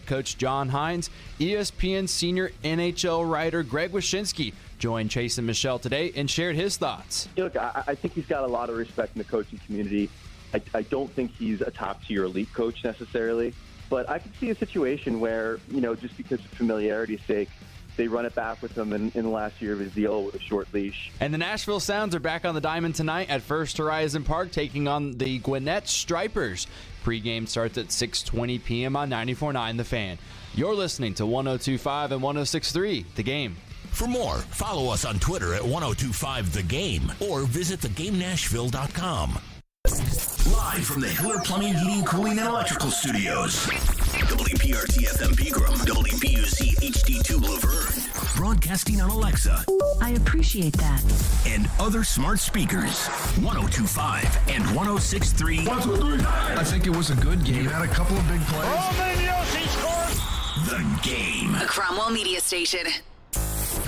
coach John Hines. ESPN senior NHL writer Greg Wyshynski joined Chase and Michelle today and shared his thoughts. Look, I think he's got a lot of respect in the coaching community. I don't think he's a top-tier elite coach necessarily, but I could see a situation where, just because of familiarity's sake, they run it back with him in the last year of his deal with a short leash. And the Nashville Sounds are back on the diamond tonight at First Horizon Park, taking on the Gwinnett Stripers. Pre-game starts at 6:20 p.m. on 94.9 The Fan. You're listening to 102.5 and 106.3 The Game. For more, follow us on Twitter at 1025 The Game or visit thegamenashville.com. Live from the Hiller Plumbing, Heating, Cooling, and Electrical Studios. WPRT-FM Pegram, WPUC HD2 Laverne. Broadcasting on Alexa. I appreciate that. And other smart speakers. 1025 and 1063. 1, 2, 3. I think it was a good game. You had a couple of big plays. The Game. A Cromwell media station.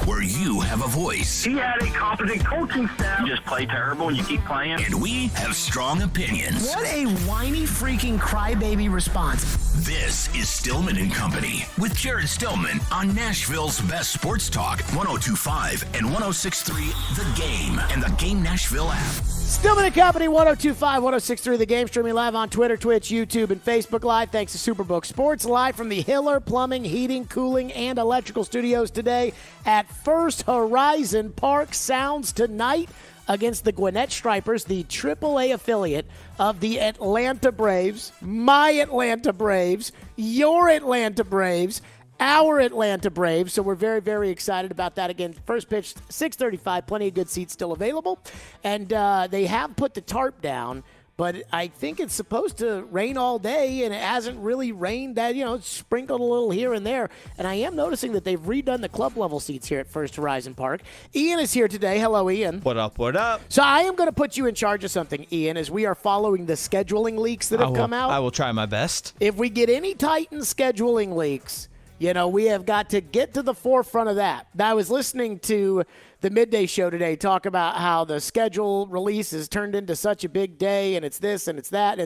Where you have a voice. He had a competent coaching staff. You just play terrible and you keep playing. And we have strong opinions. What a whiny freaking crybaby response. This is Stillman and Company with Jared Stillman on Nashville's best sports talk, 1025 and 1063 The Game and the Game Nashville app. Stillman and Company, 1025, 1063 The Game, streaming live on Twitter, Twitch, YouTube, and Facebook Live. Thanks to Superbook Sports, live from the Hiller Plumbing, Heating, Cooling, and Electrical Studios today at First Horizon Park. Sounds tonight against the Gwinnett Stripers, the AAA affiliate of the Atlanta Braves, my Atlanta Braves, your Atlanta Braves, our Atlanta Braves. So we're very, very excited about that. Again, first pitch, 6:35, plenty of good seats still available. And they have put the tarp down, but I think it's supposed to rain all day, and it hasn't really rained that, it's sprinkled a little here and there. And I am noticing that they've redone the club level seats here at First Horizon Park. Ian is here today. Hello, Ian. What up, what up? So I am going to put you in charge of something, Ian, as we are following the scheduling leaks that have come out. I will try my best. If we get any Titans scheduling leaks, we have got to get to the forefront of that. I was listening to the Midday Show today talk about how the schedule release has turned into such a big day, and it's this and it's that.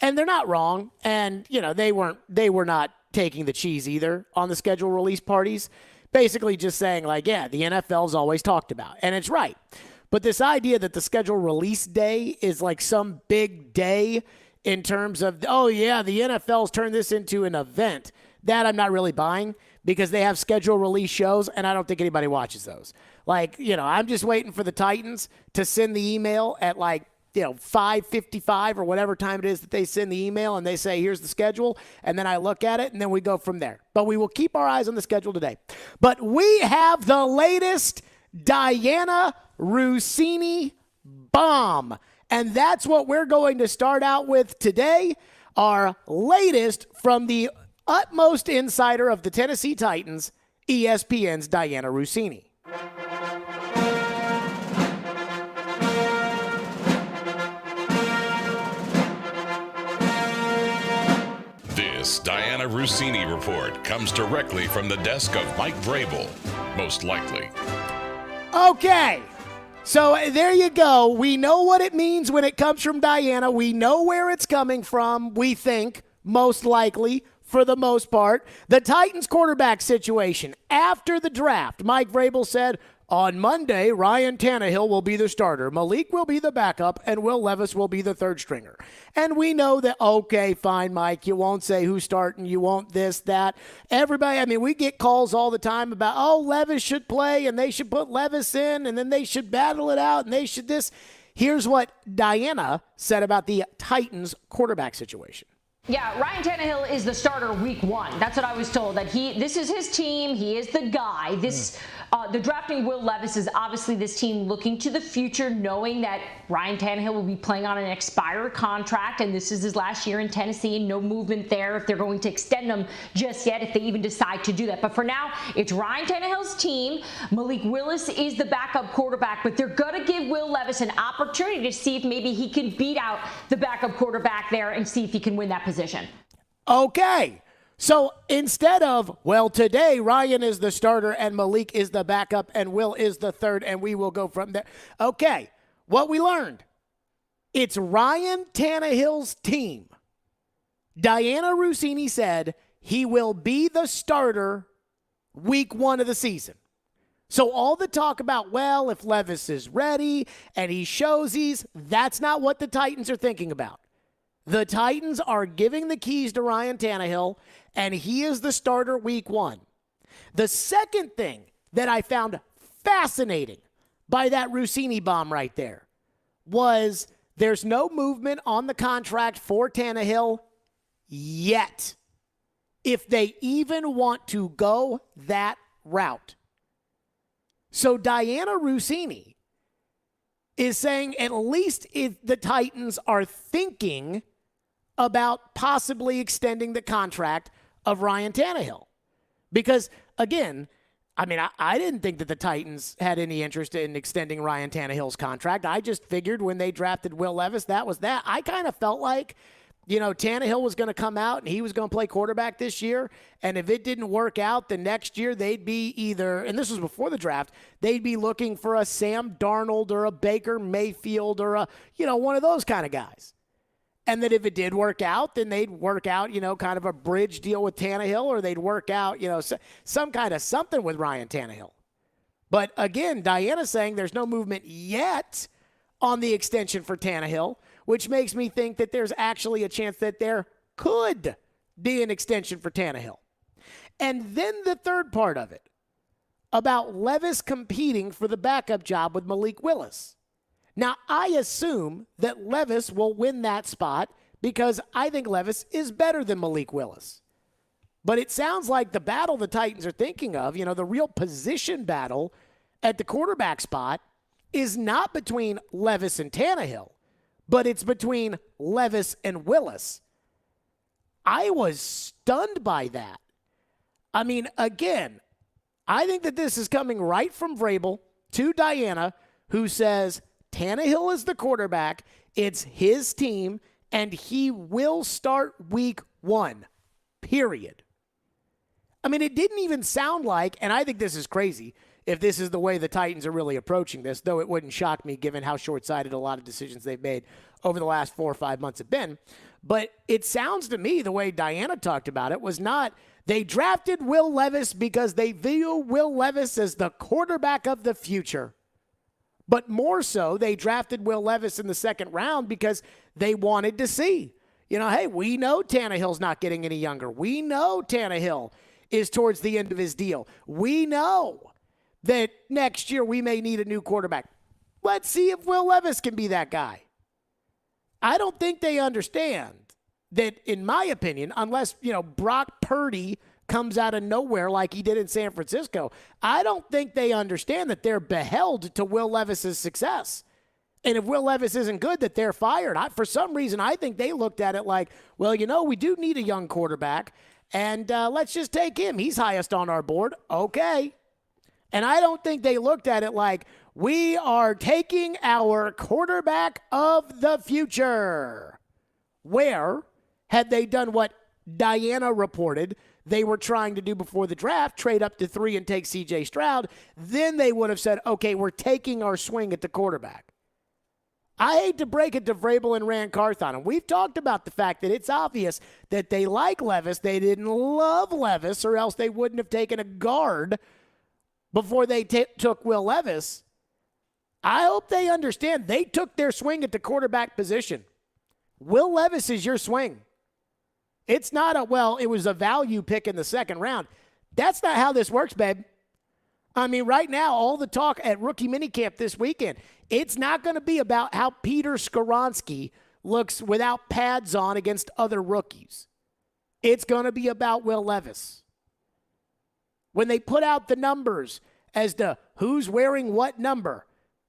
And they're not wrong. And, they were not taking the cheese either on the schedule release parties. Basically just saying, the NFL's always talked about. And it's right. But this idea that the schedule release day is like some big day in terms of, the NFL's turned this into an event. That I'm not really buying because they have schedule release shows, and I don't think anybody watches those. I'm just waiting for the Titans to send the email at 5:55 or whatever time it is that they send the email, and they say, here's the schedule, and then I look at it, and then we go from there. But we will keep our eyes on the schedule today. But we have the latest Diana Russini bomb, and that's what we're going to start out with today, our latest from the utmost insider of the Tennessee Titans, ESPN's Diana Russini. This Diana Russini report comes directly from the desk of Mike Vrabel, most likely. Okay, so there you go. We know what it means when it comes from Diana. We know where it's coming from, we think, most likely. For the most part, the Titans quarterback situation. After the draft, Mike Vrabel said, on Monday, Ryan Tannehill will be the starter, Malik will be the backup, and Will Levis will be the third stringer. And we know that, okay, fine, Mike, you won't say who's starting, you won't this, that. Everybody, we get calls all the time about, Levis should play, and they should put Levis in, and then they should battle it out, and they should this. Here's what Diana said about the Titans quarterback situation. Yeah, Ryan Tannehill is the starter week 1. That's what I was told, that this is his team. He is the guy. The drafting Will Levis is obviously this team looking to the future, knowing that Ryan Tannehill will be playing on an expired contract, and this is his last year in Tennessee, and no movement there if they're going to extend him just yet, if they even decide to do that. But for now, it's Ryan Tannehill's team. Malik Willis is the backup quarterback, but they're going to give Will Levis an opportunity to see if maybe he can beat out the backup quarterback there and see if he can win that position. Okay. So instead of, today Ryan is the starter and Malik is the backup and Will is the third and we will go from there. Okay, what we learned, it's Ryan Tannehill's team. Diana Russini said he will be the starter week 1 of the season. So all the talk about, well, if Levis is ready and he shows that's not what the Titans are thinking about. The Titans are giving the keys to Ryan Tannehill, and he is the starter week 1. The second thing that I found fascinating by that Rossini bomb right there was there's no movement on the contract for Tannehill yet, if they even want to go that route. So Diana Rossini is saying at least if the Titans are thinking about possibly extending the contract of Ryan Tannehill. Because, again, I mean, I didn't think that the Titans had any interest in extending Ryan Tannehill's contract. I just figured when they drafted Will Levis, that was that. I kind of felt like, Tannehill was going to come out and he was going to play quarterback this year. And if it didn't work out, the next year they'd be either, and this was before the draft, they'd be looking for a Sam Darnold or a Baker Mayfield or a, one of those kind of guys. And that if it did work out, then they'd work out, kind of a bridge deal with Tannehill, or they'd work out, some kind of something with Ryan Tannehill. But again, Diana's saying there's no movement yet on the extension for Tannehill, which makes me think that there's actually a chance that there could be an extension for Tannehill. And then the third part of it, about Levis competing for the backup job with Malik Willis. Now, I assume that Levis will win that spot because I think Levis is better than Malik Willis. But it sounds like the battle the Titans are thinking of, the real position battle at the quarterback spot, is not between Levis and Tannehill, but it's between Levis and Willis. I was stunned by that. I mean, again, I think that this is coming right from Vrabel to Diana, who says Tannehill is the quarterback, it's his team, and he will start week 1, period. I mean, it didn't even sound like, and I think this is crazy, if this is the way the Titans are really approaching this, though it wouldn't shock me given how short-sighted a lot of decisions they've made over the last 4 or 5 months have been. But it sounds to me, the way Diana talked about it, was not they drafted Will Levis because they view Will Levis as the quarterback of the future. But more so, they drafted Will Levis in the second round because they wanted to see, hey, we know Tannehill's not getting any younger. We know Tannehill is towards the end of his deal. We know that next year we may need a new quarterback. Let's see if Will Levis can be that guy. I don't think they understand that, in my opinion, unless, Brock Purdy comes out of nowhere like he did in San Francisco, I don't think they understand that they're beheld to Will Levis's success. And if Will Levis isn't good, that they're fired. For some reason, I think they looked at it like, well, we do need a young quarterback, and let's just take him. He's highest on our board. Okay. And I don't think they looked at it like, we are taking our quarterback of the future. Where, had they done what Diana reported they were trying to do before the draft, trade up to 3 and take C.J. Stroud, then they would have said, okay, we're taking our swing at the quarterback. I hate to break it to Vrabel and Rand Carthon, and we've talked about the fact that it's obvious that they like Levis. They didn't love Levis, or else they wouldn't have taken a guard before they took Will Levis. I hope they understand they took their swing at the quarterback position. Will Levis is your swing. It's not it was a value pick in the second round. That's not how this works, babe. I mean, right now, all the talk at rookie minicamp this weekend, it's not going to be about how Peter Skoronski looks without pads on against other rookies. It's going to be about Will Levis. When they put out the numbers as to who's wearing what number,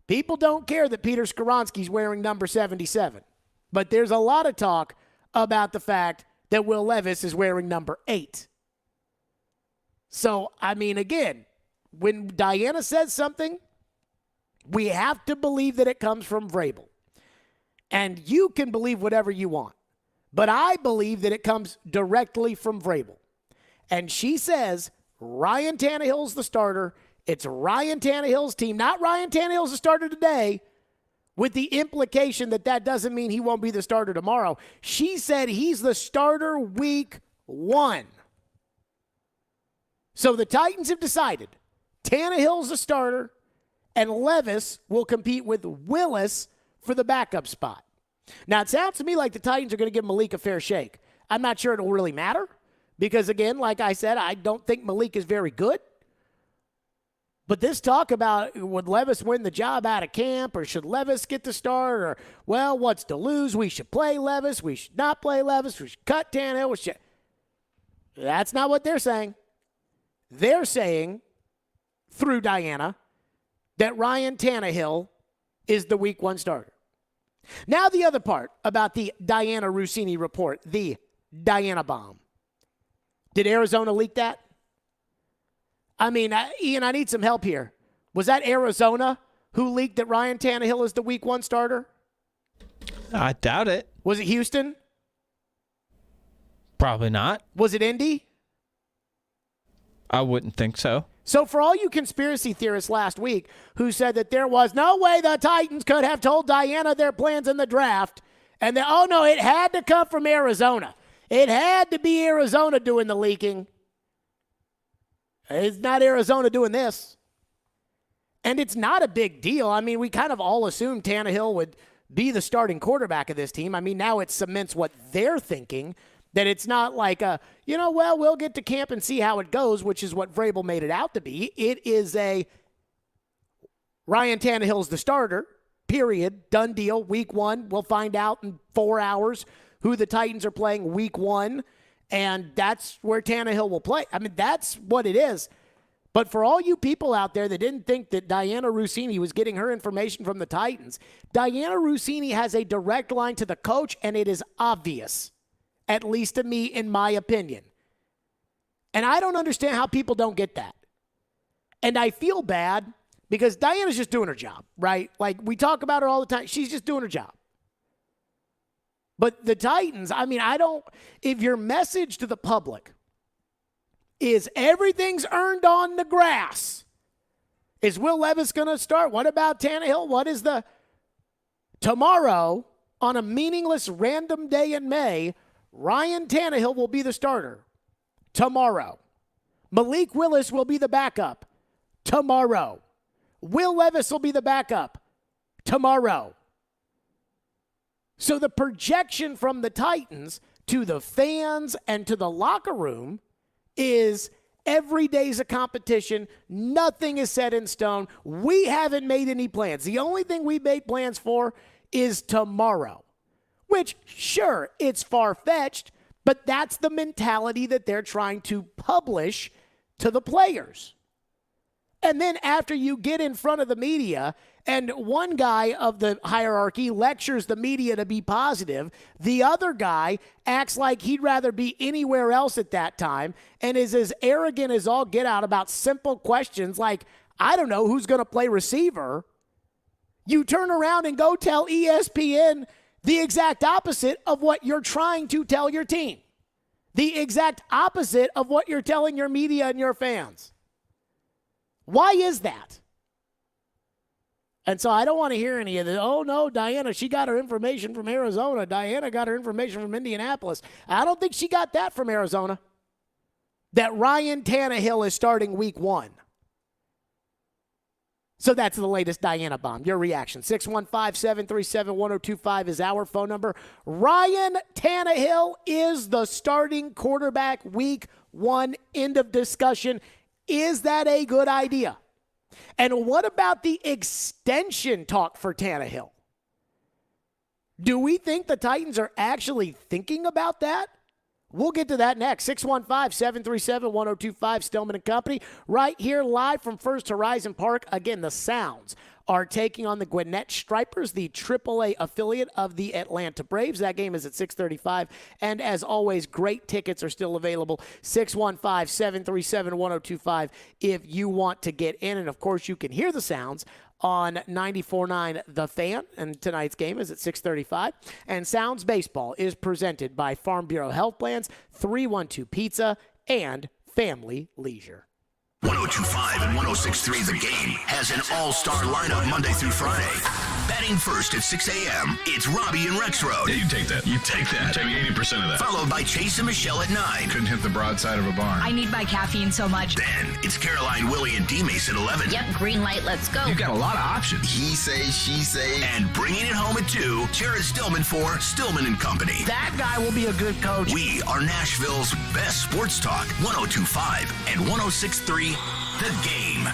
people don't care that Peter Skoronski's wearing number 77. But there's a lot of talk about the fact that Will Levis is wearing number 8. So, I mean, again, when Diana says something, we have to believe that it comes from Vrabel. And you can believe whatever you want. But I believe that it comes directly from Vrabel. And she says Ryan Tannehill's the starter. It's Ryan Tannehill's team. Not Ryan Tannehill's the starter today, with the implication that that doesn't mean he won't be the starter tomorrow. She said he's the starter week 1. So the Titans have decided Tannehill's the starter, and Levis will compete with Willis for the backup spot. Now, it sounds to me like the Titans are going to give Malik a fair shake. I'm not sure it'll really matter because, again, like I said, I don't think Malik is very good. But this talk about would Levis win the job out of camp or should Levis get the start or, well, what's to lose? We should play Levis. We should not play Levis. We should cut Tannehill. That's not what they're saying. They're saying, through Diana, that Ryan Tannehill is the week 1 starter. Now the other part about the Diana Rossini report, the Diana bomb. Did Arizona leak that? I mean, Ian, I need some help here. Was that Arizona who leaked that Ryan Tannehill is the week 1 starter? I doubt it. Was it Houston? Probably not. Was it Indy? I wouldn't think so. So for all you conspiracy theorists last week who said that there was no way the Titans could have told Diana their plans in the draft, and that, oh no, it had to come from Arizona. It had to be Arizona doing the leaking. It's not Arizona doing this. And it's not a big deal. I mean, we kind of all assumed Tannehill would be the starting quarterback of this team. I mean, now it cements what they're thinking, that it's not like we'll get to camp and see how it goes, which is what Vrabel made it out to be. It is a Ryan Tannehill's the starter, period, done deal, week 1. We'll find out in 4 hours who the Titans are playing week 1. And that's where Tannehill will play. I mean, that's what it is. But for all you people out there that didn't think that Diana Rossini was getting her information from the Titans, Diana Rossini has a direct line to the coach, and it is obvious, at least to me, in my opinion. And I don't understand how people don't get that. And I feel bad because Diana's just doing her job, right? Like, we talk about her all the time. She's just doing her job. But the Titans, I mean, if your message to the public is everything's earned on the grass, is Will Levis going to start? What about Tannehill? What is tomorrow, on a meaningless random day in May, Ryan Tannehill will be the starter tomorrow. Malik Willis will be the backup tomorrow. Will Levis will be the backup tomorrow. So the projection from the Titans to the fans and to the locker room is every day's a competition. Nothing is set in stone. We haven't made any plans. The only thing we made plans for is tomorrow, which, sure, it's far-fetched, but that's the mentality that they're trying to publish to the players. And then after you get in front of the media and one guy of the hierarchy lectures the media to be positive, the other guy acts like he'd rather be anywhere else at that time and is as arrogant as all get out about simple questions like, I don't know who's going to play receiver. You turn around and go tell ESPN the exact opposite of what you're trying to tell your team. The exact opposite of what you're telling your media and your fans. Why is that? And so I don't want to hear any of this. Oh, no, Diana, she got her information from Arizona. Diana got her information from Indianapolis. I don't think she got that from Arizona. That Ryan Tannehill is starting week 1. So that's the latest Diana bomb. Your reaction. 615-737-1025 is our phone number. Ryan Tannehill is the starting quarterback week 1. End of discussion. Is that a good idea? And what about the extension talk for Tannehill? Do we think the Titans are actually thinking about that? We'll get to that next. 615-737-1025, Stillman & Company, right here live from First Horizon Park. Again, the Sounds are taking on the Gwinnett Stripers, the AAA affiliate of the Atlanta Braves. That game is at 6:35. And as always, great tickets are still available. 615-737-1025 if you want to get in. And, of course, you can hear the Sounds on 94.9 The Fan, and tonight's game is at 6:35. And Sounds Baseball is presented by Farm Bureau Health Plans, 312 Pizza, and Family Leisure. 102.5 and 106.3 The Game has an all-star lineup Monday through Friday. Batting first at 6 a.m., it's Robbie and Rexroad. Yeah, you take that. You take that. Take 80% of that. Followed by Chase and Michelle at 9. Couldn't hit the broadside of a barn. I need my caffeine so much. Then it's Caroline, Willie, and D-Mace at 11. Yep, green light, let's go. You've got a lot of options. He say, she say. And bringing it home at 2, Jared Stillman for Stillman and Company. That guy will be a good coach. We are Nashville's best sports talk, 102.5 and 106.3 The Game.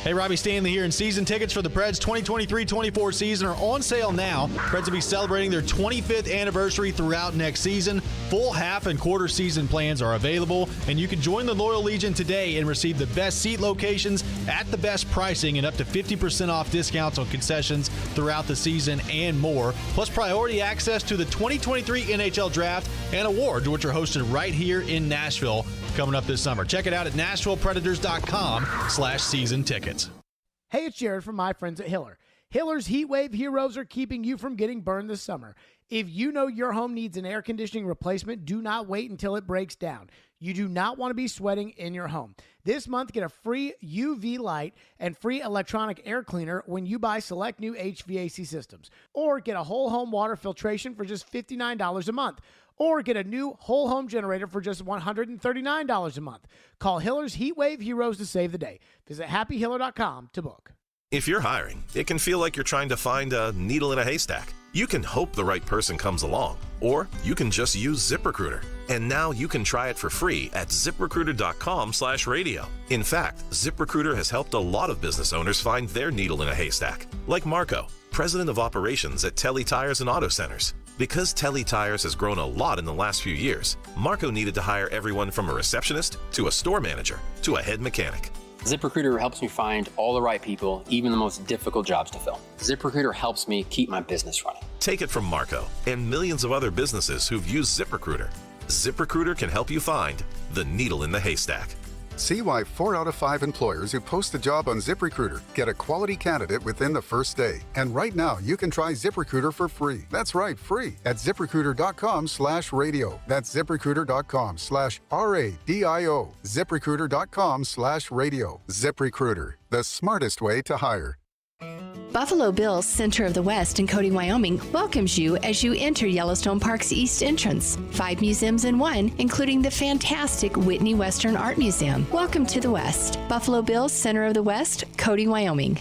Hey, Robbie Stanley here, and season tickets for the Preds 2023-24 season are on sale now. Preds will be celebrating their 25th anniversary throughout next season. Full half and quarter season plans are available, and you can join the Loyal Legion today and receive the best seat locations at the best pricing and up to 50% off discounts on concessions throughout the season and more. Plus priority access to the 2023 NHL Draft and awards, which are hosted right here in Nashville coming up this summer. Check it out at NashvillePredators.com/season tickets. Hey, it's Jared from my friends at Hiller. Hiller's Heat Wave Heroes are keeping you from getting burned this summer. If you know your home needs an air conditioning replacement, do not wait until it breaks down. You do not want to be sweating in your home. This month, get a free UV light and free electronic air cleaner when you buy select new HVAC systems. Or get a whole home water filtration for just $59 a month. Or get a new whole home generator for just $139 a month. Call Hiller's Heat Wave Heroes to save the day. Visit happyhiller.com to book. If you're hiring, it can feel like you're trying to find a needle in a haystack. You can hope the right person comes along, or you can just use ZipRecruiter. And now you can try it for free at ZipRecruiter.com/radio. In fact, ZipRecruiter has helped a lot of business owners find their needle in a haystack, like Marco, president of operations at Telly Tires and Auto Centers. Because Telly Tires has grown a lot in the last few years, Marco needed to hire everyone from a receptionist to a store manager to a head mechanic. ZipRecruiter helps me find all the right people, even the most difficult jobs to fill. ZipRecruiter helps me keep my business running. Take it from Marco and millions of other businesses who've used ZipRecruiter. ZipRecruiter can help you find the needle in the haystack. See why 4 out of 5 employers who post a job on ZipRecruiter get a quality candidate within the first day. And right now, you can try ZipRecruiter for free. That's right, free at ZipRecruiter.com/radio. That's ZipRecruiter.com/RADIO. ZipRecruiter.com/radio. ZipRecruiter, the smartest way to hire. Buffalo Bill's Center of the West in Cody, Wyoming welcomes you as you enter Yellowstone Park's East entrance. 5 museums in one, including the fantastic Whitney Western Art Museum. Welcome to the West. Buffalo Bill's Center of the West, Cody, Wyoming.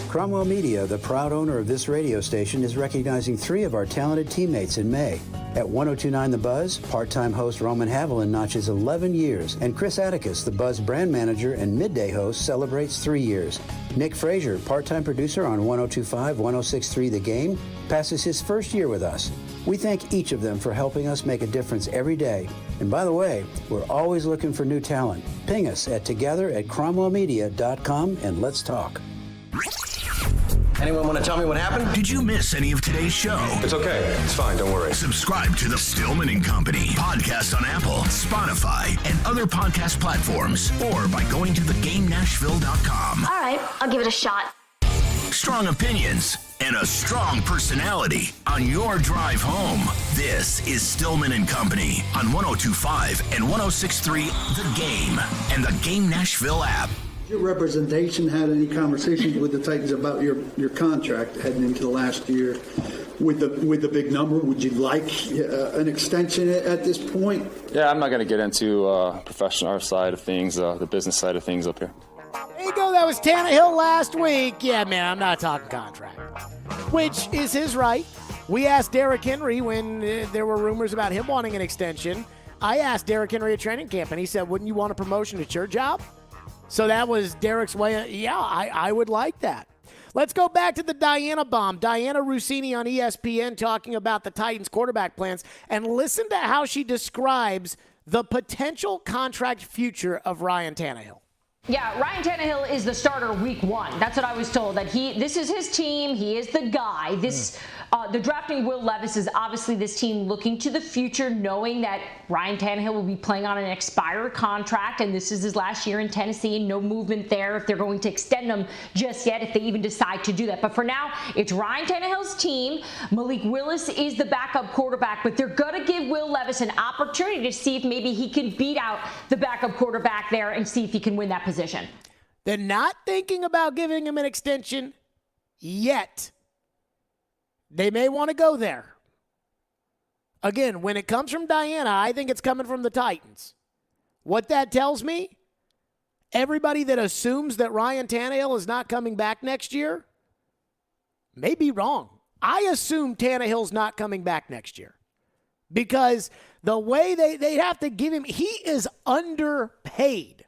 Cromwell Media, the proud owner of this radio station, is recognizing 3 of our talented teammates in May. At 102.9 The Buzz, part-time host Roman Haviland notches 11 years, and Chris Atticus, the Buzz brand manager and midday host, celebrates 3 years. Nick Frazier, part-time producer on 102.5, 106.3 The Game, passes his first year with us. We thank each of them for helping us make a difference every day. And by the way, we're always looking for new talent. Ping us at together@cromwellmedia.com and let's talk. Anyone want to tell me what happened? Did you miss any of today's show? It's okay. It's fine. Don't worry. Subscribe to the Stillman and Company podcast on Apple, Spotify, and other podcast platforms, or by going to thegamenashville.com. All right, I'll give it a shot. Strong opinions and a strong personality on your drive home. This is Stillman and Company on 102.5 and 106.3 The Game and the Game Nashville app. Your representation had any conversations with the Titans about your contract heading into the last year with the big number? Would you like an extension at this point? Yeah, I'm not going to get into professional side of things, the business side of things up here. There you go. That was Tannehill last week. Yeah, man, I'm not talking contract, which is his right. We asked Derrick Henry when there were rumors about him wanting an extension. I asked Derrick Henry at training camp, and he said, wouldn't you want a promotion at your job? So that was Derrick's way of, I would like that. Let's go back to the Diana bomb. Diana Rossini on ESPN talking about the Titans quarterback plans, and listen to how she describes the potential contract future of Ryan Tannehill. Yeah, Ryan Tannehill is the starter week 1. That's what I was told, that this is his team. He is the guy. The drafting Will Levis is obviously this team looking to the future, knowing that Ryan Tannehill will be playing on an expired contract, and this is his last year in Tennessee, and no movement there if they're going to extend him just yet, if they even decide to do that. But for now, it's Ryan Tannehill's team. Malik Willis is the backup quarterback, but they're going to give Will Levis an opportunity to see if maybe he can beat out the backup quarterback there and see if he can win that position. They're not thinking about giving him an extension yet. They may want to go there. Again, when it comes from Diana, I think it's coming from the Titans. What that tells me, everybody that assumes that Ryan Tannehill is not coming back next year may be wrong. I assume Tannehill's not coming back next year because the way they have to give him, he is underpaid.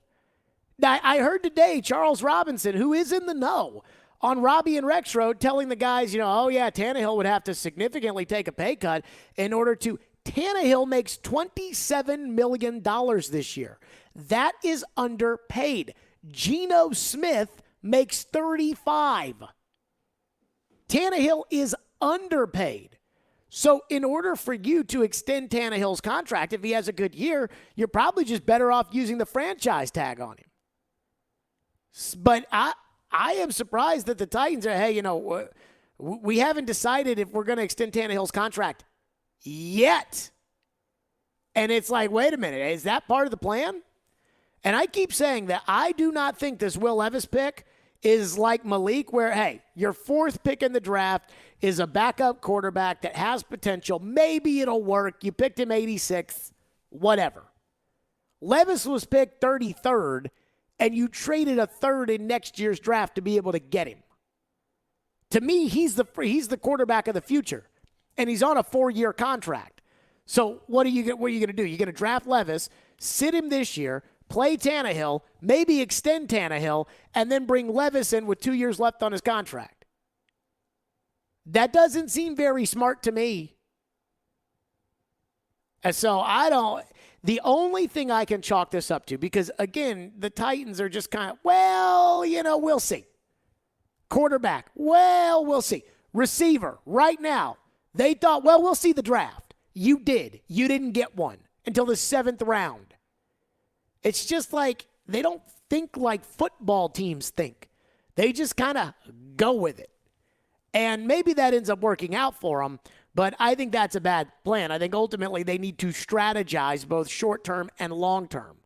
I heard today Charles Robinson, who is in the know, on Robbie and Rex Road telling the guys, oh, yeah, Tannehill would have to significantly take a pay cut in order to. Tannehill makes $27 million this year. That is underpaid. Geno Smith makes $35. Tannehill is underpaid. So in order for you to extend Tannehill's contract, if he has a good year, you're probably just better off using the franchise tag on him. But I am surprised that the Titans are, hey, we haven't decided if we're going to extend Tannehill's contract yet. And it's like, wait a minute, is that part of the plan? And I keep saying that I do not think this Will Levis pick is like Malik, where, hey, your fourth pick in the draft is a backup quarterback that has potential. Maybe it'll work. You picked him 86th, whatever. Levis was picked 33rd, and you traded a third in next year's draft to be able to get him. To me, he's the quarterback of the future. And he's on a 4-year contract. So what are you going to do? You're going to draft Levis, sit him this year, play Tannehill, maybe extend Tannehill, and then bring Levis in with 2 years left on his contract. That doesn't seem very smart to me. And so the only thing I can chalk this up to, because, again, the Titans are just kind of, we'll see. Quarterback, we'll see. Receiver, right now. They thought, we'll see the draft. You did. You didn't get one until the 7th round. It's just like they don't think like football teams think. They just kind of go with it. And maybe that ends up working out for them, but I think that's a bad plan. I think ultimately they need to strategize both short-term and long-term.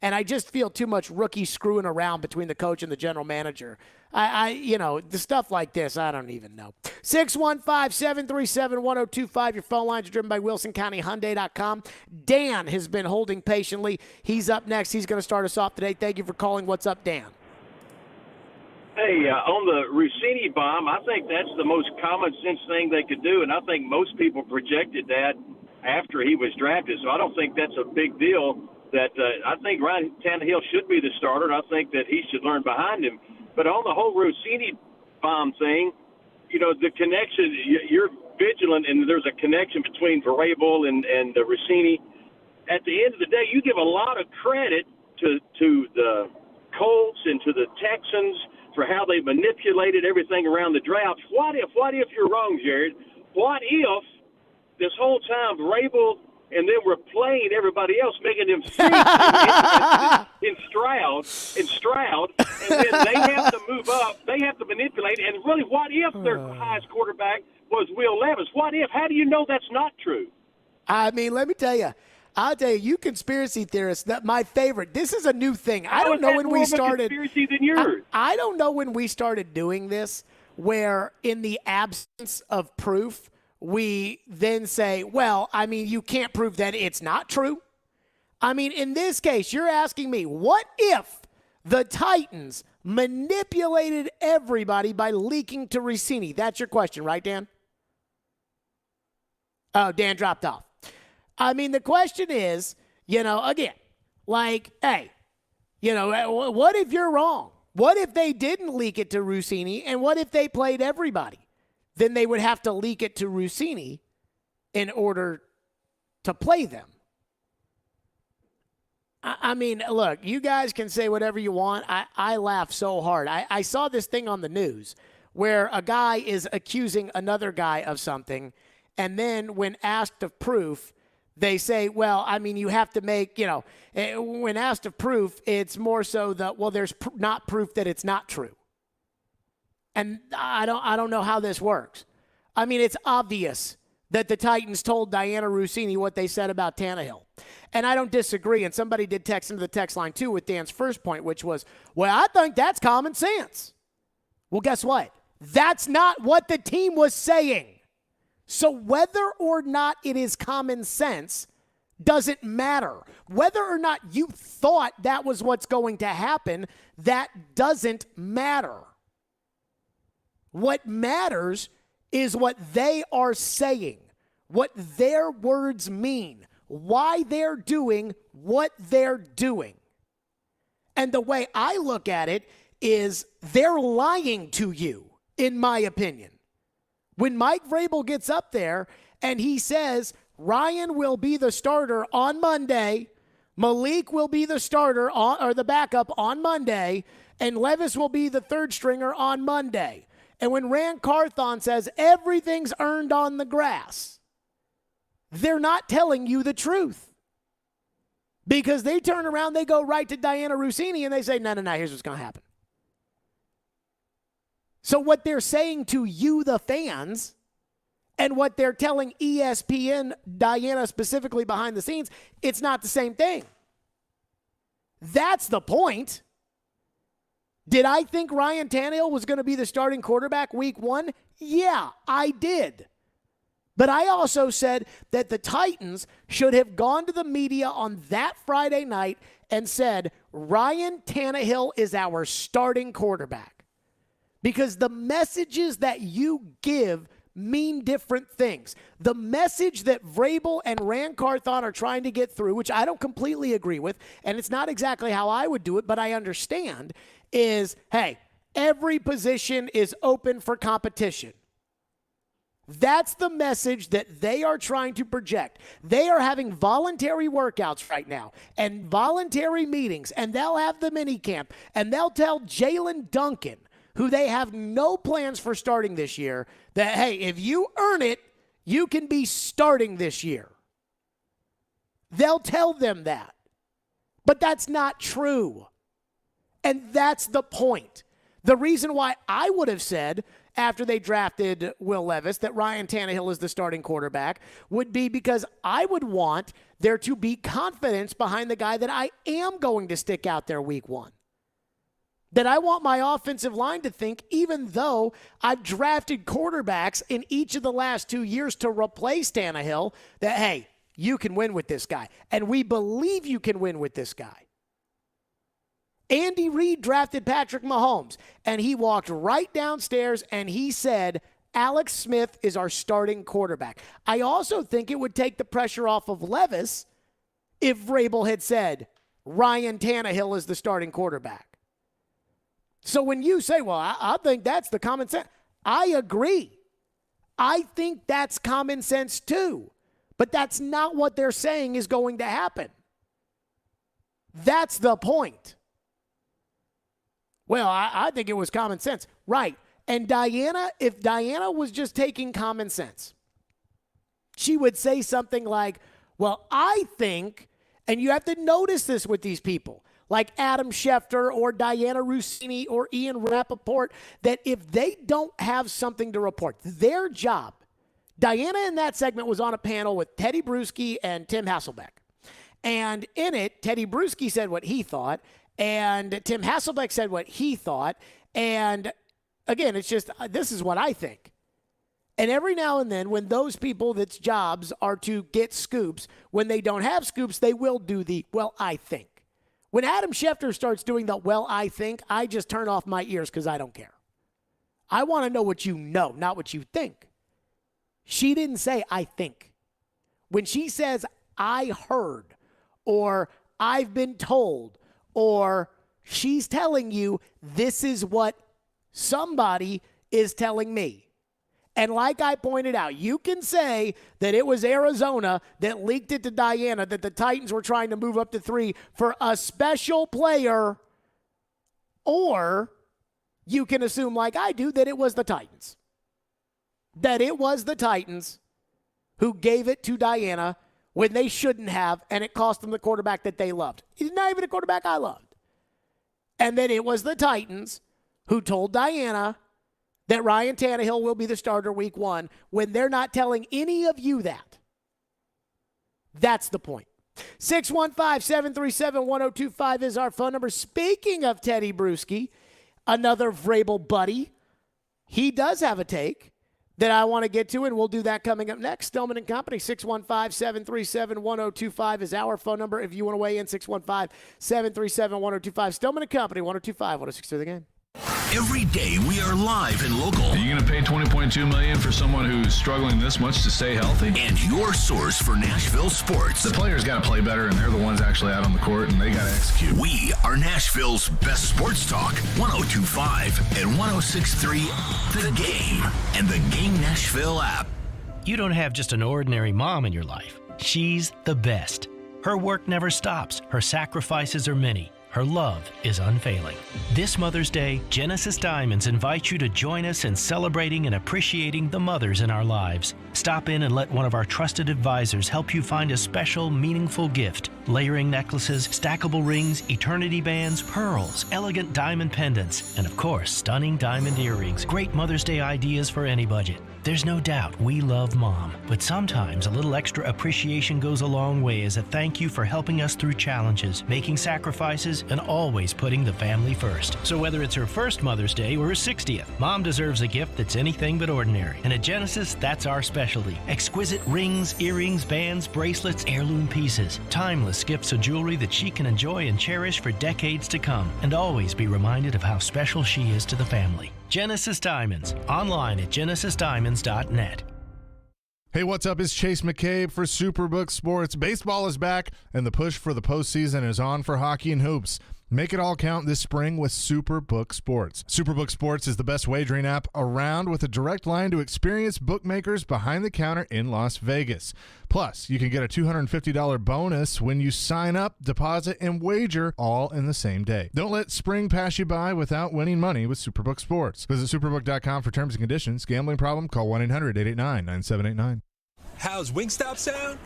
And I just feel too much rookie screwing around between the coach and the general manager. The stuff like this, I don't even know. 615-737-1025. Your phone lines are driven by WilsonCountyHyundai.com. Dan has been holding patiently. He's up next. He's going to start us off today. Thank you for calling. What's up, Dan? Hey, on the Rossini bomb, I think that's the most common sense thing they could do, and I think most people projected that after he was drafted, so I don't think that's a big deal. That I think Ryan Tannehill should be the starter, and I think that he should learn behind him. But on the whole Rossini bomb thing, the connection, you're vigilant, and there's a connection between Vrabel and Rossini. At the end of the day, you give a lot of credit to the Colts and to the Texans for how they manipulated everything around the draft. What if you're wrong, Jared? What if this whole time Vrabel and then we're playing everybody else, making them think in Stroud, and then they have to move up, they have to manipulate, and really, what if their highest quarterback was Will Levis? What if? How do you know that's not true? I mean, let me tell you. I'll tell you conspiracy theorists, that my favorite. This is a new thing. I don't know when we started. Conspiracy than yours. I don't know when we started doing this, where in the absence of proof, we then say, you can't prove that it's not true. I mean, in this case, you're asking me, what if the Titans manipulated everybody by leaking to Rossini? That's your question, right, Dan? Oh, Dan dropped off. I mean, the question is, again, what if you're wrong? What if they didn't leak it to Rossini, and what if they played everybody? Then they would have to leak it to Rossini in order to play them. I mean, look, you guys can say whatever you want. I laugh so hard. I saw this thing on the news where a guy is accusing another guy of something, and then when asked of proof, they say, you have to make, when asked of proof, it's more so that, there's not proof that it's not true. And I don't know how this works. I mean, it's obvious that the Titans told Diana Rossini what they said about Tannehill. And I don't disagree. And somebody did text into the text line, too, with Dan's first point, which was, I think that's common sense. Well, guess what? That's not what the team was saying. So whether or not it is common sense doesn't matter. Whether or not you thought that was what's going to happen, that doesn't matter. What matters is what they are saying, what their words mean, why they're doing what they're doing. And the way I look at it is they're lying to you, in my opinion. When Mike Vrabel gets up there and he says, Ryan will be the starter on Monday, Malik will be the starter or the backup on Monday, and Levis will be the third stringer on Monday. And when Rand Carthon says everything's earned on the grass, they're not telling you the truth. Because they turn around, they go right to Diana Rossini, and they say, no, here's what's going to happen. So what they're saying to you, the fans, and what they're telling ESPN, Diana specifically behind the scenes, it's not the same thing. That's the point. Did I think Ryan Tannehill was going to be the starting quarterback week 1? Yeah, I did. But I also said that the Titans should have gone to the media on that Friday night and said, Ryan Tannehill is our starting quarterback. Because the messages that you give mean different things. The message that Vrabel and Rand Carthon are trying to get through, which I don't completely agree with, and it's not exactly how I would do it, but I understand, is, hey, every position is open for competition. That's the message that they are trying to project. They are having voluntary workouts right now and voluntary meetings, and they'll have the mini camp, and they'll tell Jalen Duncan, who they have no plans for starting this year, that, hey, if you earn it, you can be starting this year. They'll tell them that. But that's not true. And that's the point. The reason why I would have said after they drafted Will Levis that Ryan Tannehill is the starting quarterback would be because I would want there to be confidence behind the guy that I am going to stick out there week 1. That I want my offensive line to think, even though I've drafted quarterbacks in each of the last 2 years to replace Tannehill, that, hey, you can win with this guy. And we believe you can win with this guy. Andy Reid drafted Patrick Mahomes, and he walked right downstairs and he said, Alex Smith is our starting quarterback. I also think it would take the pressure off of Levis if Vrabel had said, Ryan Tannehill is the starting quarterback. So when you say, well, I think that's the common sense, I agree. I think that's common sense too. But that's not what they're saying is going to happen. That's the point. Well, I think it was common sense. Right. And Diana, if Diana was just taking common sense, she would say something like, well, I think, and you have to notice this with these people, like Adam Schefter or Diana Rossini or Ian Rappaport, that if they don't have something to report, their job, Diana in that segment was on a panel with Teddy Bruschi and Tim Hasselbeck. And in it, Teddy Bruschi said what he thought, and Tim Hasselbeck said what he thought. And again, it's just, this is what I think. And every now and then, when those people that's jobs are to get scoops, when they don't have scoops, they will do the, well, I think. When Adam Schefter starts doing the, well, I think, I just turn off my ears because I don't care. I want to know what you know, not what you think. She didn't say, I think. When she says, I heard, or I've been told, or she's telling you, this is what somebody is telling me. And like I pointed out, you can say that it was Arizona that leaked it to Diana, that the Titans were trying to move up to 3 for a special player, or you can assume, like I do, that it was the Titans. That it was the Titans who gave it to Diana when they shouldn't have, and it cost them the quarterback that they loved. He's not even a quarterback I loved. And then it was the Titans who told Diana that Ryan Tannehill will be the starter week 1 when they're not telling any of you that. That's the point. 615-737-1025 is our phone number. Speaking of Teddy Bruschi, another Vrabel buddy, he does have a take that I want to get to, and we'll do that coming up next. Stillman and Company, 615-737-1025 is our phone number. If you want to weigh in, 615-737-1025. Stillman and Company, 1025, 106 The Game. Every day we are live and local. Are you going to pay $20.2 million for someone who's struggling this much to stay healthy? And your source for Nashville sports. The players got to play better, and they're the ones actually out on the court, and they got to execute. We are Nashville's best sports talk. 102.5 and 106.3 The Game and the Game Nashville app. You don't have just an ordinary mom in your life. She's the best. Her work never stops. Her sacrifices are many. Her love is unfailing. This Mother's Day, Genesis Diamonds invite you to join us in celebrating and appreciating the mothers in our lives. Stop in and let one of our trusted advisors help you find a special, meaningful gift. Layering necklaces, stackable rings, eternity bands, pearls, elegant diamond pendants, and of course, stunning diamond earrings. Great Mother's Day ideas for any budget. There's no doubt we love Mom, but sometimes a little extra appreciation goes a long way as a thank you for helping us through challenges, making sacrifices, and always putting the family first. So whether it's her first Mother's Day or her 60th, Mom deserves a gift that's anything but ordinary. And at Genesis, that's our specialty. Exquisite rings, earrings, bands, bracelets, heirloom pieces. Timeless gifts of jewelry that she can enjoy and cherish for decades to come, and always be reminded of how special she is to the family. Genesis Diamonds, online at genesisdiamonds.net. Hey, what's up? It's Chase McCabe for Superbook Sports. Baseball is back, and the push for the postseason is on for hockey and hoops. Make it all count this spring with Superbook Sports. Superbook Sports is the best wagering app around with a direct line to experienced bookmakers behind the counter in Las Vegas. Plus, you can get a $250 bonus when you sign up, deposit, and wager all in the same day. Don't let spring pass you by without winning money with Superbook Sports. Visit superbook.com for terms and conditions. Gambling problem? Call 1-800-889-9789. How's Wingstop sound?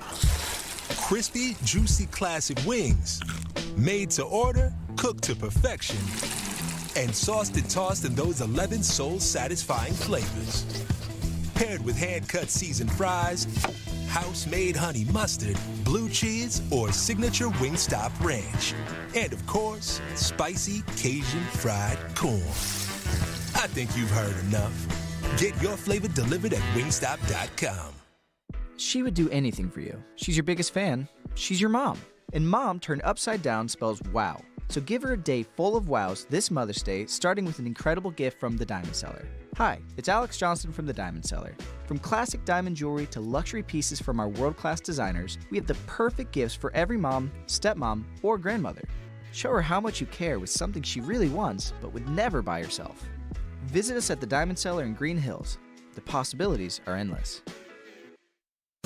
Crispy, juicy, classic wings. Made to order, cooked to perfection, and sauced and tossed in those 11 soul-satisfying flavors. Paired with hand-cut seasoned fries, house-made honey mustard, blue cheese, or signature Wingstop ranch. And of course, spicy Cajun fried corn. I think you've heard enough. Get your flavor delivered at wingstop.com. She would do anything for you. She's your biggest fan. She's your mom. And mom turned upside down spells wow. So give her a day full of wows this Mother's Day, starting with an incredible gift from the Diamond Cellar. Hi, it's Alex Johnson from the Diamond Cellar. From classic diamond jewelry to luxury pieces from our world-class designers, we have the perfect gifts for every mom, stepmom, or grandmother. Show her how much you care with something she really wants, but would never buy herself. Visit us at the Diamond Cellar in Green Hills. The possibilities are endless.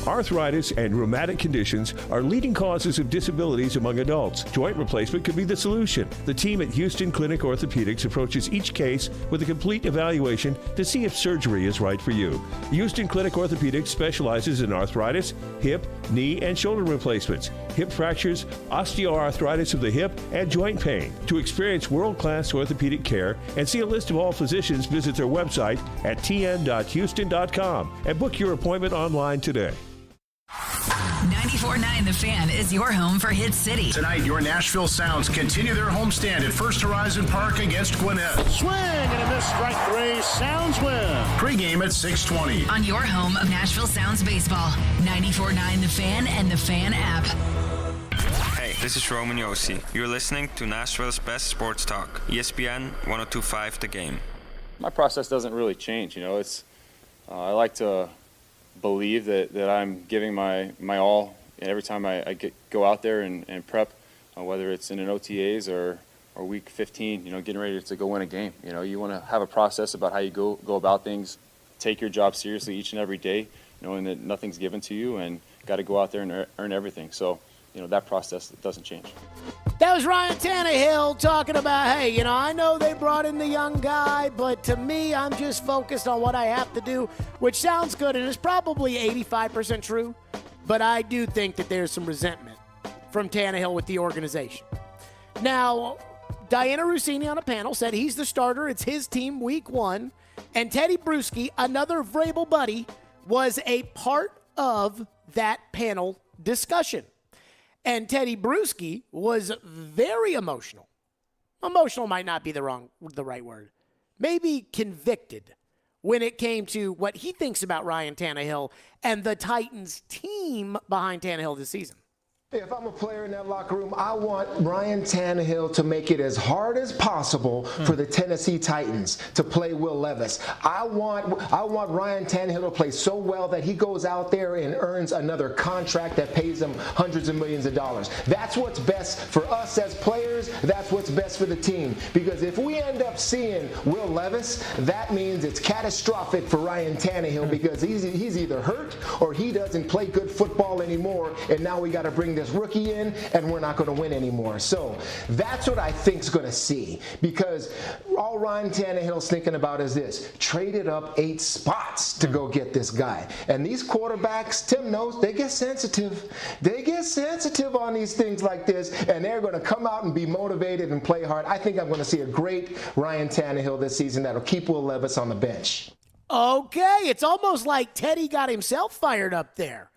Arthritis and rheumatic conditions are leading causes of disabilities among adults. Joint replacement could be the solution. The team at Houston Clinic Orthopedics approaches each case with a complete evaluation to see if surgery is right for you. Houston Clinic Orthopedics specializes in arthritis, hip, knee, and shoulder replacements, hip fractures, osteoarthritis of the hip, and joint pain. To experience world-class orthopedic care and see a list of all physicians, visit their website at tn.houston.com and book your appointment online today. 94.9 The Fan is your home for Hit City. Tonight, your Nashville Sounds continue their homestand at First Horizon Park against Gwinnett. Swing and a miss, strike three. Sounds win. Pre-game at 6:20. On your home of Nashville Sounds baseball, 94.9 The Fan and the Fan app. Hey, this is Roman Yossi. You're listening to Nashville's best sports talk, ESPN 102.5 The Game. My process doesn't really change. You know, it's I like to believe that I'm giving my all every time I go out there and prep, whether it's in an OTAs or week 15, you know, getting ready to go win a game. You know, you want to have a process about how you go about things, take your job seriously each and every day, knowing that nothing's given to you and got to go out there and earn everything. So, you know, that process doesn't change. That was Ryan Tannehill talking about, hey, you know, I know they brought in the young guy, but to me, I'm just focused on what I have to do, which sounds good, and it's probably 85% true, but I do think that there's some resentment from Tannehill with the organization. Now, Diana Rossini on a panel said he's the starter, it's his team week 1, and Teddy Bruschi, another Vrabel buddy, was a part of that panel discussion. And Teddy Bruschi was very emotional. Emotional might not be the right word. Maybe convicted when it came to what he thinks about Ryan Tannehill and the Titans team behind Tannehill this season. If I'm a player in that locker room, I want Ryan Tannehill to make it as hard as possible for the Tennessee Titans to play Will Levis. I want Ryan Tannehill to play so well that he goes out there and earns another contract that pays him hundreds of millions of dollars. That's what's best for us as players. That's what's best for the team. Because if we end up seeing Will Levis, that means it's catastrophic for Ryan Tannehill because he's either hurt or he doesn't play good football anymore, and now we got to bring this rookie in, and we're not going to win anymore. So that's what I think's going to see, because all Ryan Tannehill's thinking about is this: traded up 8 spots to go get this guy. And these quarterbacks, Tim knows, they get sensitive. They get sensitive on these things like this, and they're going to come out and be motivated and play hard. I think I'm going to see a great Ryan Tannehill this season that'll keep Will Levis on the bench. Okay, it's almost like Teddy got himself fired up there.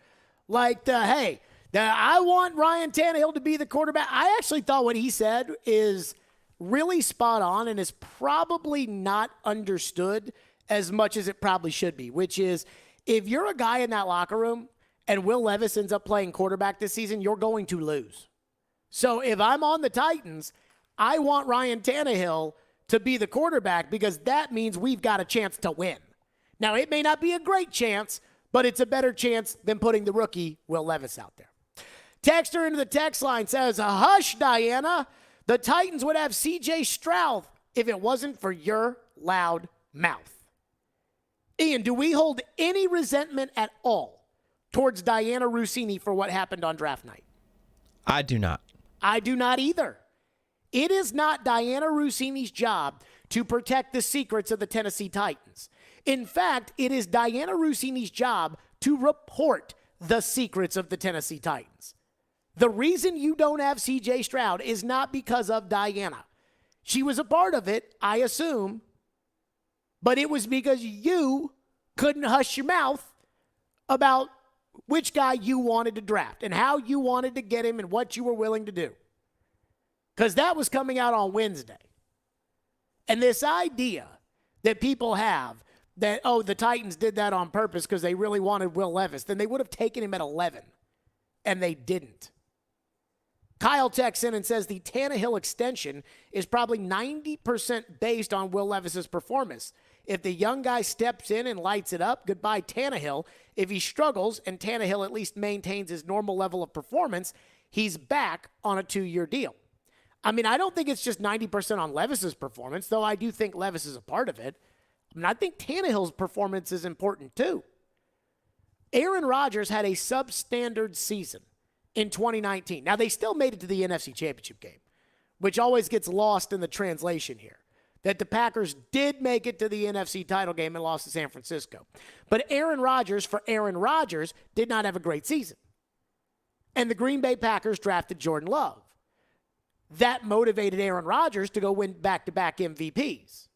Like, I want Ryan Tannehill to be the quarterback. I actually thought what he said is really spot on and is probably not understood as much as it probably should be, which is if you're a guy in that locker room and Will Levis ends up playing quarterback this season, you're going to lose. So if I'm on the Titans, I want Ryan Tannehill to be the quarterback because that means we've got a chance to win. Now, it may not be a great chance, but it's a better chance than putting the rookie Will Levis out there. Texter into the text line says, hush, Diana. The Titans would have C.J. Stroud if it wasn't for your loud mouth. Ian, do we hold any resentment at all towards Diana Rossini for what happened on draft night? I do not. I do not either. It is not Diana Rossini's job to protect the secrets of the Tennessee Titans. In fact, it is Diana Rossini's job to report the secrets of the Tennessee Titans. The reason you don't have C.J. Stroud is not because of Diana. She was a part of it, I assume, but it was because you couldn't hush your mouth about which guy you wanted to draft and how you wanted to get him and what you were willing to do. Because that was coming out on Wednesday. And this idea that people have that, the Titans did that on purpose because they really wanted Will Levis, then they would have taken him at 11, and they didn't. Kyle texts in and says the Tannehill extension is probably 90% based on Will Levis's performance. If the young guy steps in and lights it up, goodbye Tannehill. If he struggles and Tannehill at least maintains his normal level of performance, he's back on a 2-year deal. I mean, I don't think it's just 90% on Levis's performance, though I do think Levis is a part of it. I mean, I think Tannehill's performance is important too. Aaron Rodgers had a substandard season in 2019. Now, they still made it to the NFC Championship game, which always gets lost in the translation here, that the Packers did make it to the NFC title game and lost to San Francisco. But Aaron Rodgers, for Aaron Rodgers, did not have a great season. And the Green Bay Packers drafted Jordan Love. That motivated Aaron Rodgers to go win back-to-back MVPs.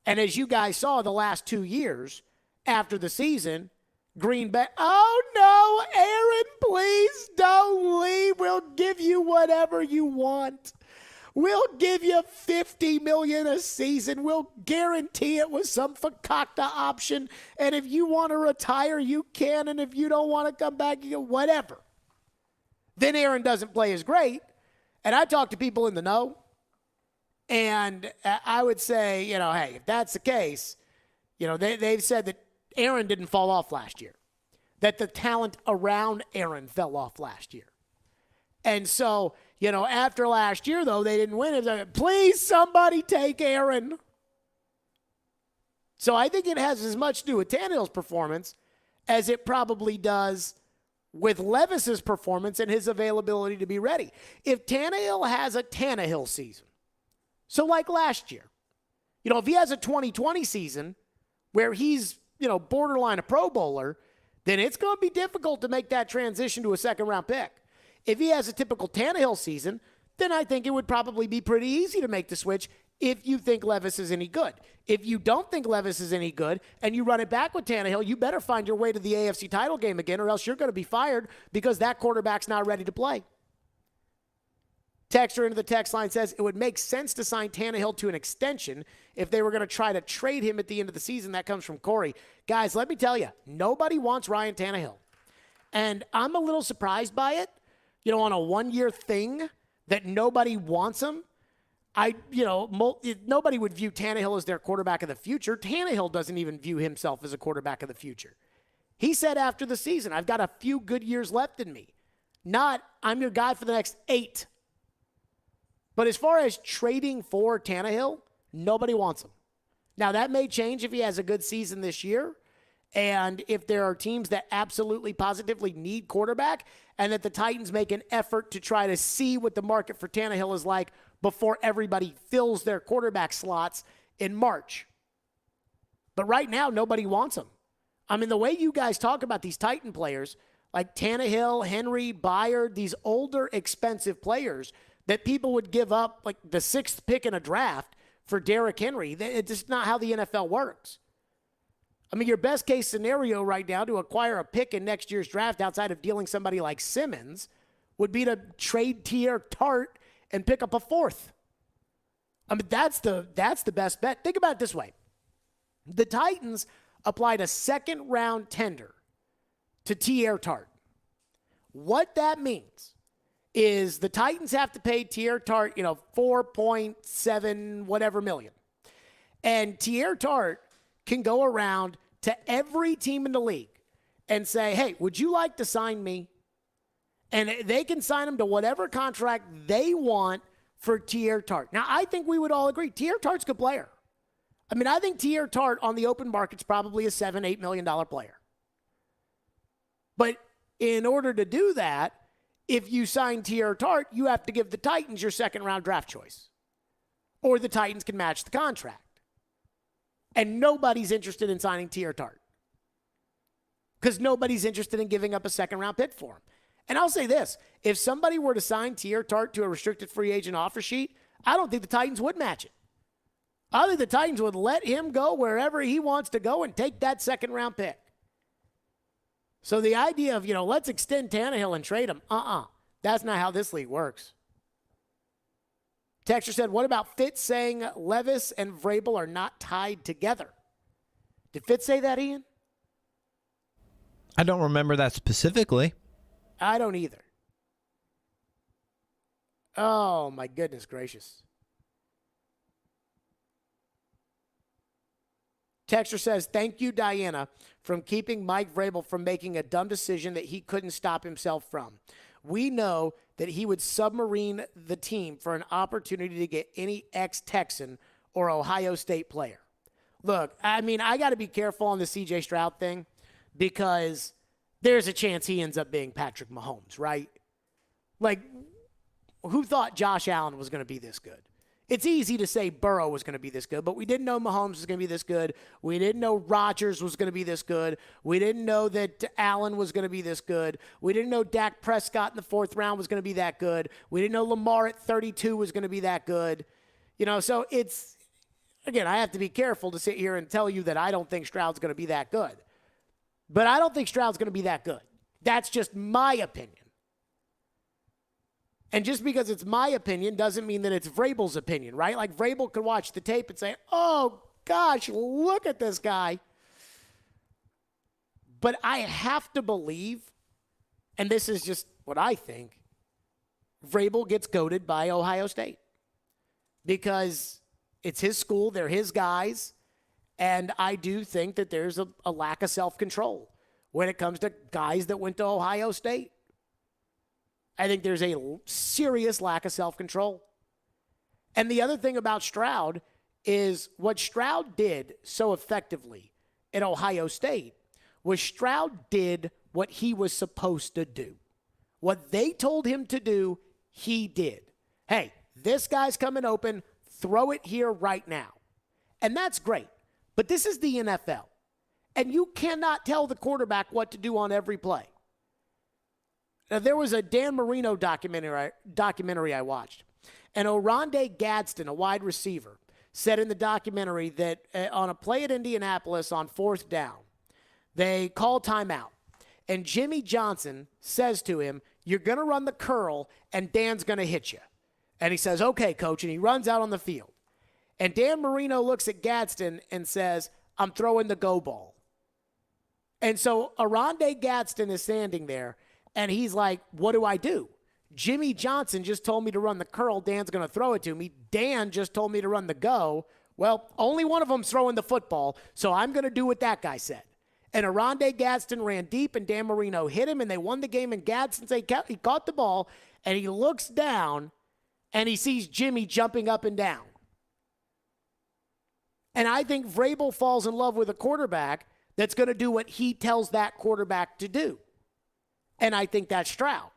And as you guys saw the last 2 years after the season, Green Bay, oh no, Aaron, please don't leave. We'll give you whatever you want. We'll give you $50 million a season. We'll guarantee it with some fakakta option. And if you want to retire, you can. And if you don't want to come back, you can, whatever. Then Aaron doesn't play as great. And I talk to people in the know. And I would say, hey, if that's the case, they've said that Aaron didn't fall off last year, that the talent around Aaron fell off last year. And so, after last year, though, they didn't win. It was like, please, somebody take Aaron. So I think it has as much to do with Tannehill's performance as it probably does with Levis's performance and his availability to be ready. If Tannehill has a Tannehill season, so like last year, if he has a 2020 season where he's, borderline a Pro Bowler, then it's going to be difficult to make that transition to a second-round pick. If he has a typical Tannehill season, then I think it would probably be pretty easy to make the switch if you think Levis is any good. If you don't think Levis is any good and you run it back with Tannehill, you better find your way to the AFC title game again, or else you're going to be fired because that quarterback's not ready to play. Texter into the text line says it would make sense to sign Tannehill to an extension if they were going to try to trade him at the end of the season. That comes from Corey. Guys, let me tell you, nobody wants Ryan Tannehill. And I'm a little surprised by it, on a one-year thing that nobody wants him. Nobody would view Tannehill as their quarterback of the future. Tannehill doesn't even view himself as a quarterback of the future. He said after the season, I've got a few good years left in me. Not, I'm your guy for the next 8. But as far as trading for Tannehill, nobody wants him. Now, that may change if he has a good season this year, and if there are teams that absolutely positively need quarterback, and that the Titans make an effort to try to see what the market for Tannehill is like before everybody fills their quarterback slots in March. But right now, nobody wants him. I mean, the way you guys talk about these Titan players, like Tannehill, Henry, Byard, these older, expensive players that people would give up like the 6th pick in a draft for Derrick Henry. It's just not how the NFL works. I mean, your best case scenario right now to acquire a pick in next year's draft outside of dealing somebody like Simmons would be to trade Teair Tart and pick up a 4th. I mean, that's the best bet. Think about it this way. The Titans applied a 2nd-round tender to Teair Tart. What that means is the Titans have to pay Teair Tart, 4.7 whatever million. And Teair Tart can go around to every team in the league and say, hey, would you like to sign me? And they can sign him to whatever contract they want for Teair Tart. Now, I think we would all agree, Teair Tart's a good player. I mean, I think Teair Tart on the open market's probably a $7-8 million player. But in order to do that, if you sign Teair Tart, you have to give the Titans your 2nd-round draft choice. Or the Titans can match the contract. And nobody's interested in signing Teair Tart. Because nobody's interested in giving up a 2nd-round pick for him. And I'll say this. If somebody were to sign Teair Tart to a restricted free agent offer sheet, I don't think the Titans would match it. I think the Titans would let him go wherever he wants to go and take that 2nd-round pick. So the idea of, let's extend Tannehill and trade him, that's not how this league works. Texter said, what about Fitz saying Levis and Vrabel are not tied together? Did Fitz say that, Ian? I don't remember that specifically. I don't either. Oh, my goodness gracious. Texter says, thank you, Diana, from keeping Mike Vrabel from making a dumb decision that he couldn't stop himself from. We know that he would submarine the team for an opportunity to get any ex-Texan or Ohio State player. Look, I mean, I got to be careful on the C.J. Stroud thing because there's a chance he ends up being Patrick Mahomes, right? Like, who thought Josh Allen was going to be this good? It's easy to say Burrow was going to be this good, but we didn't know Mahomes was going to be this good. We didn't know Rodgers was going to be this good. We didn't know that Allen was going to be this good. We didn't know Dak Prescott in the 4th round was going to be that good. We didn't know Lamar at 32 was going to be that good. So it's, again, I have to be careful to sit here and tell you that I don't think Stroud's going to be that good. But I don't think Stroud's going to be that good. That's just my opinion. And just because it's my opinion doesn't mean that it's Vrabel's opinion, right? Like Vrabel could watch the tape and say, oh, gosh, look at this guy. But I have to believe, and this is just what I think, Vrabel gets goaded by Ohio State. Because it's his school, they're his guys, and I do think that there's a lack of self-control when it comes to guys that went to Ohio State. I think there's a serious lack of self-control. And the other thing about Stroud is what Stroud did so effectively at Ohio State was Stroud did what he was supposed to do. What they told him to do, he did. Hey, this guy's coming open, throw it here right now. And that's great. But this is the NFL. And you cannot tell the quarterback what to do on every play. Now, there was a Dan Marino documentary I watched. And Oronde Gadsden, a wide receiver, said in the documentary that on a play at Indianapolis on 4th down, they call timeout. And Jimmy Johnson says to him, you're going to run the curl, and Dan's going to hit you. And he says, okay, coach, and he runs out on the field. And Dan Marino looks at Gadsden and says, I'm throwing the go ball. And so Aronde Gadsden is standing there, and he's like, what do I do? Jimmy Johnson just told me to run the curl. Dan's going to throw it to me. Dan just told me to run the go. Well, only one of them's throwing the football, so I'm going to do what that guy said. And Aronde Gadsden ran deep, and Dan Marino hit him, and they won the game. And Gadsden he caught the ball, and he looks down, and he sees Jimmy jumping up and down. And I think Vrabel falls in love with a quarterback that's going to do what he tells that quarterback to do. And I think that's Stroud.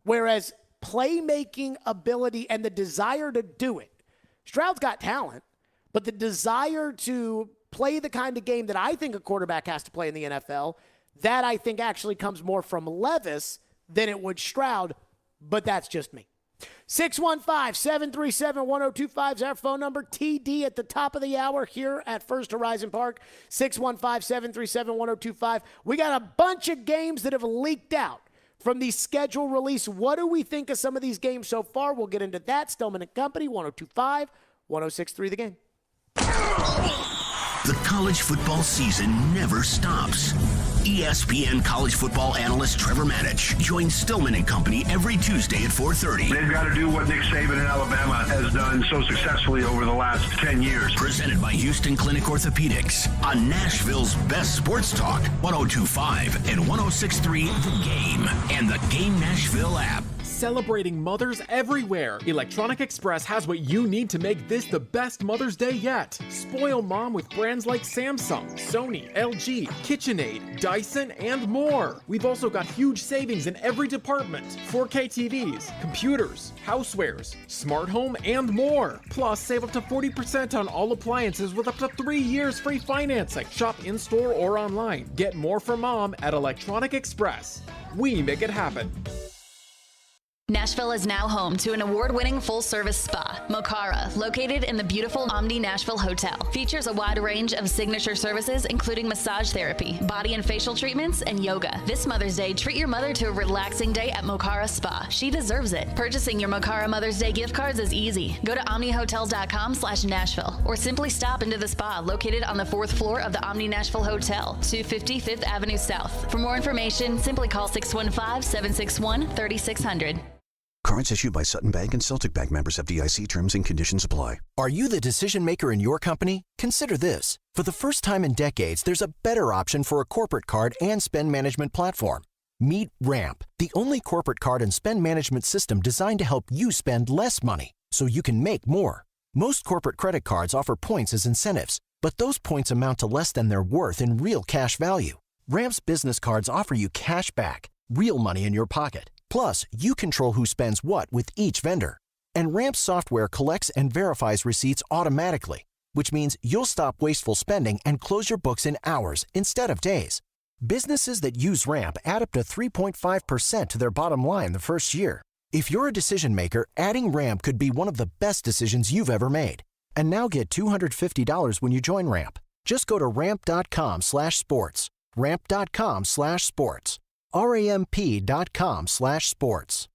Whereas playmaking ability and the desire to do it, Stroud's got talent, but the desire to play the kind of game that I think a quarterback has to play in the NFL, that I think actually comes more from Levis than it would Stroud, but that's just me. 615-737-1025 is our phone number. TD at the top of the hour here at First Horizon Park. 615-737-1025. We got a bunch of games that have leaked out from the schedule release. What do we think of some of these games so far? We'll get into that. Stillman & Company, 102.5, 106.3 The Game. The college football season never stops. ESPN college football analyst Trevor Manich joins Stillman & Company every Tuesday at 4:30. They've got to do what Nick Saban in Alabama has done so successfully over the last 10 years. Presented by Houston Clinic Orthopedics on Nashville's best sports talk, 102.5 and 106.3 The Game and the Game Nashville app. Celebrating mothers everywhere. Electronic Express has what you need to make this the best Mother's Day yet. Spoil mom with brands like Samsung, Sony, LG, KitchenAid, Dyson, and more. We've also got huge savings in every department. 4K TVs, computers, housewares, smart home, and more. Plus, save up to 40% on all appliances with up to 3 years free financing. Shop in-store or online. Get more for mom at Electronic Express. We make it happen. Nashville is now home to an award-winning full-service spa, Mocara, located in the beautiful Omni Nashville Hotel. Features a wide range of signature services, including massage therapy, body and facial treatments, and yoga. This Mother's Day, treat your mother to a relaxing day at Mocara Spa. She deserves it. Purchasing your Mocara Mother's Day gift cards is easy. Go to omnihotels.com/Nashville or simply stop into the spa located on the 4th floor of the Omni Nashville Hotel, 250 5th Avenue South. For more information, simply call 615-761-3600. Cards issued by Sutton Bank and Celtic Bank, members FDIC. Terms and conditions apply. Are you the decision maker in your company? Consider this. For the first time in decades, there's a better option for a corporate card and spend management platform. Meet Ramp, the only corporate card and spend management system designed to help you spend less money so you can make more. Most corporate credit cards offer points as incentives, but those points amount to less than their worth in real cash value. Ramp's business cards offer you cash back, real money in your pocket. Plus, you control who spends what with each vendor. And Ramp software collects and verifies receipts automatically, which means you'll stop wasteful spending and close your books in hours instead of days. Businesses that use Ramp add up to 3.5% to their bottom line the first year. If you're a decision maker, adding Ramp could be one of the best decisions you've ever made. And now get $250 when you join Ramp. Just go to ramp.com/sports. Ramp.com/sports. ramp.com/sports.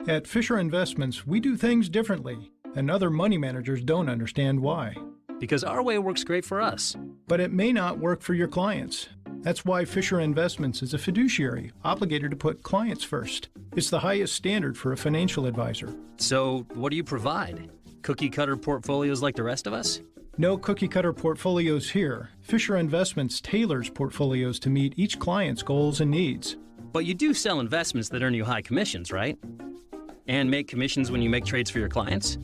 At Fisher Investments, we do things differently, and other money managers don't understand why. Because our way works great for us. But it may not work for your clients. That's why Fisher Investments is a fiduciary, obligated to put clients first. It's the highest standard for a financial advisor. So, what do you provide? Cookie-cutter portfolios like the rest of us? No cookie-cutter portfolios here. Fisher Investments tailors portfolios to meet each client's goals and needs. But you do sell investments that earn you high commissions, right? And make commissions when you make trades for your clients?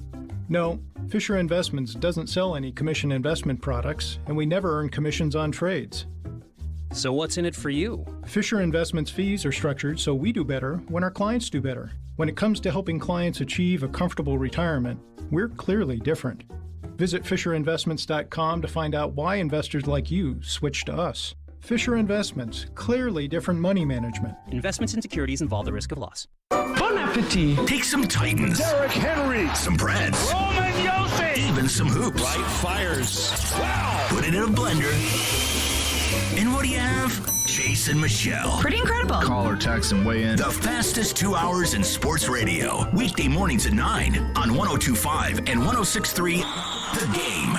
No, Fisher Investments doesn't sell any commission investment products, and we never earn commissions on trades. So what's in it for you? Fisher Investments fees are structured so we do better when our clients do better. When it comes to helping clients achieve a comfortable retirement, we're clearly different. Visit FisherInvestments.com to find out why investors like you switch to us. Fisher Investments, clearly different money management. Investments in securities involve the risk of loss. Bon appetit! Take some Titans. Derrick Henry. Some breads. Roman Yossi. Even some hoops. Light fires. Wow. Put it in a blender. And what do you have? Chase and Michelle. Pretty incredible. Call or text and weigh in. The fastest 2 hours in sports radio. Weekday mornings at 9 on 102.5 and 106.3 The Game.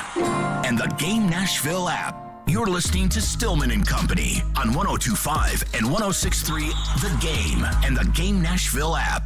And the Game Nashville app. You're listening to Stillman and Company on 102.5 and 106.3 The Game and the Game Nashville app.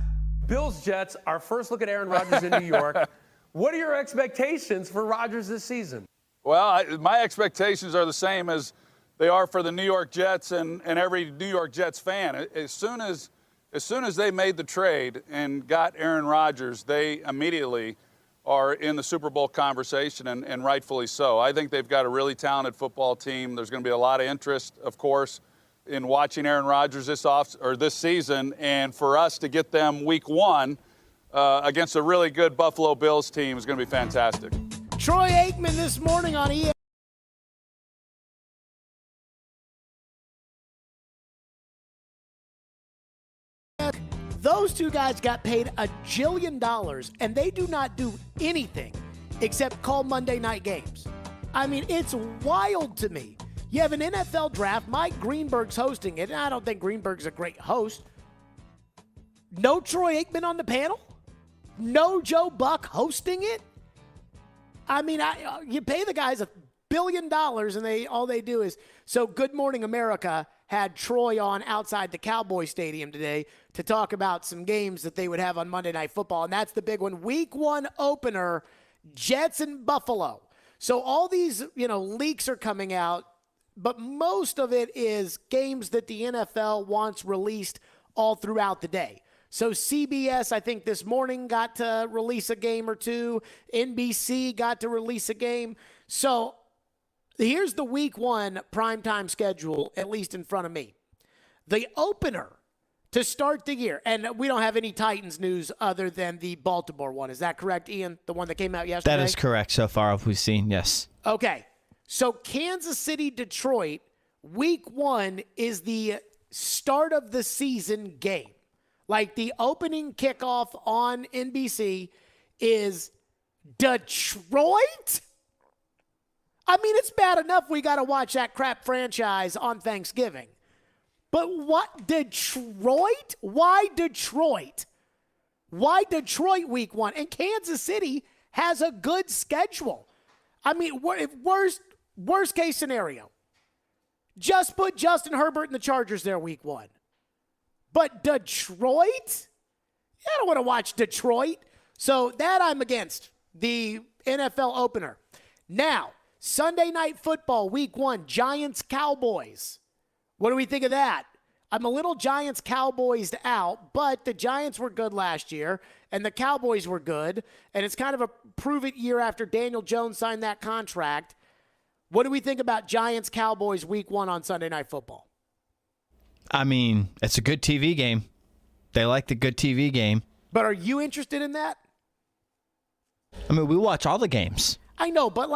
Bills Jets, our first look at Aaron Rodgers in New York. What are your expectations for Rodgers this season? Well, my expectations are the same as they are for the New York Jets and every New York Jets fan. As soon as they made the trade and got Aaron Rodgers, they immediately are in the Super Bowl conversation, and rightfully so. I think they've got a really talented football team. There's going to be a lot of interest, of course, in watching Aaron Rodgers this season, and for us to get them week 1 against a really good Buffalo Bills team is going to be fantastic. Troy Aikman this morning on ESPN. Those two guys got paid $1 jillion, and they do not do anything except call Monday night games. I mean, it's wild to me. You have an NFL draft. Mike Greenberg's hosting it, and I don't think Greenberg's a great host. No Troy Aikman on the panel? No Joe Buck hosting it? I mean, you pay the guys $1 billion, and all they do is – so Good Morning America had Troy on outside the Cowboy Stadium today to talk about some games that they would have on Monday Night Football, and that's the big one. Week 1 opener, Jets and Buffalo. So all these, leaks are coming out, but most of it is games that the NFL wants released all throughout the day. So CBS, I think this morning, got to release a game or two. NBC got to release a game. So here's the week 1 primetime schedule, at least in front of me. The opener to start the year, and we don't have any Titans news other than the Baltimore one. Is that correct, Ian? The one that came out yesterday? That is correct so far, we've seen, yes. Okay. So Kansas City, Detroit, week 1 is the start of the season game. Like the opening kickoff on NBC is Detroit? I mean, it's bad enough we got to watch that crap franchise on Thanksgiving. But what, Detroit? Why Detroit? Why Detroit week 1? And Kansas City has a good schedule. I mean, worst case scenario, just put Justin Herbert and the Chargers there week 1. But Detroit? I don't want to watch Detroit. So that I'm against, the NFL opener. Now, Sunday Night Football, week 1, Giants-Cowboys. What do we think of that? I'm a little Giants-Cowboys out, but the Giants were good last year, and the Cowboys were good, and it's kind of a prove-it year after Daniel Jones signed that contract. What do we think about Giants-Cowboys week 1 on Sunday Night Football? I mean, it's a good TV game. They like the good TV game. But are you interested in that? I mean, we watch all the games. I know, but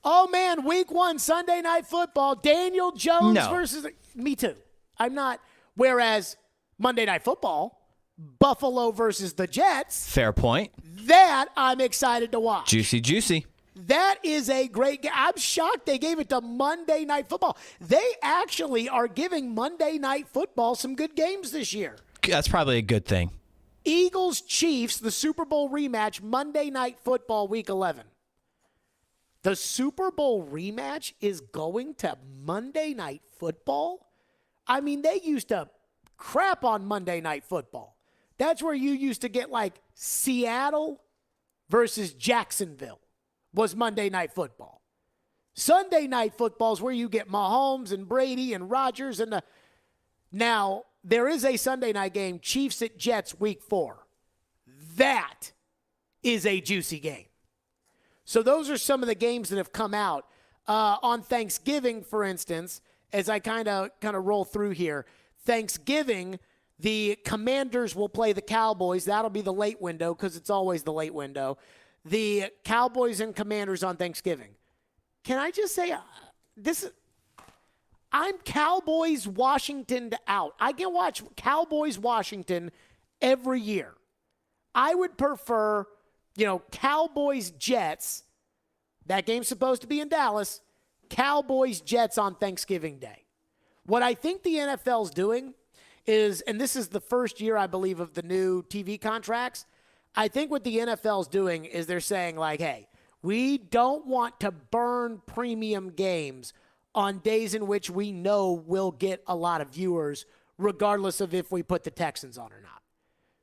oh man, week 1, Sunday Night Football, Daniel Jones versus, me too. I'm not, whereas Monday Night Football, Buffalo versus the Jets. Fair point. That I'm excited to watch. Juicy. That is a great game. I'm shocked they gave it to Monday Night Football. They actually are giving Monday Night Football some good games this year. That's probably a good thing. Eagles-Chiefs, the Super Bowl rematch, Monday Night Football, Week 11. The Super Bowl rematch is going to Monday Night Football? I mean, they used to crap on Monday Night Football. That's where you used to get like Seattle versus Jacksonville was Monday Night Football. Sunday Night Football is where you get Mahomes and Brady and Rodgers. Now, there is a Sunday night game, Chiefs at Jets, week 4. That is a juicy game. So those are some of the games that have come out. On Thanksgiving, for instance, as I kind of roll through here, Thanksgiving, the Commanders will play the Cowboys. That'll be the late window because it's always the late window. The Cowboys and Commanders on Thanksgiving. Can I just say, I'm Cowboys Washington out. I can watch Cowboys Washington every year. I would prefer, Cowboys Jets. That game's supposed to be in Dallas. Cowboys Jets on Thanksgiving Day. What I think the NFL's doing is, and this is the first year, I believe, of the new TV contracts, I think what the NFL's doing is they're saying, like, hey, we don't want to burn premium games on days in which we know we'll get a lot of viewers, regardless of if we put the Texans on or not.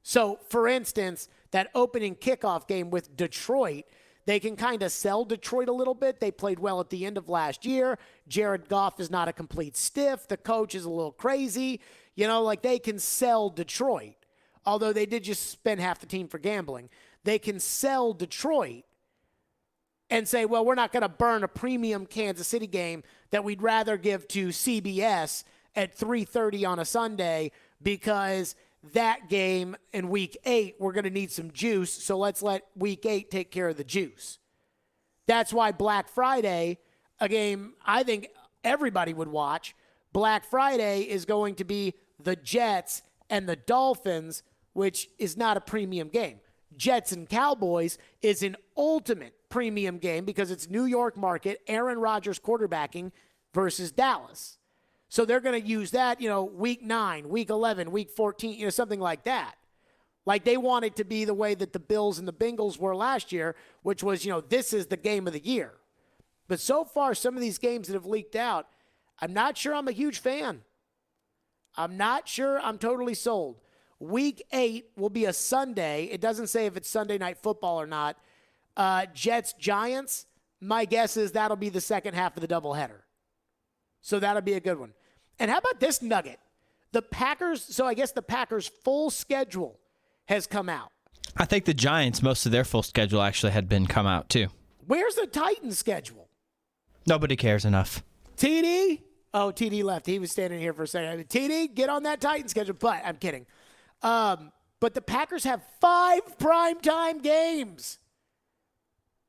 So, for instance, that opening kickoff game with Detroit, they can kind of sell Detroit a little bit. They played well at the end of last year. Jared Goff is not a complete stiff. The coach is a little crazy. You know, like they can sell Detroit. Although they did just spend half the team for gambling. They can sell Detroit and say, well, we're not going to burn a premium Kansas City game that we'd rather give to CBS at 3:30 on a Sunday because that game in Week 8, we're going to need some juice, so let's let Week 8 take care of the juice. That's why Black Friday, a game I think everybody would watch, Black Friday is going to be the Jets and the Dolphins, which is not a premium game. Jets and Cowboys is an ultimate premium game because it's New York market, Aaron Rodgers quarterbacking versus Dallas. So they're going to use that, you know, week 9, week 11, week 14, you know, something like that. Like they want it to be the way that the Bills and the Bengals were last year, which was, you know, this is the game of the year. But so far, some of these games that have leaked out, I'm not sure I'm a huge fan. I'm not sure I'm totally sold. Week 8 will be a Sunday. It doesn't say if it's Sunday Night Football or not. Jets-Giants, my guess is that'll be the second half of the doubleheader. So that'll be a good one. And how about this nugget? The Packers, so I guess the Packers' full schedule has come out. I think the Giants, most of their full schedule actually had been come out too. Where's the Titans' schedule? Nobody cares enough. TD? Oh, TD left. He was standing here for a second. TD, get on that Titan schedule. But I'm kidding. But the Packers have 5 primetime games.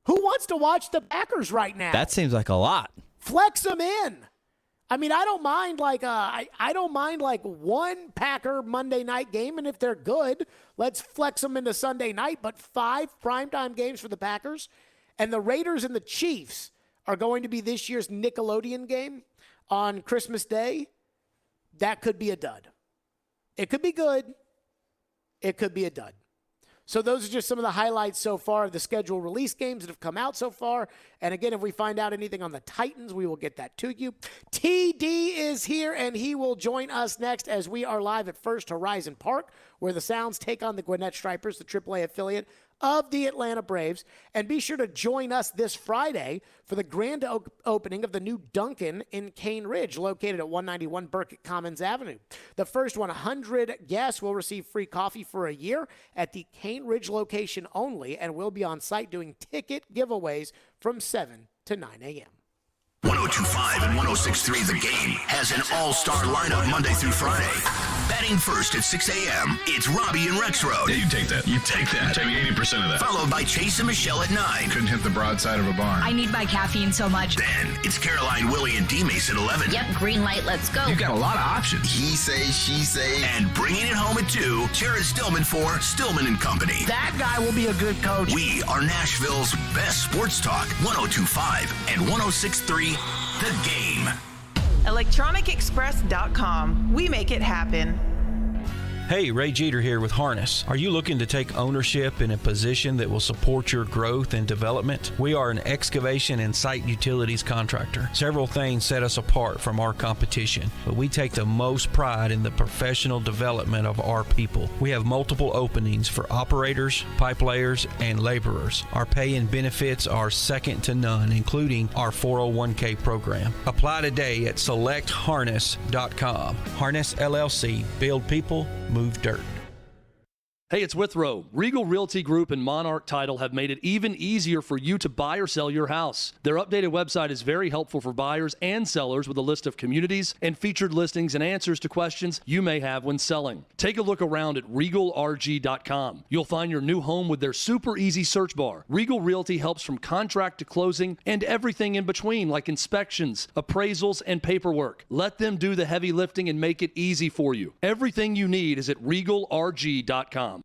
Who wants to watch the Packers right now? That seems like a lot. Flex them in. I mean, I don't mind I don't mind like one Packer Monday night game, and if they're good, let's flex them into Sunday night. But 5 primetime games for the Packers, and the Raiders and the Chiefs are going to be this year's Nickelodeon game on Christmas Day. That could be a dud. It could be good. It could be a dud. So those are just some of the highlights so far of the schedule release games that have come out so far. And again, if we find out anything on the Titans, we will get that to you. TD is here, and he will join us next as we are live at First Horizon Park, where the Sounds take on the Gwinnett Stripers, the AAA affiliate of the Atlanta Braves. And be sure to join us this Friday for the grand opening of the new Dunkin' in Cane Ridge, located at 191 Burkett Commons Avenue. The first 100 guests will receive free coffee for a year at the Cane Ridge location only, and we'll be on site doing ticket giveaways from 7 to 9 a.m. 102.5 and 106.3 The Game has an all-star lineup Monday through Friday. Batting first at 6 a.m., it's Robbie and Rexroad. Yeah, you take that. You take that. Take 80% of that. Followed by Chase and Michelle at 9. Couldn't hit the broadside of a barn. I need my caffeine so much. Then it's Caroline, Willie, and D-Mace at 11. Yep, green light, let's go. You've got a lot of options. He say, she say. And bringing it home at 2, Jared Stillman for Stillman and Company. That guy will be a good coach. We are Nashville's best sports talk, 102.5 and 106.3 The Game. ElectronicExpress.com. We make it happen. Hey, Ray Jeter here with Harness. Are you looking to take ownership in a position that will support your growth and development? We are an excavation and site utilities contractor. Several things set us apart from our competition, but we take the most pride in the professional development of our people. We have multiple openings for operators, pipe layers, and laborers. Our pay and benefits are second to none, including our 401k program. Apply today at selectharness.com. Harness LLC. Build people, move dirt. Hey, it's Withrow. Regal Realty Group and Monarch Title have made it even easier for you to buy or sell your house. Their updated website is very helpful for buyers and sellers with a list of communities and featured listings and answers to questions you may have when selling. Take a look around at regalrg.com. You'll find your new home with their super easy search bar. Regal Realty helps from contract to closing and everything in between, like inspections, appraisals, and paperwork. Let them do the heavy lifting and make it easy for you. Everything you need is at regalrg.com.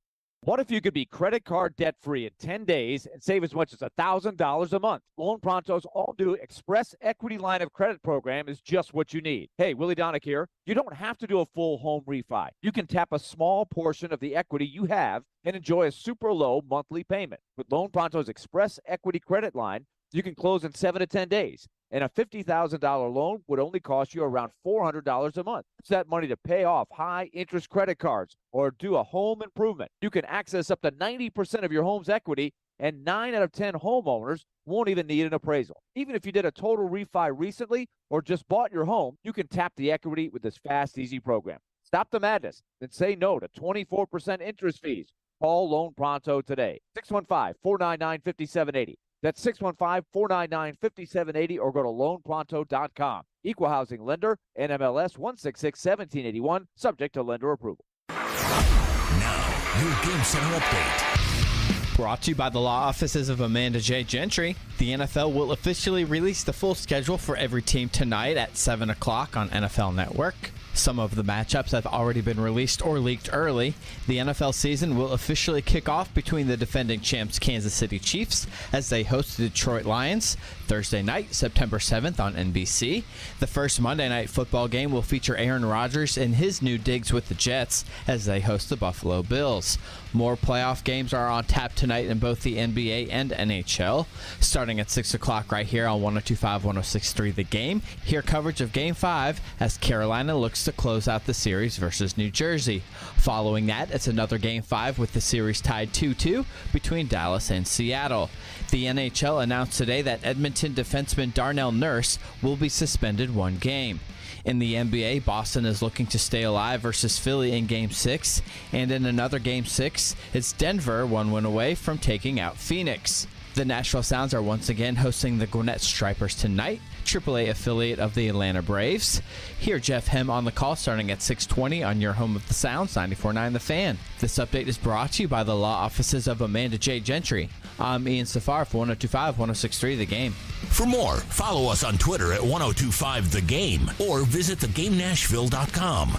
What if you could be credit card debt-free in 10 days and save as much as $1,000 a month? Loan Pronto's all-new Express Equity Line of Credit program is just what you need. Hey, Willie Donick here. You don't have to do a full home refi. You can tap a small portion of the equity you have and enjoy a super low monthly payment. With Loan Pronto's Express Equity Credit Line, you can close in 7 to 10 days. And a $50,000 loan would only cost you around $400 a month. Use that money to pay off high-interest credit cards or do a home improvement. You can access up to 90% of your home's equity, and 9 out of 10 homeowners won't even need an appraisal. Even if you did a total refi recently or just bought your home, you can tap the equity with this fast, easy program. Stop the madness and say no to 24% interest fees. Call Loan Pronto today. 615-499-5780. That's 615-499-5780 or go to loanpronto.com. Equal housing lender, NMLS 166-1781, subject to lender approval. Now, your Game Center update. Brought to you by the law offices of Amanda J. Gentry. The NFL will officially release the full schedule for every team tonight at 7 o'clock on NFL Network. Some of the matchups have already been released or leaked early. The NFL season will officially kick off between the defending champs Kansas City Chiefs as they host the Detroit Lions Thursday night, September 7th on NBC. The first Monday Night Football game will feature Aaron Rodgers in his new digs with the Jets as they host the Buffalo Bills. More playoff games are on tap tonight in both the NBA and NHL. Starting at 6 o'clock right here on 102.5, 106.3 The Game. Hear coverage of Game 5 as Carolina looks to close out the series versus New Jersey. Following that, it's another Game 5 with the series tied 2-2 between Dallas and Seattle. The NHL announced today that Edmonton defenseman Darnell Nurse will be suspended one game. In the NBA, Boston is looking to stay alive versus Philly in Game 6. And in another Game 6, it's Denver one win away from taking out Phoenix. The Nashville Sounds are once again hosting the Gwinnett Stripers tonight, AAA affiliate of the Atlanta Braves. Hear Jeff Hem on the call starting at 6:20 on your home of the Sounds, 94.9 The Fan. This update is brought to you by the law offices of Amanda J. Gentry. I'm Ian Safar for 102.5, 106.3 The Game. For more, follow us on Twitter at 1025 The Game or visit thegamenashville.com.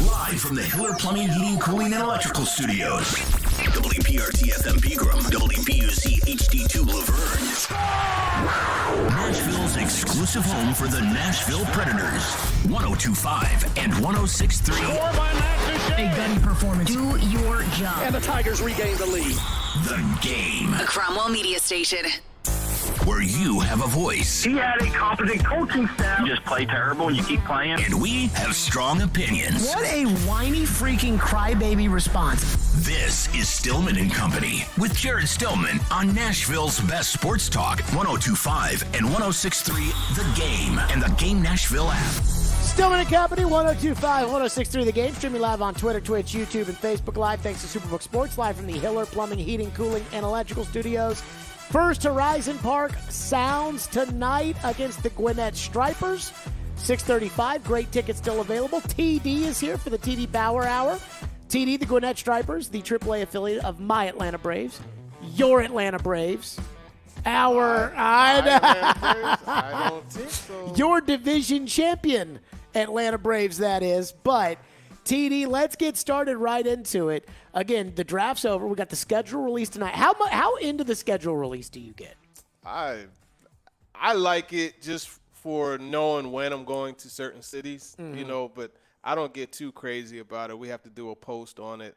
Live from the Hiller Plumbing, Heating, Cooling, and Electrical Studios. WPRT FM Pegram, WPUC HD2 Laverne. Nashville's exclusive home for the Nashville Predators. 1025 and 106.3. A gunny performance. Do your job. And the Tigers regain the lead. The Game. A Cromwell Media Station. Where you have a voice. He had a competent coaching staff. You just play terrible and you keep playing. And we have strong opinions. What a whiny freaking crybaby response. This is Stillman and Company with Jared Stillman on Nashville's best sports talk, 1025 and 106.3 The Game and the Game Nashville app. Stillman and Company, 102.5, 106.3 The Game. Streaming live on Twitter, Twitch, YouTube, and Facebook Live. Thanks to Superbook Sports, live from the Hiller Plumbing, Heating, Cooling, and Electrical Studios. First Horizon Park Sounds tonight against the Gwinnett Stripers. 6:35. Great tickets still available. TD is here for the TD Bauer Hour. TD, the Gwinnett Stripers, the AAA affiliate of my Atlanta Braves. Your Atlanta Braves. I don't think so. Your division champion Atlanta Braves, that is. But TD, let's get started right into it. Again, the draft's over. We got the schedule released tonight. How into the schedule release do you get? I like it just for knowing when I'm going to certain cities, but I don't get too crazy about it. We have to do a post on it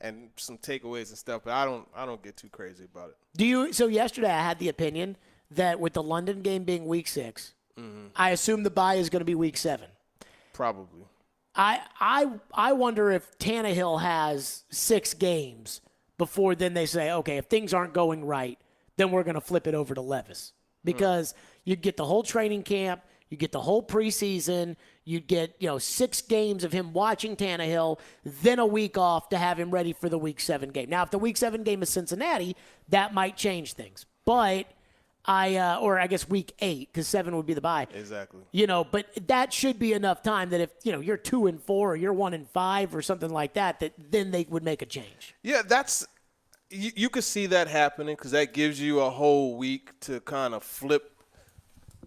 and some takeaways and stuff, but I don't get too crazy about it. So yesterday I had the opinion that with the London game being week 6, I assume the bye is going to be week 7. Probably. I wonder if Tannehill has 6 games before then they say, okay, if things aren't going right, then we're going to flip it over to Levis. Because you'd get the whole training camp, you get the whole preseason, you'd get 6 games of him watching Tannehill, then a week off to have him ready for the week 7 game. Now, if the week 7 game is Cincinnati, that might change things. But I guess week 8, because 7 would be the bye. Exactly. But that should be enough time that if, you're 2-4 or you're 1-5 or something like that, then they would make a change. Yeah, you could see that happening because that gives you a whole week to kind of flip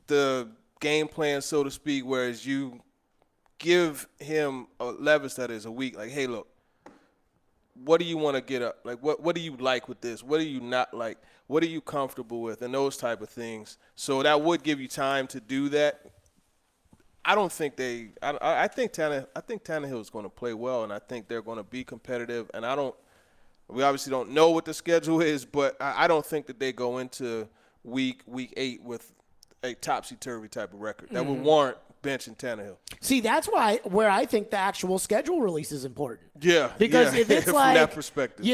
the game plan, so to speak, whereas you give him Levis that is a week like, hey, look, what do you want to get up? Like, what do you like with this? What do you not like? What are you comfortable with? And those type of things. So that would give you time to do that. I don't think I think Tannehill is going to play well, and I think they're going to be competitive. And we obviously don't know what the schedule is, but I don't think that they go into week 8 with a topsy-turvy type of record. That would warrant benching Tannehill. See, that's where I think the actual schedule release is important. Yeah. Because if it's from like, that perspective.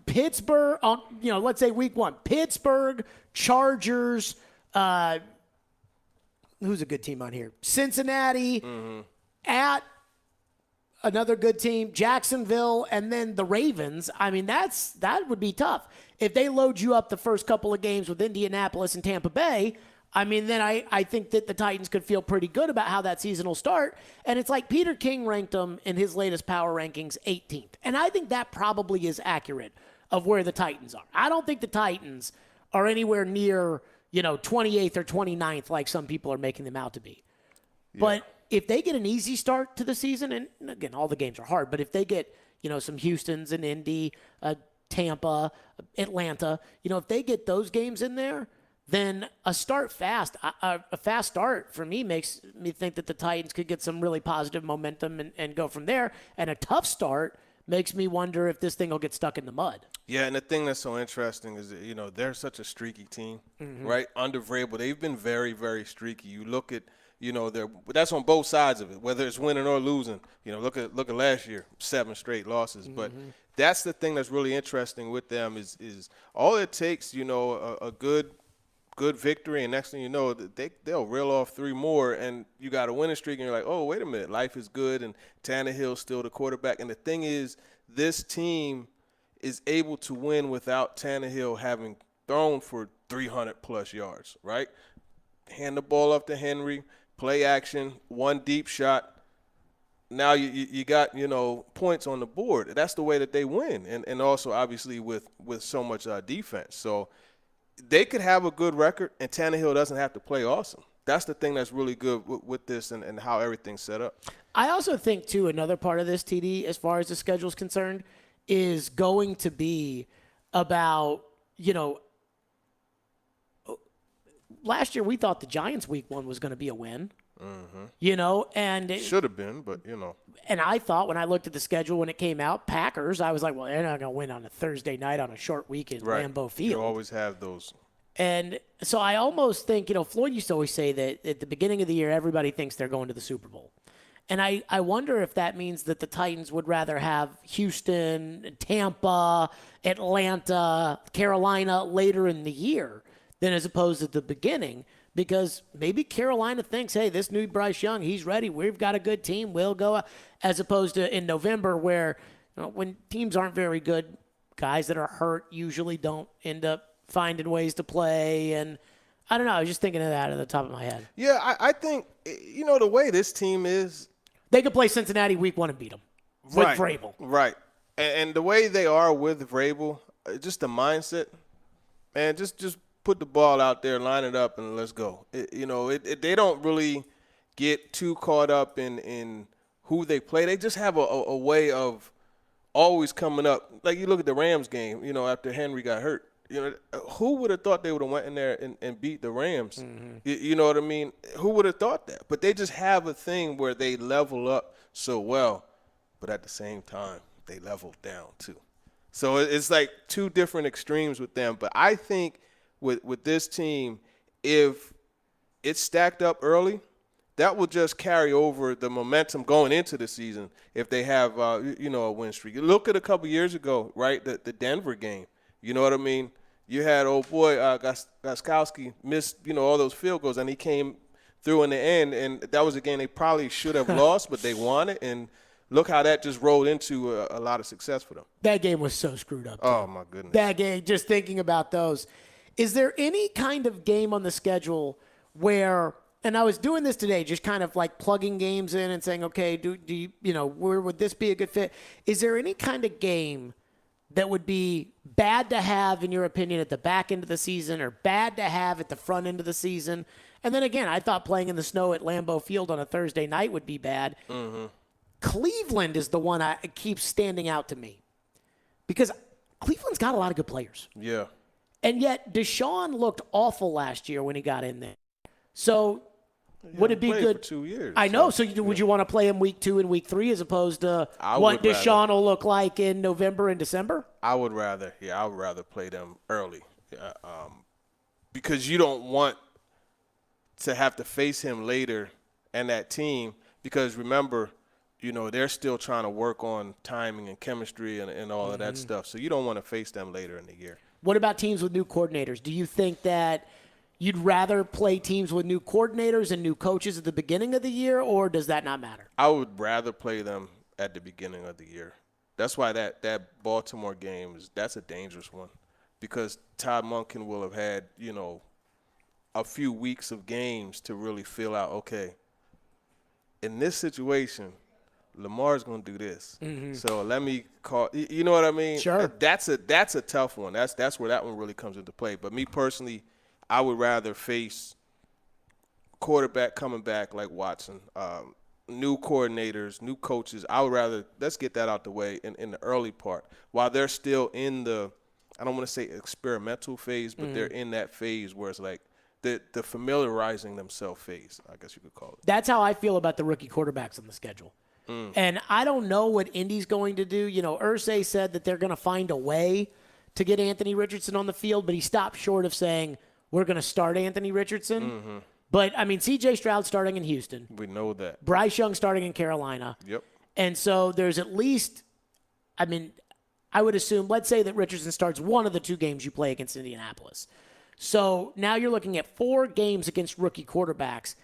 Pittsburgh, let's say week 1, Pittsburgh, Chargers, who's a good team on here? Cincinnati, at another good team, Jacksonville, and then the Ravens. I mean, that would be tough. If they load you up the first couple of games with Indianapolis and Tampa Bay, I mean, then I think that the Titans could feel pretty good about how that season will start. And it's like Peter King ranked them in his latest power rankings 18th. And I think that probably is accurate of where the Titans are. I don't think the Titans are anywhere near, 28th or 29th like some people are making them out to be. Yeah. But if they get an easy start to the season, and again, all the games are hard, but if they get, some Houstons and Indy, Tampa, Atlanta, if they get those games in there, then a fast start for me makes me think that the Titans could get some really positive momentum and go from there. And a tough start makes me wonder if this thing will get stuck in the mud. Yeah, and the thing that's so interesting is that, they're such a streaky team, right? Under Vrabel, they've been very, very streaky. You look at, that's on both sides of it, whether it's winning or losing. Look at last year, 7 straight losses. But that's the thing that's really interesting with them is all it takes, a good victory, and next thing you know, they'll reel off 3 more, and you got a winning streak, and you're like, oh, wait a minute, life is good, and Tannehill's still the quarterback. And the thing is, this team is able to win without Tannehill having thrown for 300-plus yards, right? Hand the ball up to Henry, play action, 1 deep shot. Now you got, points on the board. That's the way that they win, and also obviously with so much defense. So they could have a good record, and Tannehill doesn't have to play awesome. That's the thing that's really good with this and how everything's set up. I also think, too, another part of this, TD, as far as the schedule is concerned, is going to be about, last year we thought the Giants week 1 was going to be a win. And it should have been, but And I thought when I looked at the schedule when it came out, Packers, I was like, well, they're not going to win on a Thursday night on a short week in Lambeau Field. You always have those. And so I almost think, Floyd used to always say that at the beginning of the year, everybody thinks they're going to the Super Bowl. And I wonder if that means that the Titans would rather have Houston, Tampa, Atlanta, Carolina later in the year than as opposed to the beginning. Because maybe Carolina thinks, hey, this new Bryce Young, he's ready. We've got a good team. We'll go. As opposed to in November where when teams aren't very good, guys that are hurt usually don't end up finding ways to play. And I don't know. I was just thinking of that at the top of my head. Yeah, I think, the way this team is. They could play Cincinnati week 1 and beat them with Vrabel. Right. And the way they are with Vrabel, just the mindset, man, just put the ball out there, line it up, and let's go. They don't really get too caught up in who they play. They just have a way of always coming up. Like you look at the Rams game, after Henry got hurt. Who would have thought they would have went in there and beat the Rams? You know what I mean? Who would have thought that? But they just have a thing where they level up so well, but at the same time, they level down too. So it's like 2 different extremes with them. But I think with this team, if it's stacked up early, that will just carry over the momentum going into the season if they have, a win streak. Look at a couple years ago, right, the Denver game. You know what I mean? You had old boy Gostkowski miss, all those field goals, and he came through in the end, and that was a game they probably should have lost, but they won it, and look how that just rolled into a lot of success for them. That game was so screwed up. Oh, my goodness. That game, just thinking about those. Is there any kind of game on the schedule where – and I was doing this today, just kind of like plugging games in and saying, okay, do you, where would this be a good fit? Is there any kind of game that would be bad to have, in your opinion, at the back end of the season or bad to have at the front end of the season? And then again, I thought playing in the snow at Lambeau Field on a Thursday night would be bad. Cleveland is the one that keeps standing out to me. Because Cleveland's got a lot of good players. Yeah. And yet Deshaun looked awful last year when he got in there. So would it be good? For 2 years. I know. So would you want to play him week 2 and week 3 as opposed to what Deshaun will look like in November and December? I would rather play them early. Because you don't want to have to face him later and that team. Because remember, they're still trying to work on timing and chemistry and all of that stuff. So you don't want to face them later in the year. What about teams with new coordinators? Do you think that you'd rather play teams with new coordinators and new coaches at the beginning of the year, or does that not matter? I would rather play them at the beginning of the year. That's why that Baltimore game that's a dangerous one, because Todd Monken will have had, a few weeks of games to really feel out, okay, in this situation, Lamar's going to do this. So let me call – you know what I mean? Sure. That's a tough one. That's where that one really comes into play. But me personally, I would rather face quarterback coming back like Watson, new coordinators, new coaches. I would rather – let's get that out the way in the early part. While they're still in the – I don't want to say experimental phase, but they're in that phase where it's like the familiarizing themselves phase, I guess you could call it. That's how I feel about the rookie quarterbacks on the schedule. And I don't know what Indy's going to do. Irsay said that they're going to find a way to get Anthony Richardson on the field, but he stopped short of saying, we're going to start Anthony Richardson. But, C.J. Stroud starting in Houston. We know that. Bryce Young starting in Carolina. Yep. And so there's at least, I would assume, let's say that Richardson starts one of the 2 games you play against Indianapolis. So now you're looking at 4 games against rookie quarterbacks.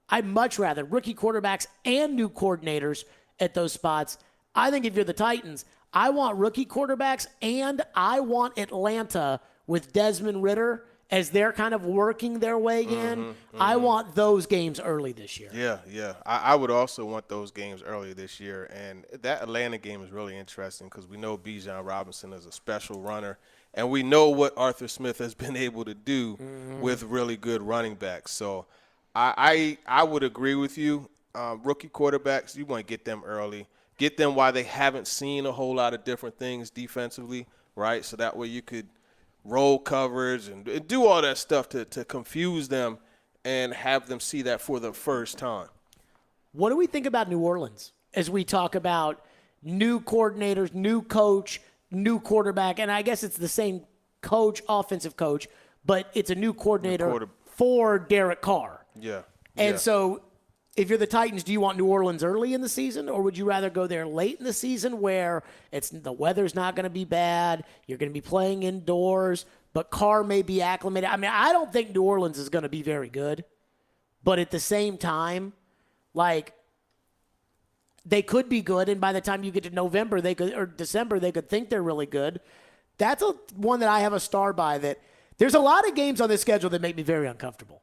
I'd much rather rookie quarterbacks and new coordinators at those spots. I think if you're the Titans, I want rookie quarterbacks and I want Atlanta with Desmond Ridder as they're kind of working their way in. I want those games early this year. Yeah. I would also want those games early this year. And that Atlanta game is really interesting because we know Bijan Robinson is a special runner. And we know what Arthur Smith has been able to do with really good running backs. So I would agree with you. Rookie quarterbacks, you want to get them early. Get them while they haven't seen a whole lot of different things defensively, right? So that way you could roll coverage and do all that stuff to confuse them and have them see that for the first time. What do we think about New Orleans as we talk about new coordinators, new coach, new quarterback? And I guess it's the same coach, offensive coach, but it's a new coordinator for Derek Carr. Yeah. And so if you're the Titans, do you want New Orleans early in the season, or would you rather go there late in the season where the weather's not going to be bad, you're going to be playing indoors, but Carr may be acclimated? I don't think New Orleans is going to be very good, but at the same time, they could be good, and by the time you get to November or December, they could think they're really good. That's one that I have a star by. That there's a lot of games on this schedule that make me very uncomfortable.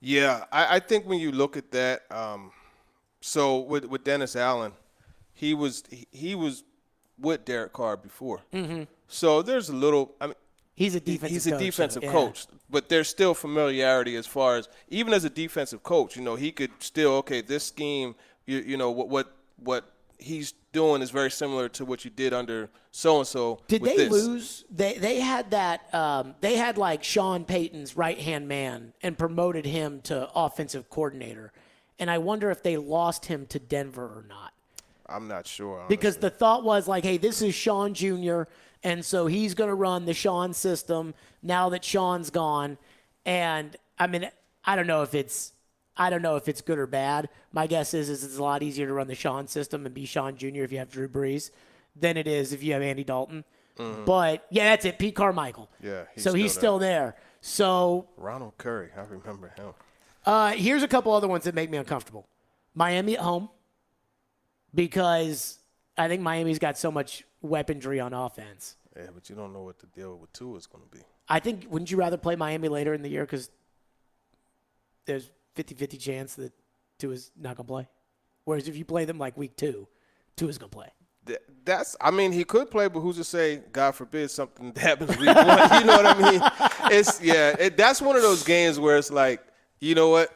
Yeah, I think when you look at that, so with Dennis Allen, he was with Derek Carr before. So there's a little. He's a defensive coach, but there's still familiarity as far as even as a defensive coach. He could still this scheme. What he's doing is very similar to what you did under so-and-so. Did they lose? They had that. They had Sean Payton's right-hand man and promoted him to offensive coordinator. And I wonder if they lost him to Denver or not. I'm not sure. Honestly. Because the thought was hey, this is Sean Jr., and so he's going to run the Sean system now that Sean's gone. And, I don't know if it's good or bad. My guess is it's a lot easier to run the Sean system and be Sean Jr. if you have Drew Brees than it is if you have Andy Dalton. But, yeah, that's it. Pete Carmichael. Yeah, he's still there. So Ronald Curry, I remember him. Here's a couple other ones that make me uncomfortable. Miami at home, because I think Miami's got so much weaponry on offense. Yeah, but you don't know what the deal with Tua is going to be. I think, wouldn't you rather play Miami later in the year because there's 50-50 chance that Tua's not going to play? Whereas if you play them week 2, Tua's going to play. He could play, but who's to say, God forbid, something happens week 1? You know what I mean? That's one of those games where it's you know what?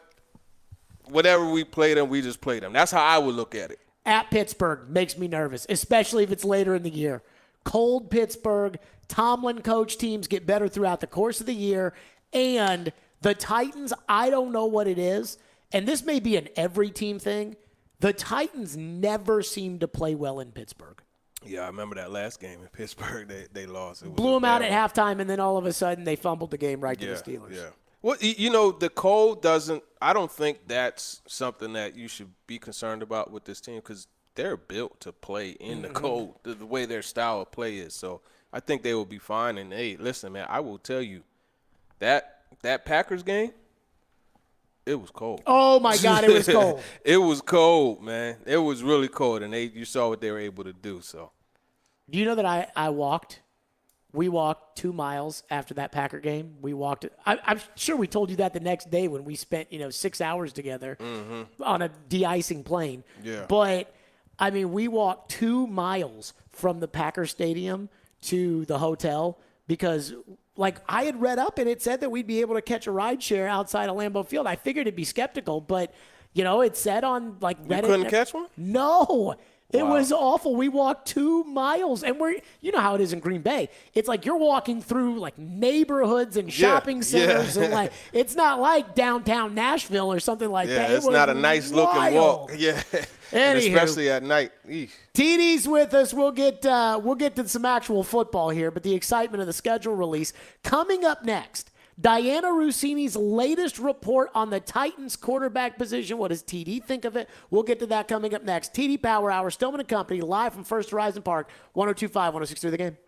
Whatever we play them, we just play them. That's how I would look at it. At Pittsburgh makes me nervous, especially if it's later in the year. cold Pittsburgh, Tomlin coach teams get better throughout the course of the year, and the Titans, I don't know what it is, and this may be an every team thing, the Titans never seem to play well in Pittsburgh. Yeah, I remember that last game in Pittsburgh. They lost. It was Blew them out at halftime, and then all of a sudden they fumbled the game right to the Steelers. Yeah. Well, the cold doesn't – I don't think that's something that you should be concerned about with this team because they're built to play in the cold, the way their style of play is. So I think they will be fine. And, hey, listen, man, I will tell you, that Packers game, it was cold. Oh, my God, it was cold. It was cold, man. It was really cold, and you saw what they were able to do. So, do you know that I walked? We walked 2 miles after that Packer game. We walked. I'm sure we told you that the next day when we spent 6 hours together on a de-icing plane. Yeah. But I mean, we walked 2 miles from the Packer Stadium to the hotel because, like, I had read up and it said that we'd be able to catch a ride share outside of Lambeau Field. I figured it'd be skeptical, but it said on like Reddit. You couldn't catch one? No. It was awful. We walked 2 miles, and you know how it is in Green Bay. It's like you're walking through like neighborhoods and shopping centers, and like it's not like downtown Nashville or something like that. It's not a nice looking walk. Yeah, and especially at night. Eesh. TD's with us. We'll get to some actual football here, but the excitement of the schedule release coming up next. Diana Rossini's latest report on the Titans quarterback position. What does TD think of it? We'll get to that coming up next. TD Power Hour, Stillman and Company, live from First Horizon Park, 102.5, 106.3 The Game.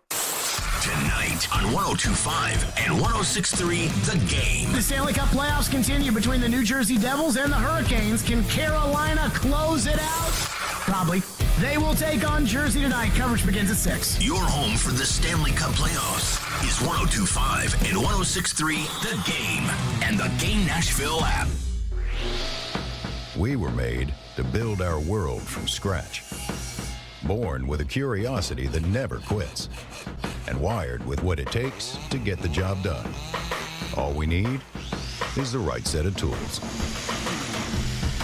Tonight on 102.5 and 106.3 The Game. The Stanley Cup playoffs continue between the New Jersey Devils and the Hurricanes. Can Carolina close it out? Probably. They will take on Jersey tonight. Coverage begins at 6. Your home for the Stanley Cup playoffs is 102.5 and 106.3 The Game and the Game Nashville app. We were made to build our world from scratch. Born with a curiosity that never quits. And wired with what it takes to get the job done. All we need is the right set of tools.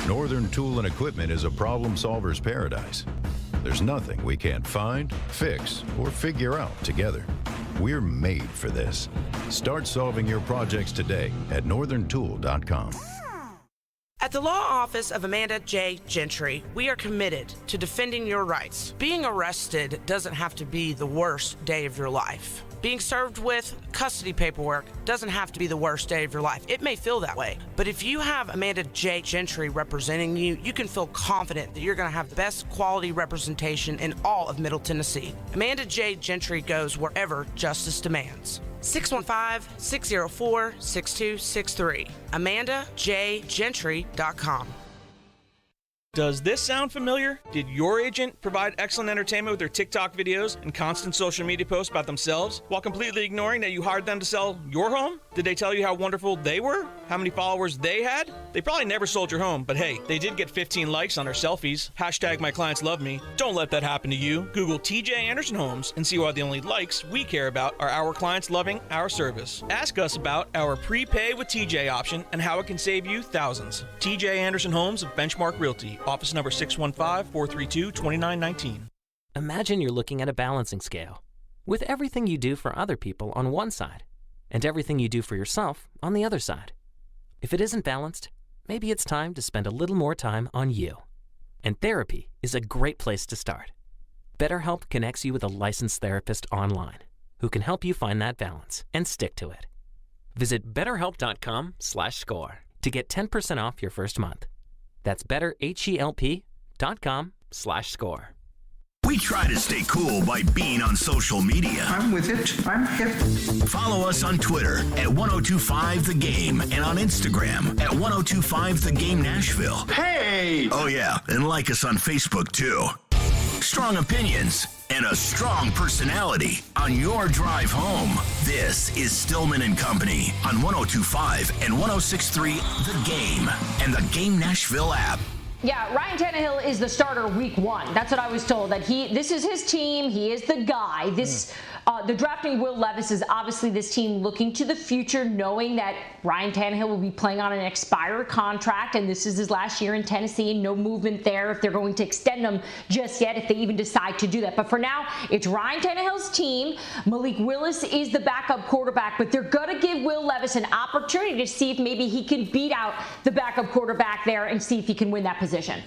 Northern Tool and Equipment is a problem solver's paradise. There's nothing we can't find, fix, or figure out together. We're made for this. Start solving your projects today at northerntool.com. At the law office of Amanda J. Gentry, we are committed to defending your rights. Being arrested doesn't have to be the worst day of your life. Being served with custody paperwork doesn't have to be the worst day of your life. It may feel that way. But if you have Amanda J. Gentry representing you, you can feel confident that you're going to have the best quality representation in all of Middle Tennessee. Amanda J. Gentry goes wherever justice demands. 615-604-6263. AmandaJGentry.com. Does this sound familiar? Did your agent provide excellent entertainment with their TikTok videos and constant social media posts about themselves while completely ignoring that you hired them to sell your home? Did they tell you how wonderful they were? How many followers they had? They probably never sold your home, but hey, they did get 15 likes on their selfies. Hashtag my clients love me. Don't let that happen to you. Google TJ Anderson Homes and see why the only likes we care about are our clients loving our service. Ask us about our prepay with TJ option and how it can save you thousands. TJ Anderson Homes of Benchmark Realty. Office number 615-432-2919. Imagine you're looking at a balancing scale with everything you do for other people on one side and everything you do for yourself on the other side. If it isn't balanced, maybe it's time to spend a little more time on you. And therapy is a great place to start. BetterHelp connects you with a licensed therapist online who can help you find that balance and stick to it. Visit BetterHelp.com/score to get 10% off your first month. That's BetterHelp.com/score. We try to stay cool by being on social media. I'm with it. I'm hip. Follow us on Twitter at 1025 The Game and on Instagram at 1025 The Game Nashville. Hey! Oh yeah, and like us on Facebook too. Strong opinions and a strong personality on your drive home. This is Stillman and Company on 1025 and 106.3 The Game and the Game Nashville app. Yeah, Ryan Tannehill is the starter week 1. That's what I was told, that this is his team. He is the guy. The drafting Will Levis is obviously this team looking to the future, knowing that Ryan Tannehill will be playing on an expired contract, and this is his last year in Tennessee, and no movement there if they're going to extend him just yet, if they even decide to do that. But for now, it's Ryan Tannehill's team. Malik Willis is the backup quarterback, but they're going to give Will Levis an opportunity to see if maybe he can beat out the backup quarterback there and see if he can win that position.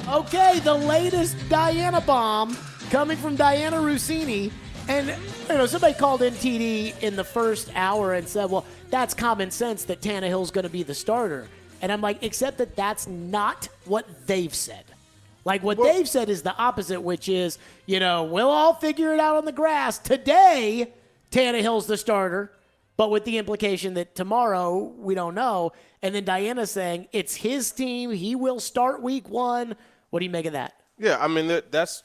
Okay, the latest Diana bomb coming from Diana Rossini. And, somebody called in TD in the first hour and said, well, that's common sense that Tannehill's going to be the starter. And I'm like, except that that's not what they've said. Like, what they've said is the opposite, which is, we'll all figure it out on the grass. Today, Tannehill's the starter, but with the implication that tomorrow we don't know. And then Diana's saying it's his team. He will start week 1. What do you make of that? Yeah, I mean, that's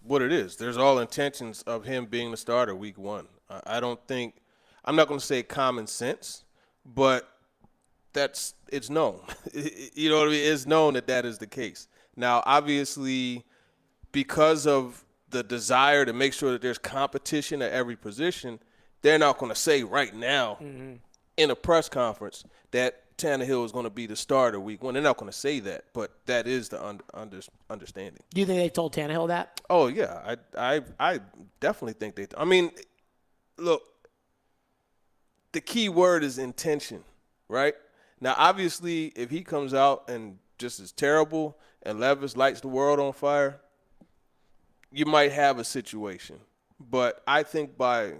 what it is. There's all intentions of him being the starter week 1. I don't think – I'm not going to say common sense, but it's known. You know what I mean? It's known that is the case. Now, obviously, because of the desire to make sure that there's competition at every position, they're not going to say right now in a press conference that Tannehill is going to be the starter week 1. They're not going to say that, but that is the understanding. Do you think they told Tannehill that? Oh, yeah. I definitely think they – I mean, look, the key word is intention, right? Now, obviously, if he comes out and just is terrible and Levis lights the world on fire, you might have a situation. But I think by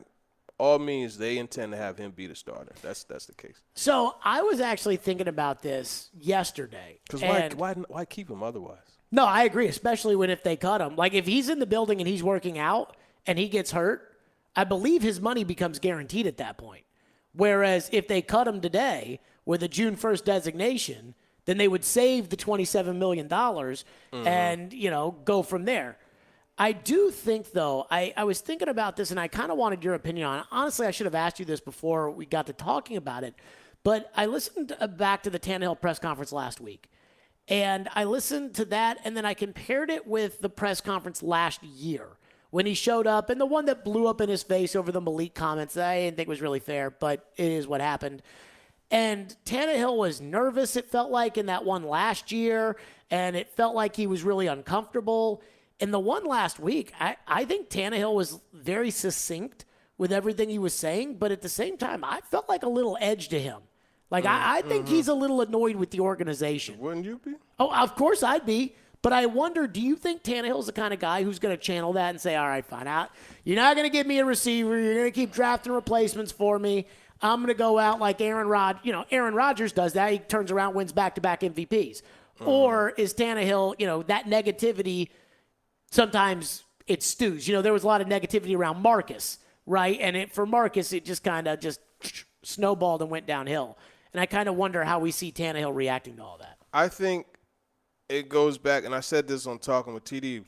all means, they intend to have him be the starter. That's the case. So I was actually thinking about this yesterday. Because why keep him otherwise? No, I agree, especially if they cut him. Like, if he's in the building and he's working out and he gets hurt, I believe his money becomes guaranteed at that point. Whereas if they cut him today with a June 1st designation, then they would save the $27 million and, go from there. I do think, though, I was thinking about this, and I kind of wanted your opinion on it. Honestly, I should have asked you this before we got to talking about it. But I listened back to the Tannehill press conference last week, and I listened to that, and then I compared it with the press conference last year when he showed up, and the one that blew up in his face over the Malik comments that I didn't think was really fair, but it is what happened. And Tannehill was nervous, it felt like, in that one last year, and it felt like he was really uncomfortable. In the one last week, I think Tannehill was very succinct with everything he was saying, but at the same time, I felt like a little edge to him. Like, I think he's a little annoyed with the organization. Wouldn't you be? Oh, of course I'd be. But I wonder, do you think Tannehill's the kind of guy who's going to channel that and say, all right, fine, you're not going to give me a receiver. You're going to keep drafting replacements for me. I'm going to go out like Aaron Rodgers does that. He turns around, wins back-to-back MVPs. Or is Tannehill, that negativity – sometimes it stews. There was a lot of negativity around Marcus, right? And for Marcus, it just kind of just snowballed and went downhill. And I kind of wonder how we see Tannehill reacting to all that. I think it goes back, and I said this on Talking with TD.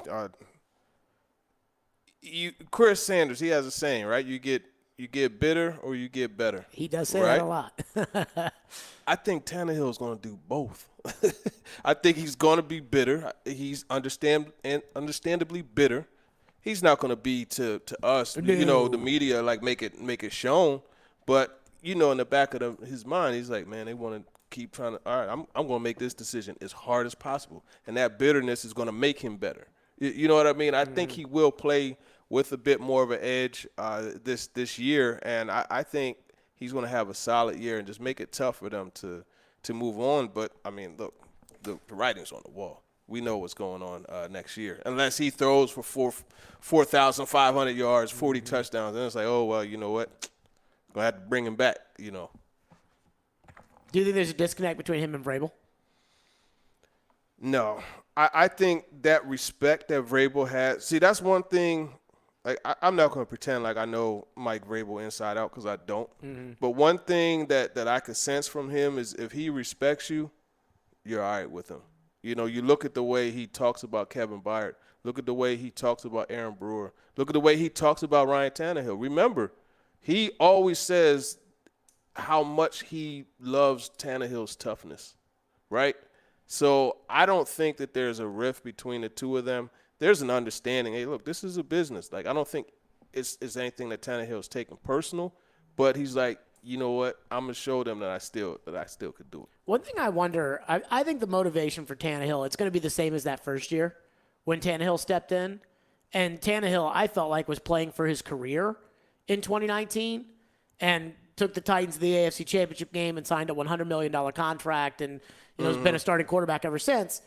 Chris Sanders, he has a saying, right? You get bitter or you get better. He does say that a lot. I think Tannehill is going to do both. I think he's going to be bitter. He's understandably bitter. He's not going to be to us, the media, like make it shown. But in the back of his mind, he's like, man, they want to keep trying to. All right, I'm going to make this decision as hard as possible, and that bitterness is going to make him better. You know what I mean? I think he will play with a bit more of an edge this year, and I think he's going to have a solid year and just make it tough for them to move on. But, I mean, look, the writing's on the wall. We know what's going on next year. Unless he throws for 4,500 yards, 40 touchdowns, then it's like, oh, well, you know what? Going to have to bring him back, Do you think there's a disconnect between him and Vrabel? No. I think that respect that Vrabel has – see, that's one thing – like, I'm not going to pretend like I know Mike Vrabel inside out because I don't. But one thing that I could sense from him is if he respects you, you're all right with him. You look at the way he talks about Kevin Byard. Look at the way he talks about Aaron Brewer. Look at the way he talks about Ryan Tannehill. Remember, he always says how much he loves Tannehill's toughness, right? So I don't think that there's a rift between the two of them. There's an understanding. Hey, look, this is a business. Like, I don't think it's anything that Tannehill's taken personal, but he's like, you know what? I'm gonna show them that I still could do it. One thing I wonder, I think the motivation for Tannehill, it's going to be the same as that first year when Tannehill stepped in. And Tannehill, I felt like, was playing for his career in 2019 and took the Titans to the AFC Championship game and signed a $100 million contract and has been a starting quarterback ever since.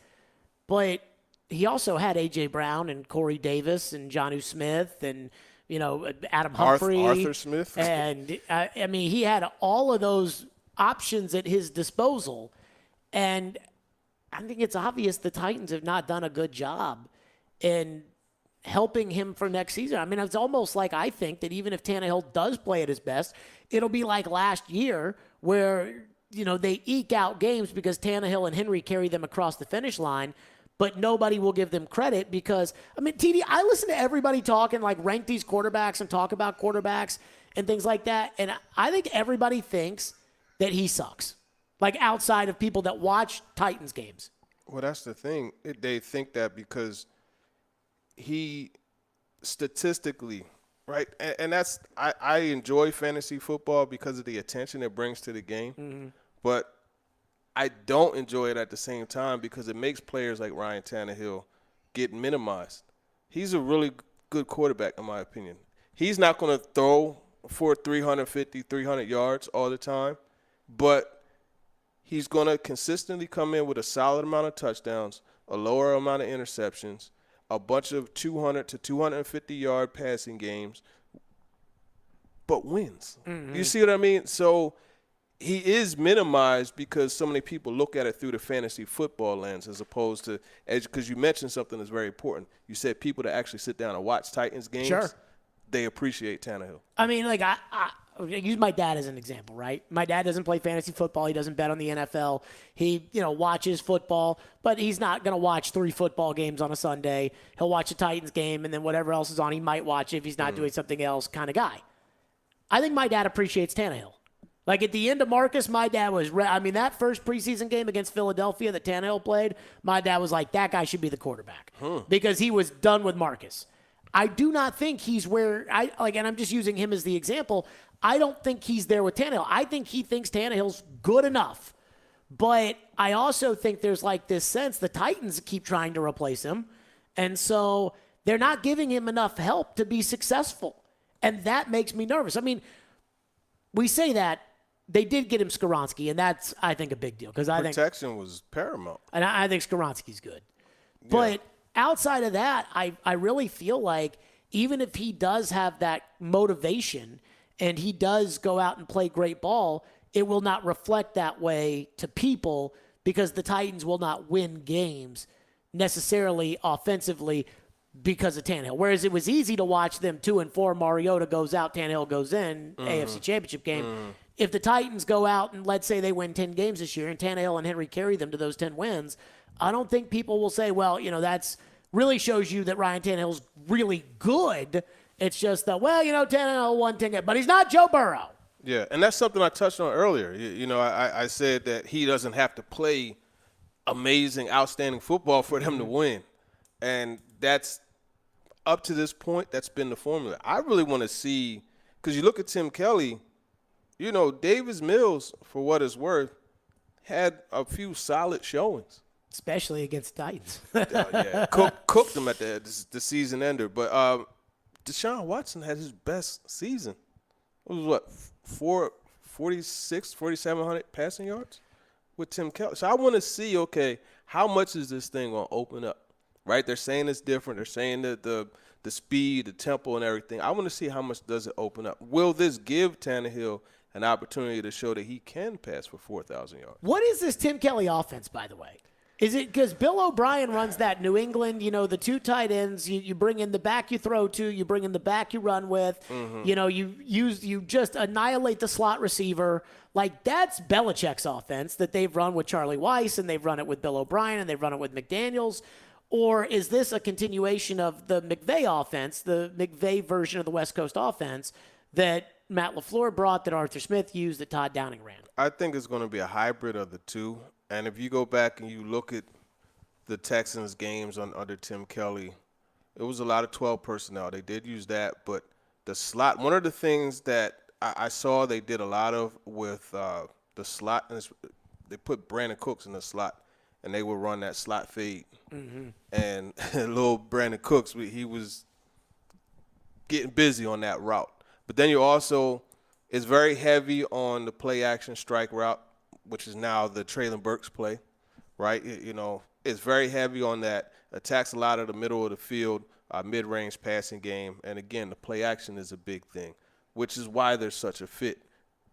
But he also had A.J. Brown and Corey Davis and Jonnu Smith and, Adam Humphrey. Arthur Smith. And, I mean, he had all of those options at his disposal. And I think it's obvious the Titans have not done a good job in helping him for next season. I mean, it's almost like I think that even if Tannehill does play at his best, it'll be like last year where, they eke out games because Tannehill and Henry carry them across the finish line, but nobody will give them credit because, TD, I listen to everybody talk and, rank these quarterbacks and talk about quarterbacks and things like that, and I think everybody thinks that he sucks, outside of people that watch Titans games. Well, that's the thing. They think that because he statistically, right, and that's I enjoy fantasy football because of the attention it brings to the game, but I don't enjoy it at the same time because it makes players like Ryan Tannehill get minimized. He's a really good quarterback, in my opinion. He's not going to throw for 350, 300 yards all the time, but he's going to consistently come in with a solid amount of touchdowns, a lower amount of interceptions, a bunch of 200 to 250-yard passing games, but wins. You see what I mean? So he is minimized because so many people look at it through the fantasy football lens as opposed to – because you mentioned something that's very important. You said people that actually sit down and watch Titans games, they appreciate Tannehill. I mean, I use my dad as an example, right? My dad doesn't play fantasy football. He doesn't bet on the NFL. He, watches football, but he's not going to watch 3 football games on a Sunday. He'll watch a Titans game, and then whatever else is on, he might watch it if he's not doing something else kind of guy. I think my dad appreciates Tannehill. At the end of Marcus, my dad was that first preseason game against Philadelphia that Tannehill played, my dad was like, that guy should be the quarterback because he was done with Marcus. I do not think he's where and I'm just using him as the example. I don't think he's there with Tannehill. I think he thinks Tannehill's good enough. But I also think there's this sense the Titans keep trying to replace him. And so they're not giving him enough help to be successful. And that makes me nervous. I mean, we say that. They did get him Skoronski, and that's, I think, a big deal. Because I think protection was paramount. And I think Skoronski's good. Yeah. But outside of that, I really feel like even if he does have that motivation and he does go out and play great ball, it will not reflect that way to people because the Titans will not win games necessarily offensively because of Tannehill. Whereas it was easy to watch them 2-4. Mariota goes out, Tannehill goes in, AFC Championship game. If the Titans go out and let's say they win 10 games this year and Tannehill and Henry carry them to those 10 wins, I don't think people will say, well, that's really shows you that Ryan Tannehill's really good. It's just that, Tannehill won 10 games, but he's not Joe Burrow. Yeah, and that's something I touched on earlier. I said that he doesn't have to play amazing, outstanding football for them to win. And that's up to this point, that's been the formula. I really want to see, because you look at Tim Kelly, Davis Mills, for what it's worth, had a few solid showings. Especially against Titans. Yeah, cooked them at the season ender. But Deshaun Watson had his best season. It was 4,700 passing yards with Tim Kelly. So I want to see, how much is this thing going to open up? Right? They're saying it's different. They're saying that the speed, the tempo, and everything. I want to see how much does it open up. Will this give Tannehill an opportunity to show that he can pass for 4,000 yards? What is this Tim Kelly offense, by the way? Is it because Bill O'Brien runs that New England, the 2 tight ends, you bring in the back you throw to, you bring in the back you run with, you just annihilate the slot receiver. That's Belichick's offense that they've run with Charlie Weiss and they've run it with Bill O'Brien and they've run it with McDaniels. Or is this a continuation of the McVay offense, the McVay version of the West Coast offense that Matt LaFleur brought, that Arthur Smith used, that Todd Downing ran? I think it's going to be a hybrid of the two. And if you go back and you look at the Texans games under Tim Kelly, it was a lot of 12 personnel. They did use that, but the slot. One of the things that I saw they did a lot of with the slot, and they put Brandon Cooks in the slot, and they would run that slot fade. Mm-hmm. And little Brandon Cooks, he was getting busy on that route. But then you also, it's very heavy on the play action strike route, which is now the Traylon Burks play, right? It's very heavy on that. Attacks a lot of the middle of the field, mid-range passing game. And again, the play action is a big thing, which is why there's such a fit,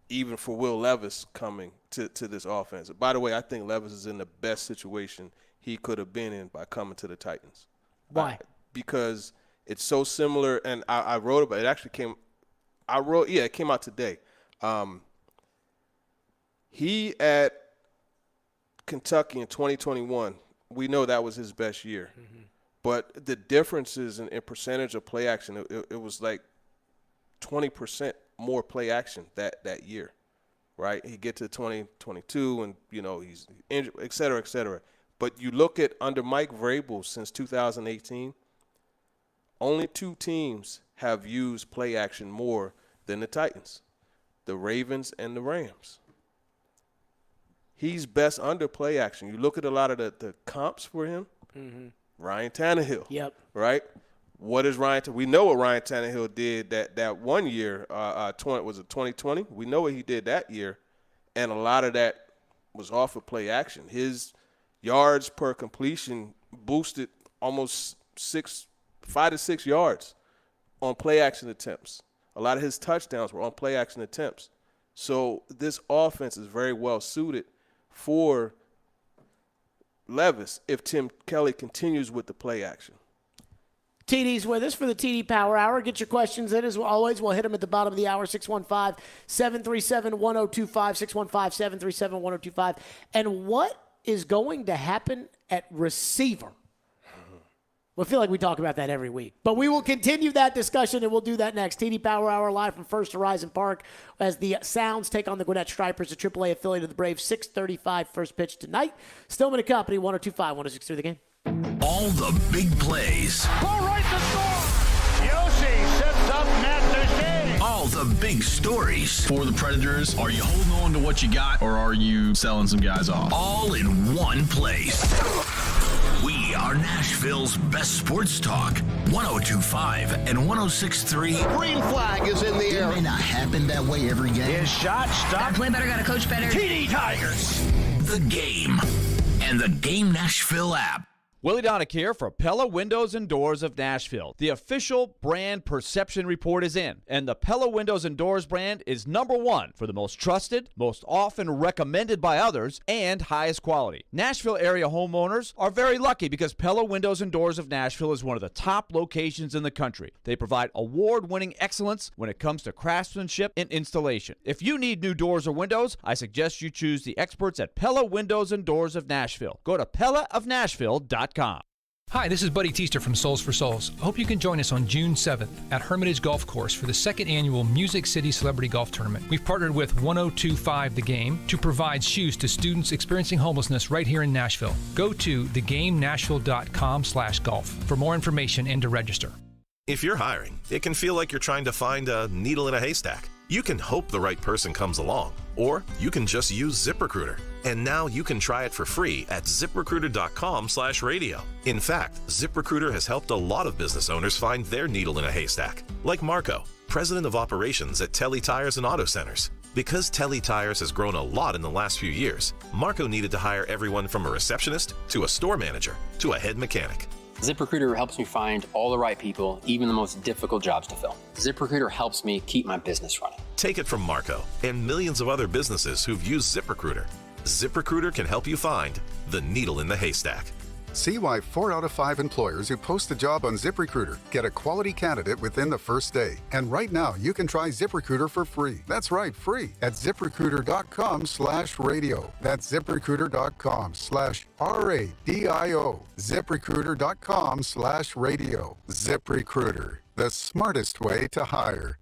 even for Will Levis coming to this offense. By the way, I think Levis is in the best situation he could have been in by coming to the Titans. Why? Because it's so similar, and I wrote about it. It actually came – it came out today. He at Kentucky in 2021, we know that was his best year. Mm-hmm. But the differences in percentage of play action, it was like 20% more play action that year, right? He get to 2022 and, he's injured, et cetera, et cetera. But you look at under Mike Vrabel since 2018, only 2 teams have used play action more than the Titans, the Ravens and the Rams. He's best under play action. You look at a lot of the comps for him. Mm-hmm. Ryan Tannehill. Yep. Right? What is Ryan? We know what Ryan Tannehill did that one year. Was it 2020? We know what he did that year, and a lot of that was off of play action. His yards per completion boosted almost 5 to 6 yards on play action attempts. A lot of his touchdowns were on play action attempts. So this offense is very well suited for Levis if Tim Kelly continues with the play action. TD's with us for the TD Power Hour. Get your questions in as always. We'll hit them at the bottom of the hour, 615-737-1025, 615-737-1025. And what is going to happen at receiver? We feel like we talk about that every week. But we will continue that discussion, and we'll do that next. TD Power Hour live from First Horizon Park as the Sounds take on the Gwinnett Stripers, a AAA affiliate of the Braves. 6:35 first pitch tonight. Stillman and Company, 102.5, 106.3 The Game. All the big plays. Ball right to score. Yoshi sets up Matt Duchesne. All the big stories. For the Predators, are you holding on to what you got, or are you selling some guys off? All in one place. We are Nashville's best sports talk. 102.5 and 106.3. Green flag is in the air. It may not happen that way every game. His shot stopped. Gotta play better, gotta coach better. TD Tigers. The Game and the Game Nashville app. Willie Donick here for Pella Windows and Doors of Nashville. The official brand perception report is in, and the Pella Windows and Doors brand is #1 for the most trusted, most often recommended by others, and highest quality. Nashville area homeowners are very lucky because Pella Windows and Doors of Nashville is one of the top locations in the country. They provide award-winning excellence when it comes to craftsmanship and installation. If you need new doors or windows, I suggest you choose the experts at Pella Windows and Doors of Nashville. Go to PellaofNashville.com. Hi, this is Buddy Teaster from Souls for Souls. I hope you can join us on June 7th at Hermitage Golf Course for the 2nd annual Music City Celebrity Golf Tournament. We've partnered with 102.5 The Game to provide shoes to students experiencing homelessness right here in Nashville. Go to thegamenashville.com/golf for more information and to register. If you're hiring, it can feel like you're trying to find a needle in a haystack. You can hope the right person comes along, or you can just use ZipRecruiter. And now you can try it for free at ZipRecruiter.com/radio. In fact, ZipRecruiter has helped a lot of business owners find their needle in a haystack, like Marco, president of operations at Telly Tires and Auto Centers. Because Telly Tires has grown a lot in the last few years, Marco needed to hire everyone from a receptionist to a store manager to a head mechanic. ZipRecruiter helps me find all the right people, even the most difficult jobs to fill. ZipRecruiter helps me keep my business running. Take it from Marco and millions of other businesses who've used ZipRecruiter. ZipRecruiter can help you find the needle in the haystack. See why 4 out of 5 employers who post a job on ZipRecruiter get a quality candidate within the first day. And right now, you can try ZipRecruiter for free. That's right, free at ZipRecruiter.com/radio. That's ZipRecruiter.com/RADIO. ZipRecruiter.com/radio. ZipRecruiter, the smartest way to hire.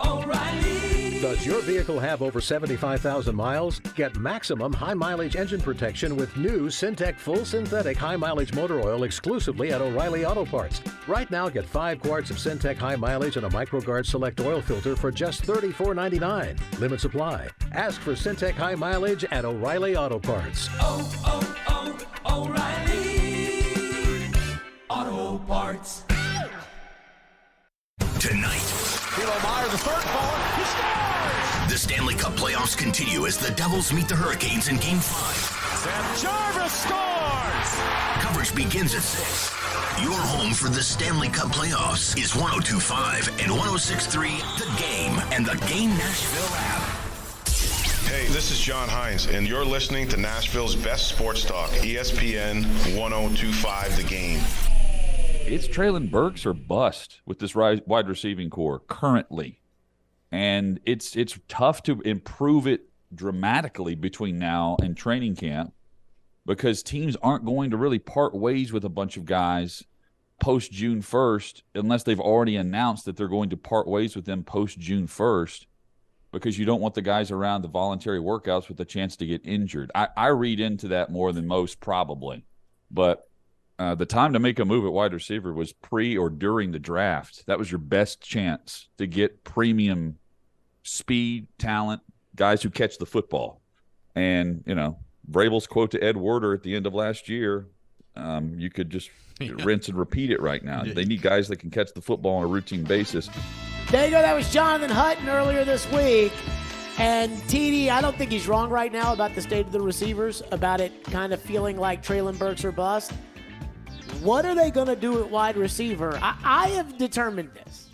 O'Reilly. Does your vehicle have over 75,000 miles? Get maximum high-mileage engine protection with new Syntec Full Synthetic High-Mileage Motor Oil exclusively at O'Reilly Auto Parts. Right now, get 5 quarts of Syntec High Mileage and a MicroGuard Select Oil Filter for just $34.99. Limit supply. Ask for Syntec High Mileage at O'Reilly Auto Parts. O'Reilly Auto Parts. Tonight, Meyer, the third ball, he scores! the Stanley Cup playoffs continue as the Devils meet the Hurricanes in Game 5. Sam Jarvis scores! Coverage begins at 6. Your home for the Stanley Cup playoffs is 102.5 and 106.3 The Game and the Game Nashville app. Hey, this is John Hines, and you're listening to Nashville's best sports talk, ESPN 102.5 The Game. It's Traylon Burks or bust with this wide receiving core currently. And it's tough to improve it dramatically between now and training camp because teams aren't going to really part ways with a bunch of guys post June 1st unless they've already announced that they're going to part ways with them post June 1st because you don't want the guys around the voluntary workouts with a chance to get injured. I read into that more than most probably. But the time to make a move at wide receiver was pre or during the draft. That was your best chance to get premium speed, talent, guys who catch the football. And, Vrabel's quote to Ed Werder at the end of last year, you could just rinse and repeat it right now. They need guys that can catch the football on a routine basis. There you go. That was Jonathan Hutton earlier this week. And TD, I don't think he's wrong right now about the state of the receivers, about it kind of feeling like Traylon Burks or bust. What are they going to do at wide receiver? I have determined this.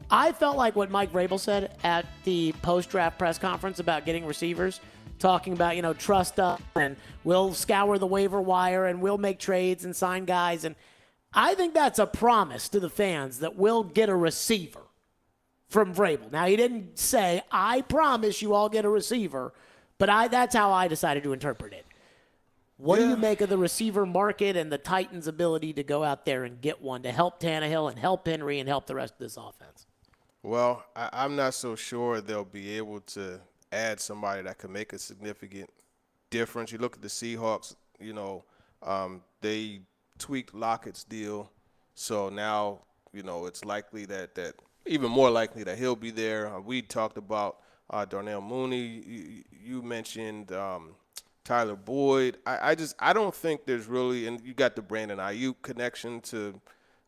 I felt like what Mike Vrabel said at the post-draft press conference about getting receivers, talking about, trust us and we'll scour the waiver wire and we'll make trades and sign guys. And I think that's a promise to the fans that we'll get a receiver from Vrabel. Now, he didn't say, I promise you all get a receiver, but that's how I decided to interpret it. What do you make of the receiver market and the Titans' ability to go out there and get one to help Tannehill and help Henry and help the rest of this offense? Well, I'm not so sure they'll be able to add somebody that could make a significant difference. You look at the Seahawks, they tweaked Lockett's deal. So now, it's likely that even more likely that he'll be there. We talked about Darnell Mooney. You mentioned Tyler Boyd. I don't think there's really, and you got the Brandon Ayuk connection to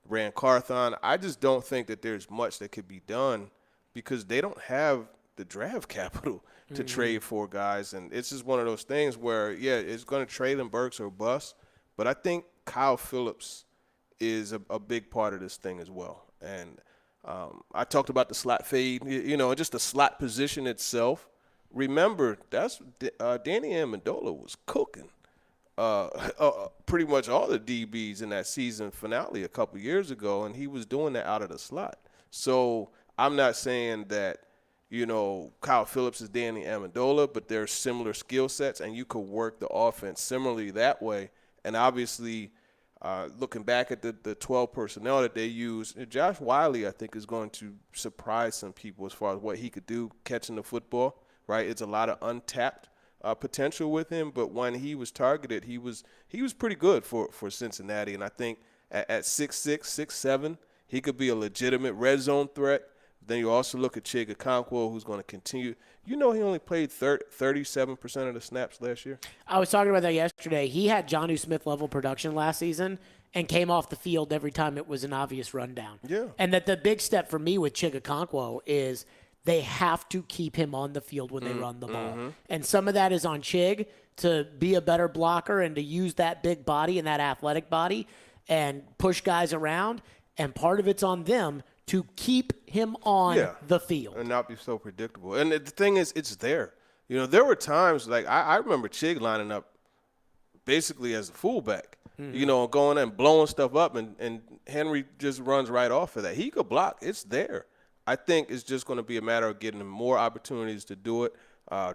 Rand Carthon. I just don't think that there's much that could be done because they don't have the draft capital to trade for guys. And it's just one of those things where, it's going to trade in Burks or bust. But I think Kyle Phillips is a big part of this thing as well. And I talked about the slot fade, and just the slot position itself. Remember, that's Danny Amendola was cooking pretty much all the DBs in that season finale a couple years ago, and he was doing that out of the slot. So I'm not saying that, Kyle Phillips is Danny Amendola, but they're similar skill sets, and you could work the offense similarly that way. And obviously, looking back at the 12 personnel that they use, Josh Wiley, I think, is going to surprise some people as far as what he could do catching the football, right? It's a lot of untapped potential with him, but when he was targeted, he was pretty good for Cincinnati. And I think at 6'6", 6'7", he could be a legitimate red zone threat. Then you also look at Chig Okonkwo, who's going to continue. He only played 37% of the snaps last year. I was talking about that yesterday. He had Jonnu Smith-level production last season and came off the field every time it was an obvious rundown. Yeah. And that the big step for me with Chig Okonkwo is they have to keep him on the field when they run the ball. Mm-hmm. And some of that is on Chig to be a better blocker and to use that big body and that athletic body and push guys around. And part of it's on them to keep him on the field. And not be so predictable. And the thing is, it's there. There were times, like I remember Chig lining up basically as a fullback, going and blowing stuff up, and Henry just runs right off of that. He could block. It's there. I think it's just going to be a matter of getting him more opportunities to do it.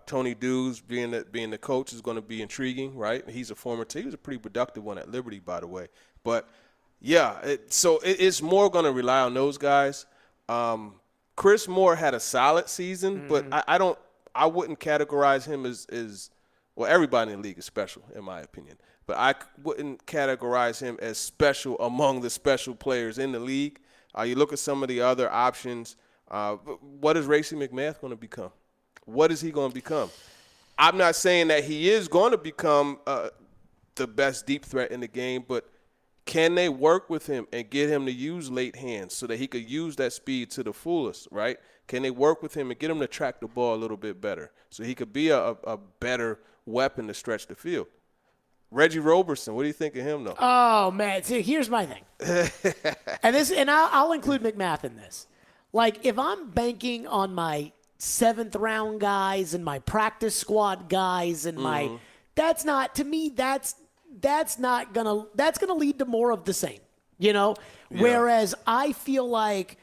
Tony Dews being the coach is going to be intriguing, right? He's a former team. He was a pretty productive one at Liberty, by the way. But, it's more going to rely on those guys. Chris Moore had a solid season, but I wouldn't categorize him as well, everybody in the league is special, in my opinion. But I wouldn't categorize him as special among the special players in the league. You look at some of the other options. What is Racey McMath going to become? What is he going to become? I'm not saying that he is going to become the best deep threat in the game, but can they work with him and get him to use late hands so that he could use that speed to the fullest, right? Can they work with him and get him to track the ball a little bit better so he could be a better weapon to stretch the field? Reggie Roberson, what do you think of him, though? Oh, man. See, here's my thing. and I'll include McMath in this. Like, if I'm banking on my seventh-round guys and my practice squad guys and my that's not, to me, that's gonna lead to more of the same, you know? Yeah. Whereas I feel like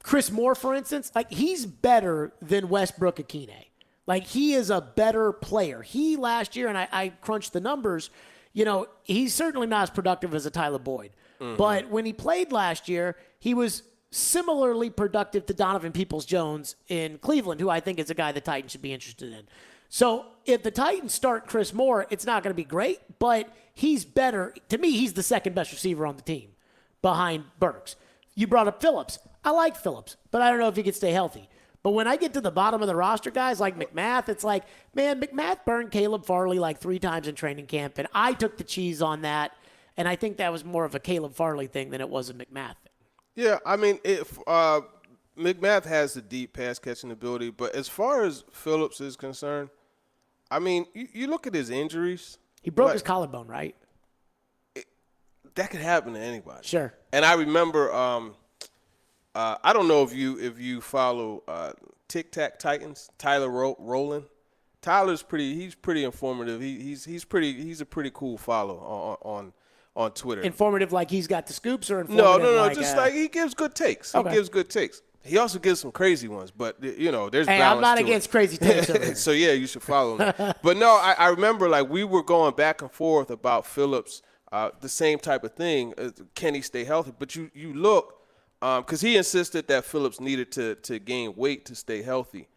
Chris Moore, for instance, like, he's better than Westbrook Akine. Like, he is a better player. He last year, and I crunched the numbers, you know, he's certainly not as productive as a Tyler Boyd. But when he played last year, he was similarly productive to Donovan Peoples-Jones in Cleveland, who I think is a guy the Titans should be interested in. So if the Titans start Chris Moore, it's not going to be great, but he's better. To me, he's the second best receiver on the team behind Burks. You brought up Phillips. I like Phillips, but I don't know if he could stay healthy. But when I get to the bottom of the roster guys like McMath, it's like, man, McMath burned Caleb Farley like 3 times in training camp, and I took the cheese on that, and I think that was more of a Caleb Farley thing than it was a McMath thing. Yeah, I mean, McMath has the deep pass-catching ability, but as far as Phillips is concerned, I mean, you look at his injuries. He broke his collarbone, right? That could happen to anybody. Sure. And I remember I don't know if you follow Tic Tac Titans, Tyler Rowland. Tyler's he's pretty informative. He's a pretty cool follow on Twitter. Informative like he's got the scoops, or informative? No, like, just like he gives good takes. Okay. He gives good takes. He also gives some crazy ones, but you know, there's hey, balance I'm not to against it. crazy takes. So yeah, you should follow him. But no, I remember like we were going back and forth about Phillips, the same type of thing. Can he stay healthy? But you look. Because he insisted that Phillips needed to gain weight to stay healthy.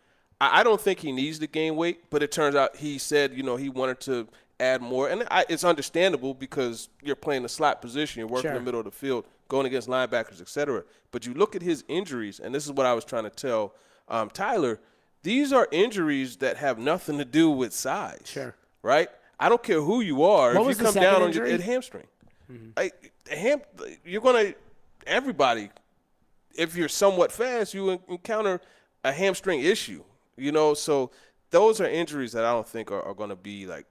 I don't think he needs to gain weight, but it turns out he said, you know, he wanted to add more. And it's understandable because you're playing the slot position. You're working in the middle of the field, going against linebackers, et cetera. But you look at his injuries, and this is what I was trying to tell Tyler. These are injuries that have nothing to do with size. Sure. Right? I don't care who you are. What if was you the come down on injury? your hamstring, you're going to – everybody – if you're somewhat fast, you encounter a hamstring issue, you know. So those are injuries that I don't think are going to be like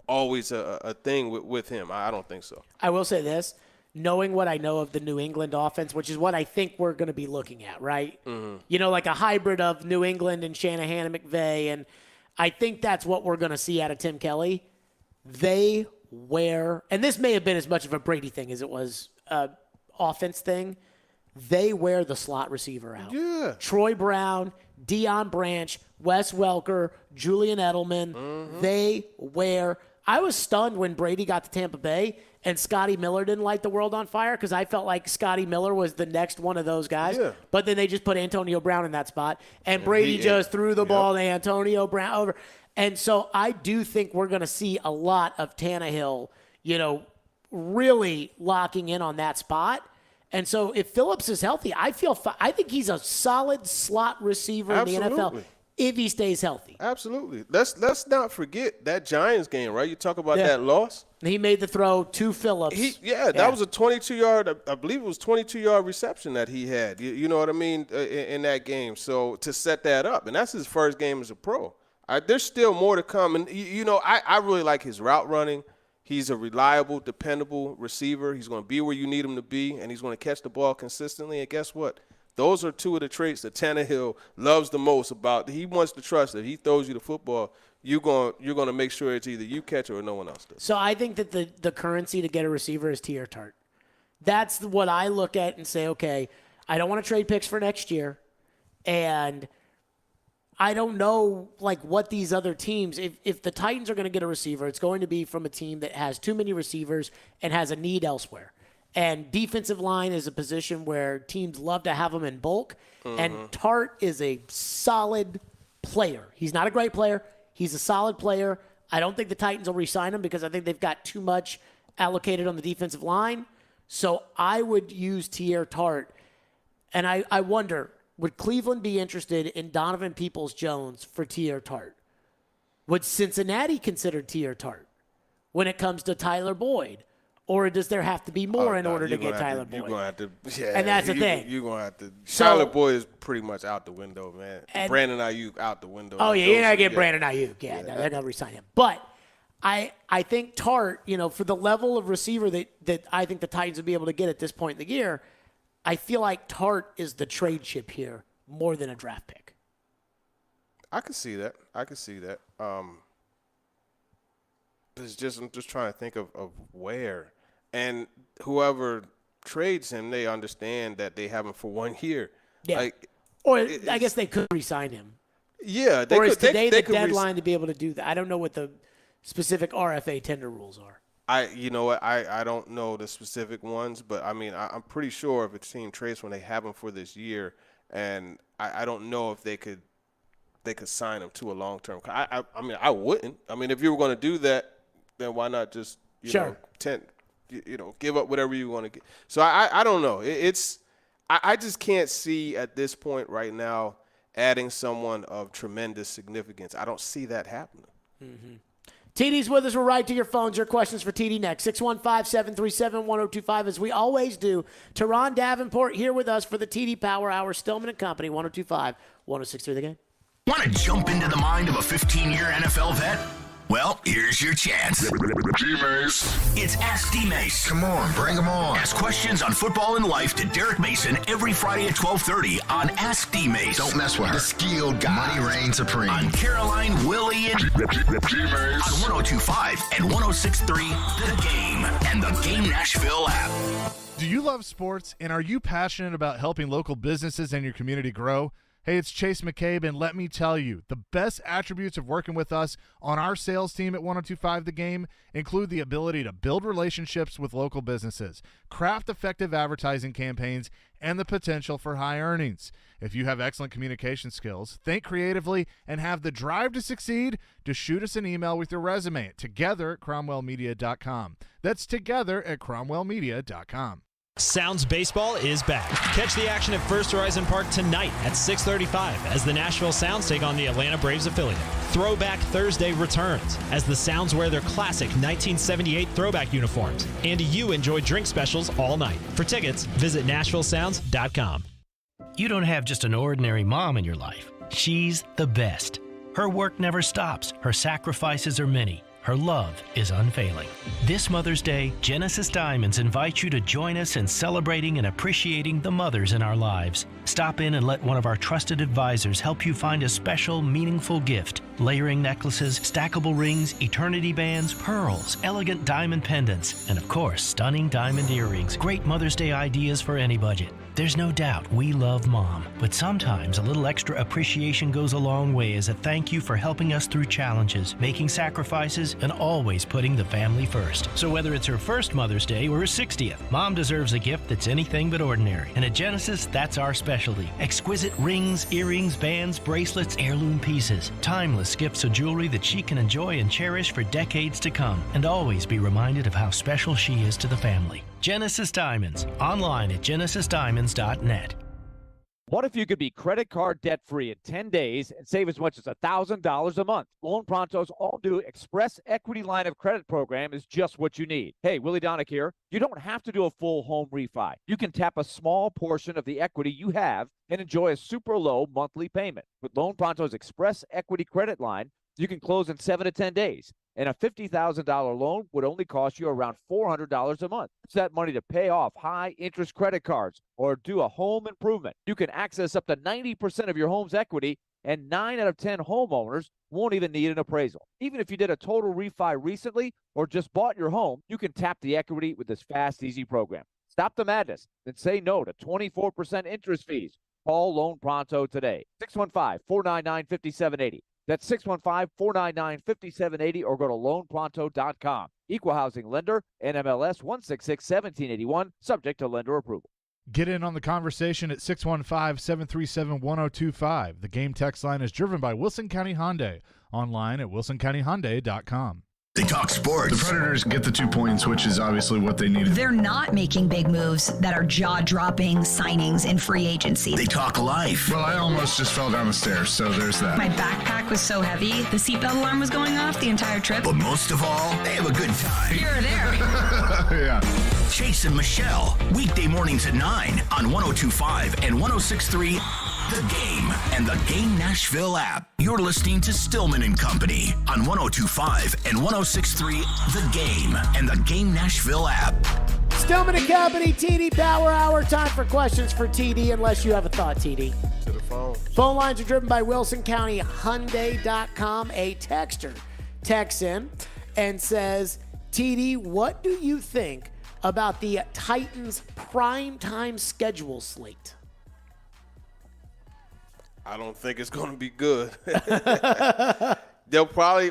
always a thing with him. I don't think so. I will say this, knowing what I know of the New England offense, which is what I think we're going to be looking at, right? You know, like a hybrid of New England and Shanahan and McVay, and I think that's what we're going to see out of Tim Kelly. They wear, and this may have been as much of a Brady thing as it was an offense thing, they wear the slot receiver out. Yeah. Troy Brown, Deion Branch, Wes Welker, Julian Edelman, they wear. I was stunned when Brady got to Tampa Bay and Scotty Miller didn't light the world on fire because I felt like Scotty Miller was the next one of those guys. Yeah. But then they just put Antonio Brown in that spot, and Brady just threw the ball to Antonio Brown over. And so I do think we're going to see a lot of Tannehill, you know, really locking in on that spot. And so if Phillips is healthy, I think he's a solid slot receiver in the NFL if he stays healthy. Absolutely. Let's not forget that Giants game, right? You talk about that loss. He made the throw to Phillips. That was a 22-yard, I believe it was 22-yard reception that he had. You know what I mean, in that game. So to set that up, and that's his first game as a pro. There's still more to come. And, you know, I really like his route running. He's a reliable, dependable receiver. He's going to be where you need him to be, and he's going to catch the ball consistently. And guess what? Those are two of the traits that Tannehill loves the most about. He wants to trust that if he throws you the football, you're going to make sure it's either you catch it or no one else does. So I think that the currency to get a receiver is Tier Tart. That's what I look at and say, okay, I don't want to trade picks for next year, and I don't know like what these other teams, if the Titans are going to get a receiver, it's going to be from a team that has too many receivers and has a need elsewhere. And defensive line is a position where teams love to have them in bulk. And Tart is a solid player. He's not a great player. He's a solid player. I don't think the Titans will re-sign him because I think they've got too much allocated on the defensive line. So I would use Teair Tart. And I wonder, would Cleveland be interested in Donovan Peoples-Jones for Teair Tart? Would Cincinnati consider Teair Tart when it comes to Tyler Boyd? Or does there have to be more in order to get Tyler Boyd? You're going to have to, yeah. And that's the thing. You're going to have to. So, Tyler Boyd is pretty much out the window, man. Brandon Ayuk out the window. Oh, yeah, you're not getting Brandon Ayuk. Yeah, no, they're going to resign him. But I think Tart, for the level of receiver that I think the Titans would be able to get at this point in the year, I feel like Tart is the trade chip here more than a draft pick. I can see that. I'm just trying to think of where. And whoever trades him, they understand that they have him for 1 year. Yeah. Or I guess they could re-sign him. Yeah. Is today the deadline to be able to do that? I don't know what the specific RFA tender rules are. You know what? I don't know the specific ones, but I mean, I'm pretty sure if a team trades when they have him for this year, and I don't know if they could sign him to a long term. I mean, I wouldn't. I mean, if you were going to do that, then why not just give up whatever you want to get. So I don't know. I just can't see at this point right now adding someone of tremendous significance. I don't see that happening. Mm-hmm. TD's with us. We're right to your phones. Your questions for TD next. 615-737-1025, as we always do. Teron Davenport here with us for the TD Power Hour. Stillman and Company, 1025, 1063 The Game. Want to jump into the mind of a 15-year NFL vet? Well, here's your chance. It's Ask D-Mace. Come on, bring them on. Ask questions on football and life to Derek Mason every Friday at 12:30 on Ask D-Mace. Don't mess with her. The skilled guy. Money reigns supreme. On Caroline, Willie, and D-Mace. On 1025 and 1063 The Game and the Game Nashville app. Do you love sports, and are you passionate about helping local businesses and your community grow? Hey, it's Chase McCabe, and let me tell you, the best attributes of working with us on our sales team at 1025 The Game include the ability to build relationships with local businesses, craft effective advertising campaigns, and the potential for high earnings. If you have excellent communication skills, think creatively, and have the drive to succeed, just shoot us an email with your resume at together@cromwellmedia.com. That's together@cromwellmedia.com. Sounds Baseball is back. Catch the action at First Horizon Park tonight at 6:35 as the Nashville Sounds take on the Atlanta Braves affiliate. Throwback Thursday returns as the Sounds wear their classic 1978 throwback uniforms, and you enjoy drink specials all night. For tickets, visit NashvilleSounds.com. You don't have just an ordinary mom in your life. She's the best. Her work never stops. Her sacrifices are many. Her love is unfailing. This Mother's Day, Genesis Diamonds invite you to join us in celebrating and appreciating the mothers in our lives. Stop in and let one of our trusted advisors help you find a special, meaningful gift. Layering necklaces, stackable rings, eternity bands, pearls, elegant diamond pendants, and of course, stunning diamond earrings. Great Mother's Day ideas for any budget. There's no doubt we love Mom, but sometimes a little extra appreciation goes a long way as a thank you for helping us through challenges, making sacrifices, and always putting the family first. So whether it's her first Mother's Day or her 60th, Mom deserves a gift that's anything but ordinary. And at Genesis, that's our specialty. Exquisite rings, earrings, bands, bracelets, heirloom pieces. Timeless gifts of jewelry that she can enjoy and cherish for decades to come, and always be reminded of how special she is to the family. Genesis Diamonds, online at genesisdiamonds.net. What if you could be credit card debt-free in 10 days and save as much as $1,000 a month? Loan Pronto's all-new Express Equity Line of Credit program is just what you need. Hey, Willie Donick here. You don't have to do a full home refi. You can tap a small portion of the equity you have and enjoy a super low monthly payment. With Loan Pronto's Express Equity Credit Line, you can close in 7 to 10 days. And a $50,000 loan would only cost you around $400 a month. Use that money to pay off high-interest credit cards or do a home improvement. You can access up to 90% of your home's equity, and 9 out of 10 homeowners won't even need an appraisal. Even if you did a total refi recently or just bought your home, you can tap the equity with this fast, easy program. Stop the madness and say no to 24% interest fees. Call Loan Pronto today. 615-499-5780. That's 615-499-5780 or go to loanpronto.com. Equal housing lender, NMLS 1661781, subject to lender approval. Get in on the conversation at 615-737-1025. The game text line is driven by Wilson County Hyundai. Online at wilsoncountyhyundai.com. They talk sports. The Predators get the 2 points, which is obviously what they needed. They're not making big moves that are jaw-dropping signings in free agency. They talk life. Well, I almost just fell down the stairs, so there's that. My backpack was so heavy, the seatbelt alarm was going off the entire trip. But most of all, they have a good time. Here or there. Yeah. Chase and Michelle, weekday mornings at 9 on 102.5 and 106.3 The Game and the Game Nashville app. You're listening to Stillman and Company on 102.5 and 106.3 The Game and the Game Nashville app. Stillman and Company, TD Power Hour. Time for questions for TD, unless you have a thought, TD. To the phone. Phone lines are driven by WilsonCountyHyundai.com. A texter texts in and says, TD, what do you think about the Titans' primetime schedule slate? I don't think it's going to be good. They'll probably,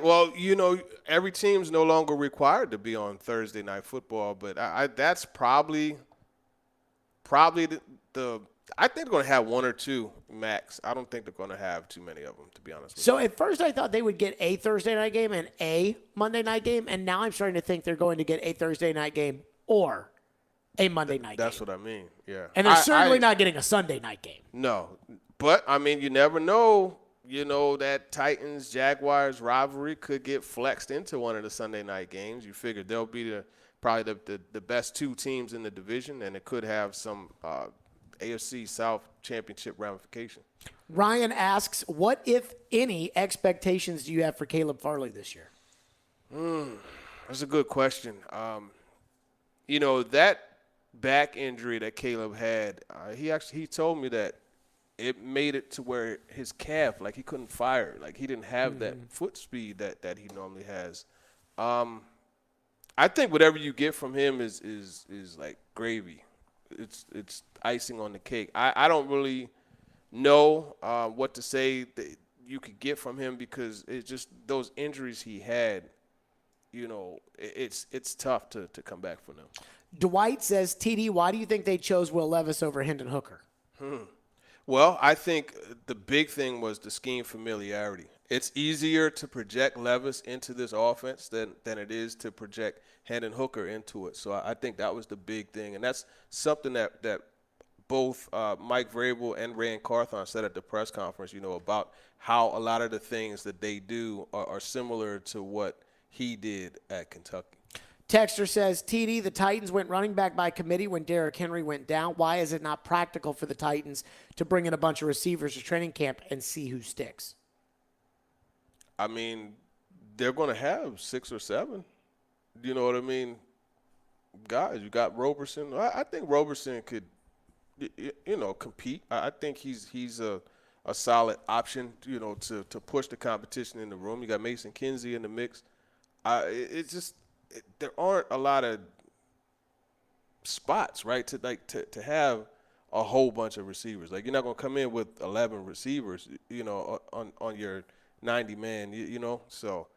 every team's no longer required to be on Thursday Night Football, but that's probably the I think they're going to have one or two max. I don't think they're going to have too many of them, to be honest with you. So at first I thought they would get a Thursday night game and a Monday night game, and now I'm starting to think they're going to get a Thursday night game or a Monday night game. That's what I mean, yeah. And they're certainly not getting a Sunday night game. No, but, you never know. That Titans-Jaguars rivalry could get flexed into one of the Sunday night games. You figure they'll be probably the best two teams in the division, and it could have some AFC South championship ramification. Ryan asks, what, if any, expectations do you have for Caleb Farley this year? That's a good question. That back injury that Caleb had, he told me that it made it to where his calf, he couldn't fire. He didn't have that foot speed that he normally has. I think whatever you get from him is like gravy. It's icing on the cake. I don't really know what to say that you could get from him because it's just those injuries he had, it's tough to come back from them. Dwight says, TD, why do you think they chose Will Levis over Hendon Hooker? Well, I think the big thing was the scheme familiarity. It's easier to project Levis into this offense than it is to project Hendon Hooker into it. So I think that was the big thing. And that's something that both Mike Vrabel and Rand Carthon said at the press conference, about how a lot of the things that they do are similar to what he did at Kentucky. Texter says, TD, the Titans went running back by committee when Derrick Henry went down. Why is it not practical for the Titans to bring in a bunch of receivers to training camp and see who sticks? They're going to have 6 or 7. You know what I mean? Guys, you got Roberson. I think Roberson could, compete. I think he's a solid option, to push the competition in the room. You got Mason Kinsey in the mix. There aren't a lot of spots, right, to have a whole bunch of receivers. You're not going to come in with 11 receivers, on your 90-man, So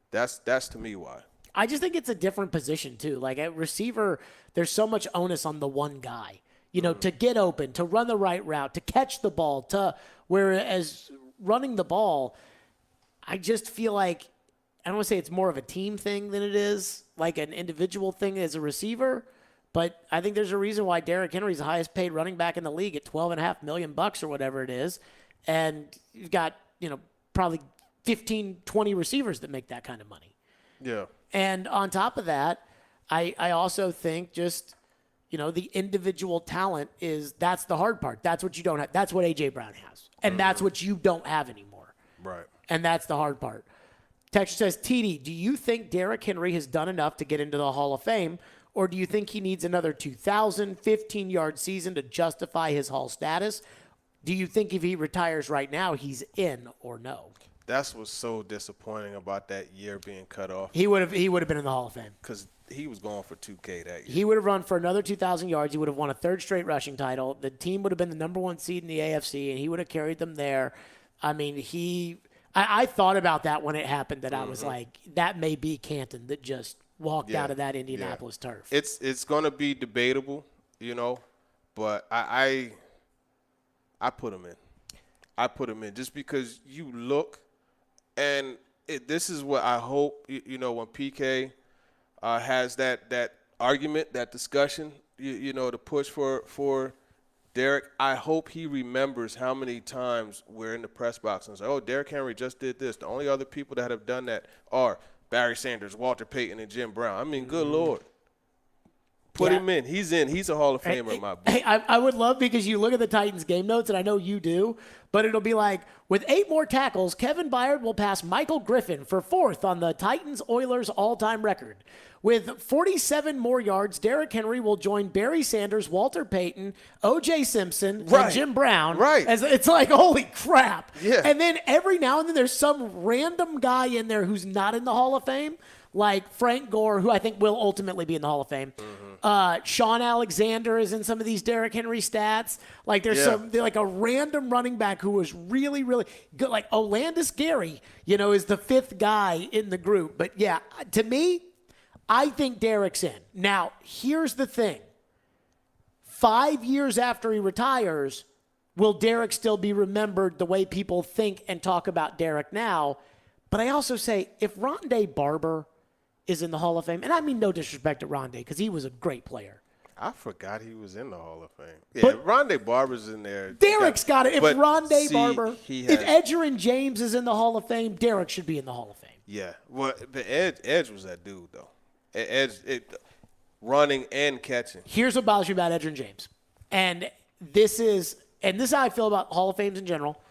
that's to me why. I just think it's a different position, too. At receiver, there's so much onus on the one guy, to get open, to run the right route, to catch the ball, whereas running the ball, I just feel like, I don't want to say it's more of a team thing than it is an individual thing as a receiver, but I think there's a reason why Derrick Henry's the highest paid running back in the league at $12.5 million or whatever it is. And you've got, probably 15, 20 receivers that make that kind of money. Yeah. And on top of that, I also think just, the individual talent that's the hard part. That's what you don't have. That's what A.J. Brown has. And that's what you don't have anymore. Right. And that's the hard part. Texture says, TD, do you think Derrick Henry has done enough to get into the Hall of Fame, or do you think he needs another 2,015-yard season to justify his Hall status? Do you think if he retires right now, he's in or no? That's what's so disappointing about that year being cut off. He would have been in the Hall of Fame. Because he was going for 2K that year. He would have run for another 2,000 yards. He would have won a third straight rushing title. The team would have been the number 1 seed in the AFC, and he would have carried them there. I thought about that when it happened, that I was like, that may be Canton that just walked out of that Indianapolis turf. It's going to be debatable, but I put him in. I put him in just because you look, and this is what I hope, when PK has that argument, that discussion, to push for Derrick, I hope he remembers how many times we're in the press box and say, oh, Derrick Henry just did this. The only other people that have done that are Barry Sanders, Walter Payton, and Jim Brown. I mean, good Lord. Put him in. He's in. He's a Hall of Famer in my book. Hey, I would love, because you look at the Titans game notes, and I know you do, but it'll be like, with 8 more tackles, Kevin Byard will pass Michael Griffin for 4th on the Titans-Oilers all-time record. With 47 more yards, Derrick Henry will join Barry Sanders, Walter Payton, O.J. Simpson, and Jim Brown. Right. It's like, holy crap. Yeah. And then every now and then there's some random guy in there who's not in the Hall of Fame, like Frank Gore, who I think will ultimately be in the Hall of Fame. Sean Alexander is in some of these Derrick Henry stats. Like there's like a random running back who was really, really good. Like Olandis Gary, is the 5th guy in the group. But yeah, to me, I think Derrick's in. Now, here's the thing. 5 years after he retires, will Derrick still be remembered the way people think and talk about Derrick now? But I also say, if Rondé Barber is in the Hall of Fame, and I mean no disrespect to Rondé, because he was a great player. I forgot he was in the Hall of Fame. Yeah, Rondé Barber's in there. Derrick's got it. If Rondé Barber, if Edgerrin James is in the Hall of Fame, Derrick should be in the Hall of Fame. Yeah. Well, the Edge was that dude, though. Running and catching. Here's what bothers me about Edgerrin James. And this is how I feel about Hall of Fames in general.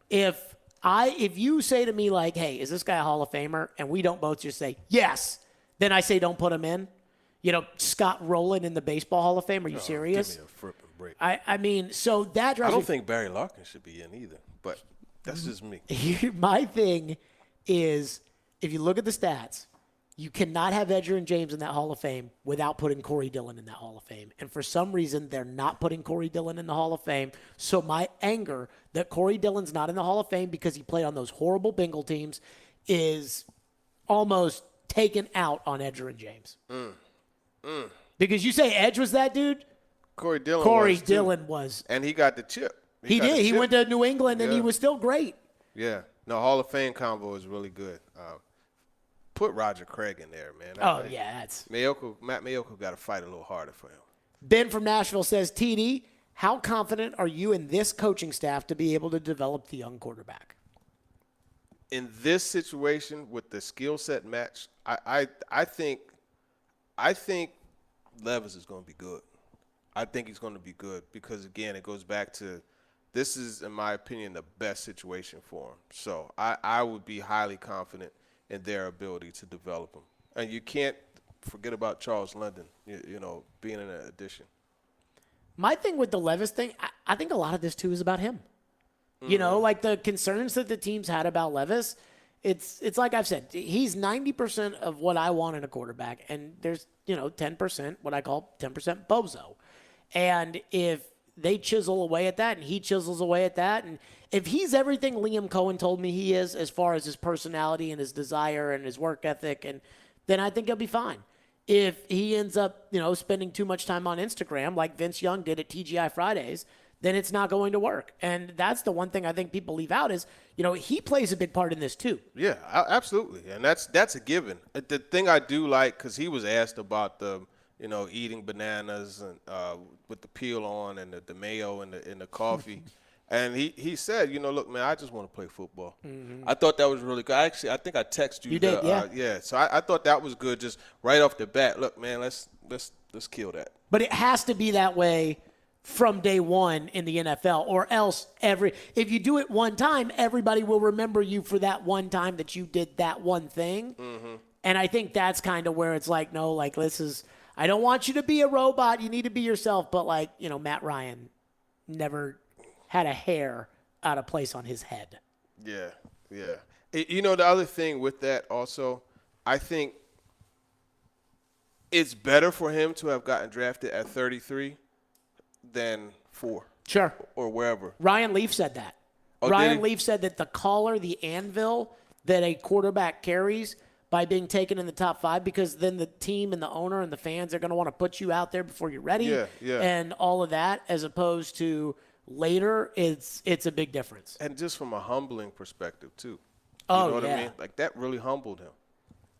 If you say to me, like, hey, is this guy a Hall of Famer? And we don't both just say, yes. Then I say, don't put him in. Scott Rowland in the Baseball Hall of Fame. Are you serious? Give me a frippin' break. I mean, so that drives I don't think Barry Larkin should be in either, but that's just me. My thing is, if you look at the stats, you cannot have Edgerrin James in that Hall of Fame without putting Corey Dillon in that Hall of Fame. And for some reason, they're not putting Corey Dillon in the Hall of Fame. So my anger that Corey Dillon's not in the Hall of Fame because he played on those horrible Bengal teams is almost taken out on Edgerrin James. Because you say Edge was that dude? Corey Dillon was. And he got the chip. He did. He went to New England, and he was still great. Yeah. No, Hall of Fame combo is really good. Put Roger Craig in there, man. That's Matt Mayoko got to fight a little harder for him. Ben from Nashville says, TD, how confident are you in this coaching staff to be able to develop the young quarterback? In this situation with the skill set match, I think Levis is going to be good. I think he's going to be good because, again, it goes back to this is, in my opinion, the best situation for him. So I would be highly confident in their ability to develop him. And you can't forget about Charles London, being an addition. My thing with the Levis thing, I think a lot of this, too, is about him. Like the concerns that the teams had about Levis, it's like I've said, he's 90% of what I want in a quarterback, and there's, 10%, what I call 10% bozo. And if they chisel away at that and he chisels away at that, and if he's everything Liam Cohen told me he is as far as his personality and his desire and his work ethic, and then I think he'll be fine. If he ends up, spending too much time on Instagram like Vince Young did at TGI Fridays, then it's not going to work. And that's the one thing I think people leave out is, he plays a big part in this too. Yeah, absolutely. And that's a given. The thing I do like, because he was asked about the, eating bananas and with the peel on and the mayo and the coffee. And he said, look, man, I just want to play football. I thought that was really good. Actually, I think I texted you. You did, yeah. Yeah. So I thought that was good, just right off the bat. Look, man, let's kill that. But it has to be that way from day one in the NFL, or else if you do it one time, everybody will remember you for that one time that you did that one thing. And I think that's kind of where it's like, no, like I don't want you to be a robot. You need to be yourself. But Matt Ryan never had a hair out of place on his head. Yeah. The other thing with that also, I think it's better for him to have gotten drafted at 33 than 4. Sure. Or wherever. Ryan Leaf said that. Ryan Leaf said that the collar, the anvil that a quarterback carries by being taken in the top 5, because then the team and the owner and the fans are going to want to put you out there before you're ready and all of that, as opposed to later. It's a big difference. And just from a humbling perspective, too. You know what I mean? Like, that really humbled him.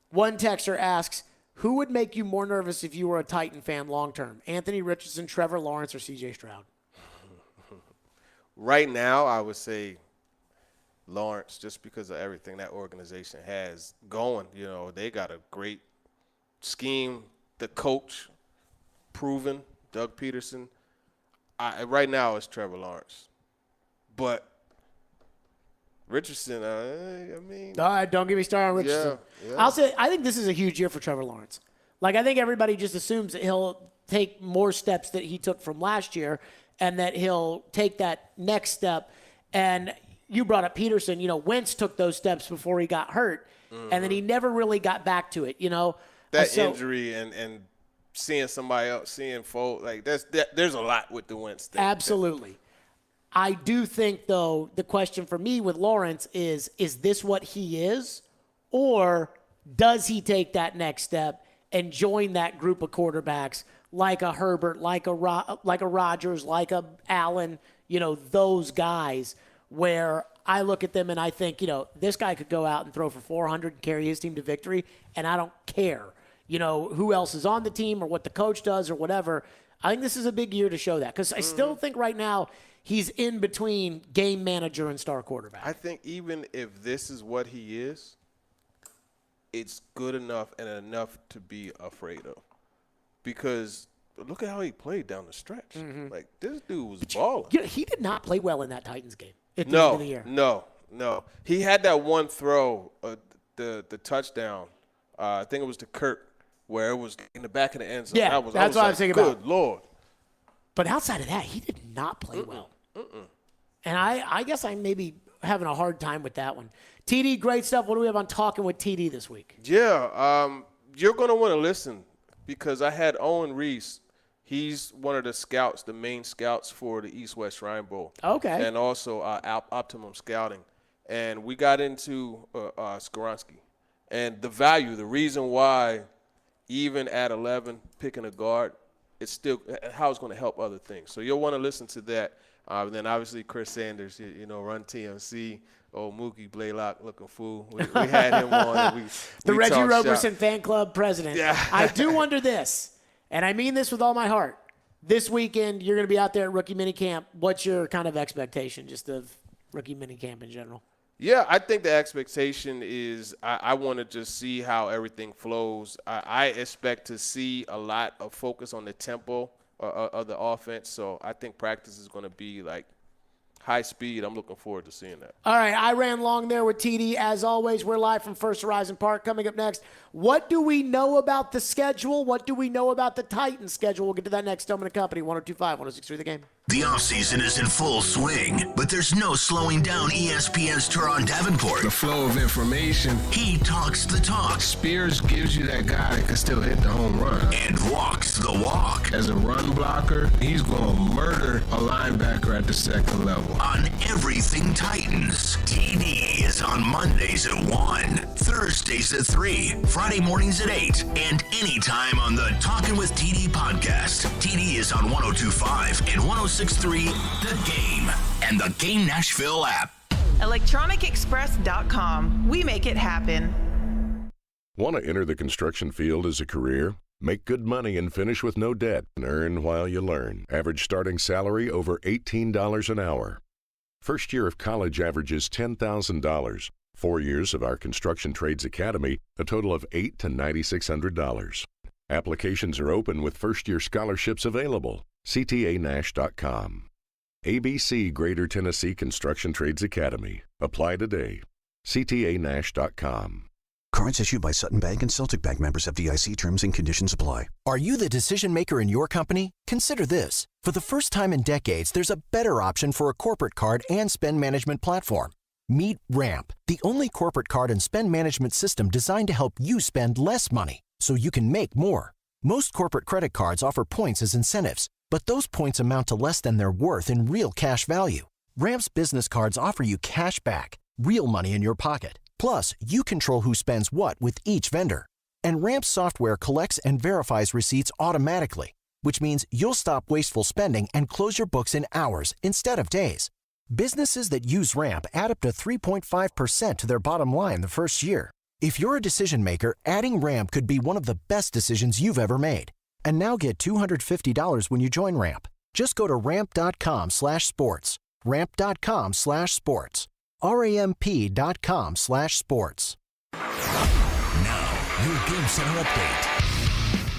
One texter asks, who would make you more nervous if you were a Titan fan long term? Anthony Richardson, Trevor Lawrence, or C.J. Stroud? Right now, I would say Lawrence, just because of everything that organization has going. You know, they got a great scheme. The coach, proven, Doug Peterson. Right now, it's Trevor Lawrence. But Richardson, I mean. All right, don't get me started on Richardson. Yeah. I'll say I think this is a huge year for Trevor Lawrence. Like, I think everybody just assumes that he'll take more steps that he took from last year and that he'll take that next step. And you brought up Peterson. You know, Wentz took those steps before he got hurt, and then he never really got back to it, you know. That injury and seeing somebody else, seeing Foles, like there's a lot with the Wentz thing. Absolutely. I do think, though, the question for me with Lawrence is this what he is, or does he take that next step and join that group of quarterbacks like a Herbert, like a Rodgers, like a Allen, you know, those guys where I look at them and I think, you know, this guy could go out and throw for 400 and carry his team to victory, and I don't care, you know, who else is on the team or what the coach does or whatever. I think this is a big year to show that, because I still think right now he's in between game manager and star quarterback. I think even if this is what he is, it's good enough and enough to be afraid of. Because look at how he played down the stretch. Like, this dude was balling. You know, he did not play well in that Titans game at the end of the year. No. He had that one throw, the touchdown. I think it was to Kirk, where it was in the back of the end zone. Yeah, that's what I was thinking about. Good Lord. But outside of that, he did not play well. And I guess I'm maybe having a hard time with that one. TD, great stuff. What do we have on Talking with TD this week? Yeah, you're going to want to listen, because I had Owen Reese. He's one of the scouts, the main scouts for the East-West Shrine Bowl. Okay. And also Optimum Scouting. And we got into Skoronski. And the value, the reason why, even at 11, picking a guard, it's still how it's going to help other things. So you'll want to listen to that. Then obviously Chris Sanders, you know, Run TMC, old Mookie Blaylock looking fool. We had him on. The we Reggie Roberson fan club president. Yeah. I do wonder this, and I mean this with all my heart. This weekend, you're going to be out there at rookie minicamp. What's your kind of expectation just of rookie minicamp in general? Yeah, I think the expectation is I want to just see how everything flows. I expect to see a lot of focus on the tempo of the offense. So I think practice is going to be like high speed. I'm looking forward to seeing that. All right, I ran long there with TD. As always, we're live from First Horizon Park. Coming up next, what do we know about the schedule? What do we know about the Titans schedule? We'll get to that next. Stillman & Company, 102.5, 106.3 The Game. The offseason is in full swing, but there's no slowing down ESPN's Teron Davenport. The flow of information. He talks the talk. Spears gives you that guy that can still hit the home run. And walks the walk. As a run blocker, he's going to murder a linebacker at the second level. On Everything Titans, TD is on Mondays at 1, Thursdays at 3, Friday mornings at 8, and anytime on the Talking with TD podcast. TD is on 102.5 and 106.3 The Game and the Game Nashville app. ElectronicExpress.com. We make it happen. Want to enter the construction field as a career? Make good money and finish with no debt and earn while you learn. Average starting salary over $18 an hour. First year of college averages $10,000. 4 years of our Construction Trades Academy, a total of $8,000 to $9,600. Applications are open with first-year scholarships available. CTANash.com. ABC Greater Tennessee Construction Trades Academy. Apply today. CTANash.com. Cards issued by Sutton Bank and Celtic Bank, members FDIC. Terms and conditions apply. Are you the decision maker in your company? Consider this. For the first time in decades, there's a better option for a corporate card and spend management platform. Meet Ramp, the only corporate card and spend management system designed to help you spend less money so you can make more. Most corporate credit cards offer points as incentives, but those points amount to less than their worth in real cash value. Ramp's business cards offer you cash back, real money in your pocket. Plus, you control who spends what with each vendor. And Ramp software collects and verifies receipts automatically, which means you'll stop wasteful spending and close your books in hours instead of days. Businesses that use Ramp add up to 3.5% to their bottom line the first year. If you're a decision maker, adding Ramp could be one of the best decisions you've ever made. And now get $250 when you join Ramp. Just go to ramp.com/sports. Ramp.com/sports. RAMP.com/sports. Now, your Game Center update.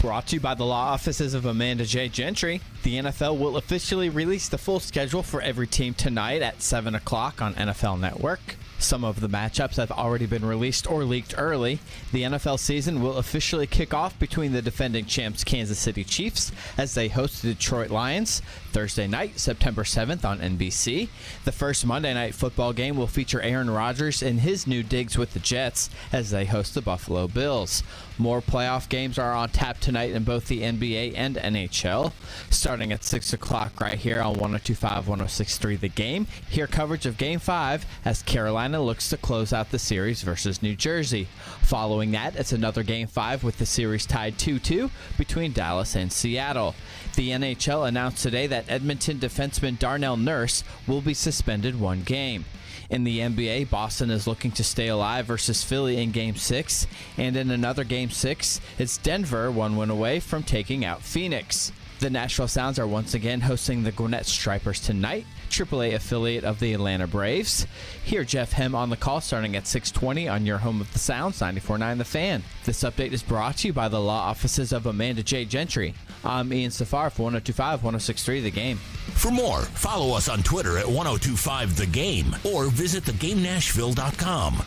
Brought to you by the law offices of Amanda J. Gentry. The NFL will officially release the full schedule for every team tonight at 7 o'clock on NFL Network. Some of the matchups have already been released or leaked early. The NFL season will officially kick off between the defending champs Kansas City Chiefs as they host the Detroit Lions Thursday night, September 7th on NBC. The first Monday Night Football game will feature Aaron Rodgers in his new digs with the Jets as they host the Buffalo Bills. More playoff games are on tap tonight in both the NBA and NHL. Starting at 6 o'clock right here on 102.5, 106.3 The Game. Hear coverage of Game 5 as Carolina looks to close out the series versus New Jersey. Following that, it's another Game 5 with the series tied 2-2 between Dallas and Seattle. The NHL announced today that Edmonton defenseman Darnell Nurse will be suspended one game. In the NBA, Boston is looking to stay alive versus Philly in Game 6. And in another Game 6, it's Denver one win away from taking out Phoenix. The Nashville Sounds are once again hosting the Gwinnett Stripers tonight, AAA affiliate of the Atlanta Braves. Hear Jeff Hem on the call starting at 6:20 on your home of the Sounds, 94.9 The Fan. This update is brought to you by the law offices of Amanda J. Gentry. I'm Ian Safar for 102.5, 106.3 The Game. For more, follow us on Twitter at 1025 The Game or visit thegamenashville.com.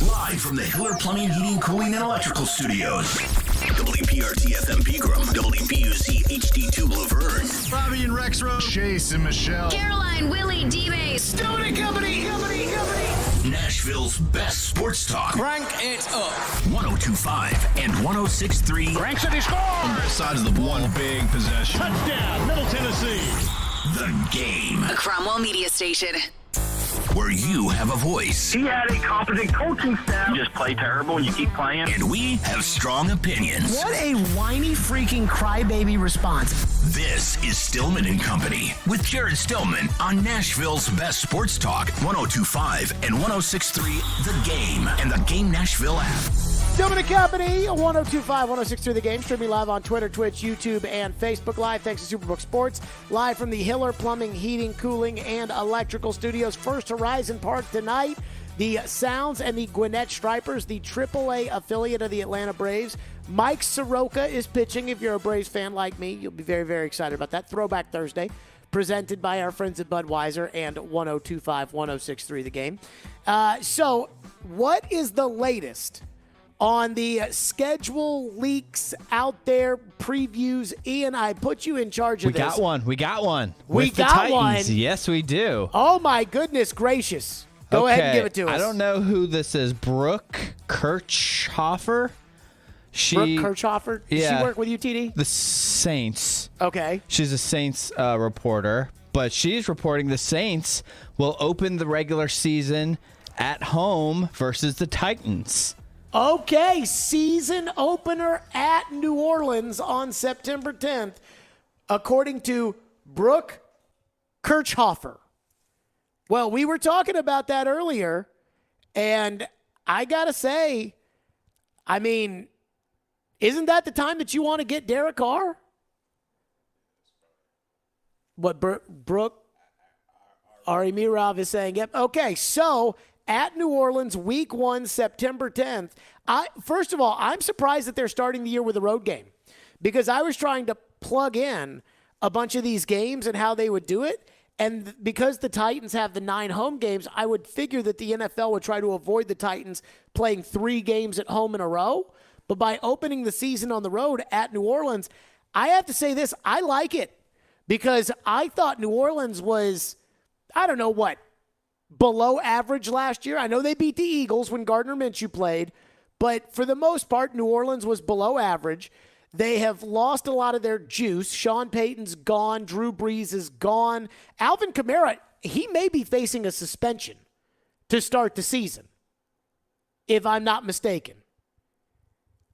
Live from the Hiller Plumbing, Heating, Cooling, and Electrical Studios. WPRT-FM Pegram, WPUC HD2 Laverne. Bobby and Rex Road. Chase and Michelle. Caroline, Willie, D-Bay. Stillman and Company. Nashville's best sports talk. Crank it up. 1025 and 1063. Crank City scores. On both sides of the one big possession. Touchdown, Middle Tennessee. The Game. A Cromwell Media Station. Where you have a voice. He had a competent coaching staff. You just play terrible and you keep playing. And we have strong opinions. What a whiny freaking crybaby response. This is Stillman and Company with Jared Stillman on Nashville's best sports talk, 1025 and 1063 The Game and the Game Nashville app. Stillman and Company, 1025, 1063 The Game. Streaming live on Twitter, Twitch, YouTube, and Facebook Live. Thanks to Superbook Sports. Live from the Hiller Plumbing, Heating, Cooling, and Electrical Studios. First Horizon Park tonight. The Sounds and the Gwinnett Stripers, the AAA affiliate of the Atlanta Braves. Mike Soroka is pitching. If you're a Braves fan like me, you'll be very, very excited about that. Throwback Thursday, presented by our friends at Budweiser and 1025, 1063 The Game. So, what is the latest on the schedule leaks out there, previews? Ian, I put you in charge of this. We got one. We With the got Titans. one. Yes, we do. Oh, my goodness gracious. Go ahead and give it to us. I don't know who this is. Brooke Kirchhofer? Brooke Kirchhofer? Does Yeah. she work with UTD? The Saints. Okay. She's a Saints reporter, but she's reporting the Saints will open the regular season at home versus the Titans. Okay, season opener at New Orleans on September 10th, according to Brooke Kirchhofer. Well, we were talking about that earlier, and I got to say, I mean, isn't that the time that you want to get Derek Carr? What Brooke Ari Mirov is saying. Yep. Okay, so at New Orleans, week 1, September 10th. First of all, I'm surprised that they're starting the year with a road game, because I was trying to plug in a bunch of these games and how they would do it. And because the Titans have the 9 home games, I would figure that the NFL would try to avoid the Titans playing 3 games at home in a row. But by opening the season on the road at New Orleans, I have to say this, I like it, because I thought New Orleans was, I don't know what, below average last year. I know they beat the Eagles when Gardner Minshew played, but for the most part, New Orleans was below average. They have lost a lot of their juice. Sean Payton's gone. Drew Brees is gone. Alvin Kamara, he may be facing a suspension to start the season. if I'm not mistaken.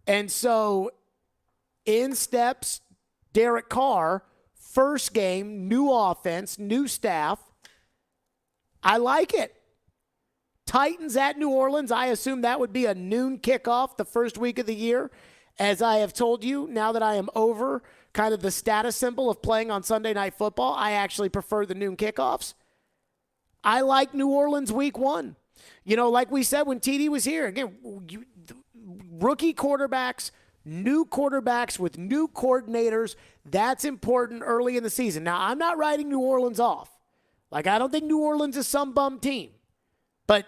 And so in steps Derek Carr, first game, new offense, new staff. I like it. Titans at New Orleans, I assume that would be a noon kickoff the first week of the year. As I have told you, now that I am over kind of the status symbol of playing on Sunday Night Football, I actually prefer the noon kickoffs. I like New Orleans week 1. Like we said when TD was here, again, rookie quarterbacks, new quarterbacks with new coordinators, that's important early in the season. Now, I'm not writing New Orleans off. I don't think New Orleans is some bum team. But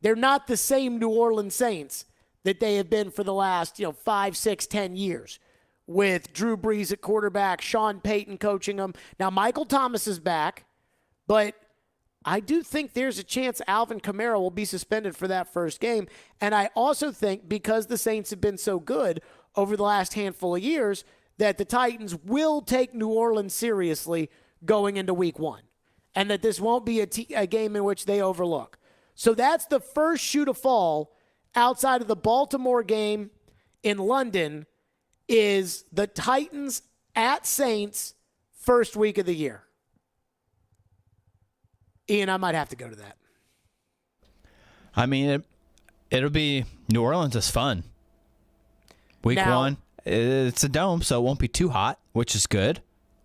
they're not the same New Orleans Saints that they have been for the last, 5, 6, 10 years with Drew Brees at quarterback, Sean Payton coaching them. Now, Michael Thomas is back, but I do think there's a chance Alvin Kamara will be suspended for that first game. And I also think because the Saints have been so good over the last handful of years that the Titans will take New Orleans seriously going into week 1. And that this won't be a game in which they overlook. So that's the first shoe to fall outside of the Baltimore game in London is the Titans at Saints first week of the year. Ian, I might have to go to that. I mean, it'll be New Orleans is fun. Week 1, it's a dome, so it won't be too hot, which is good.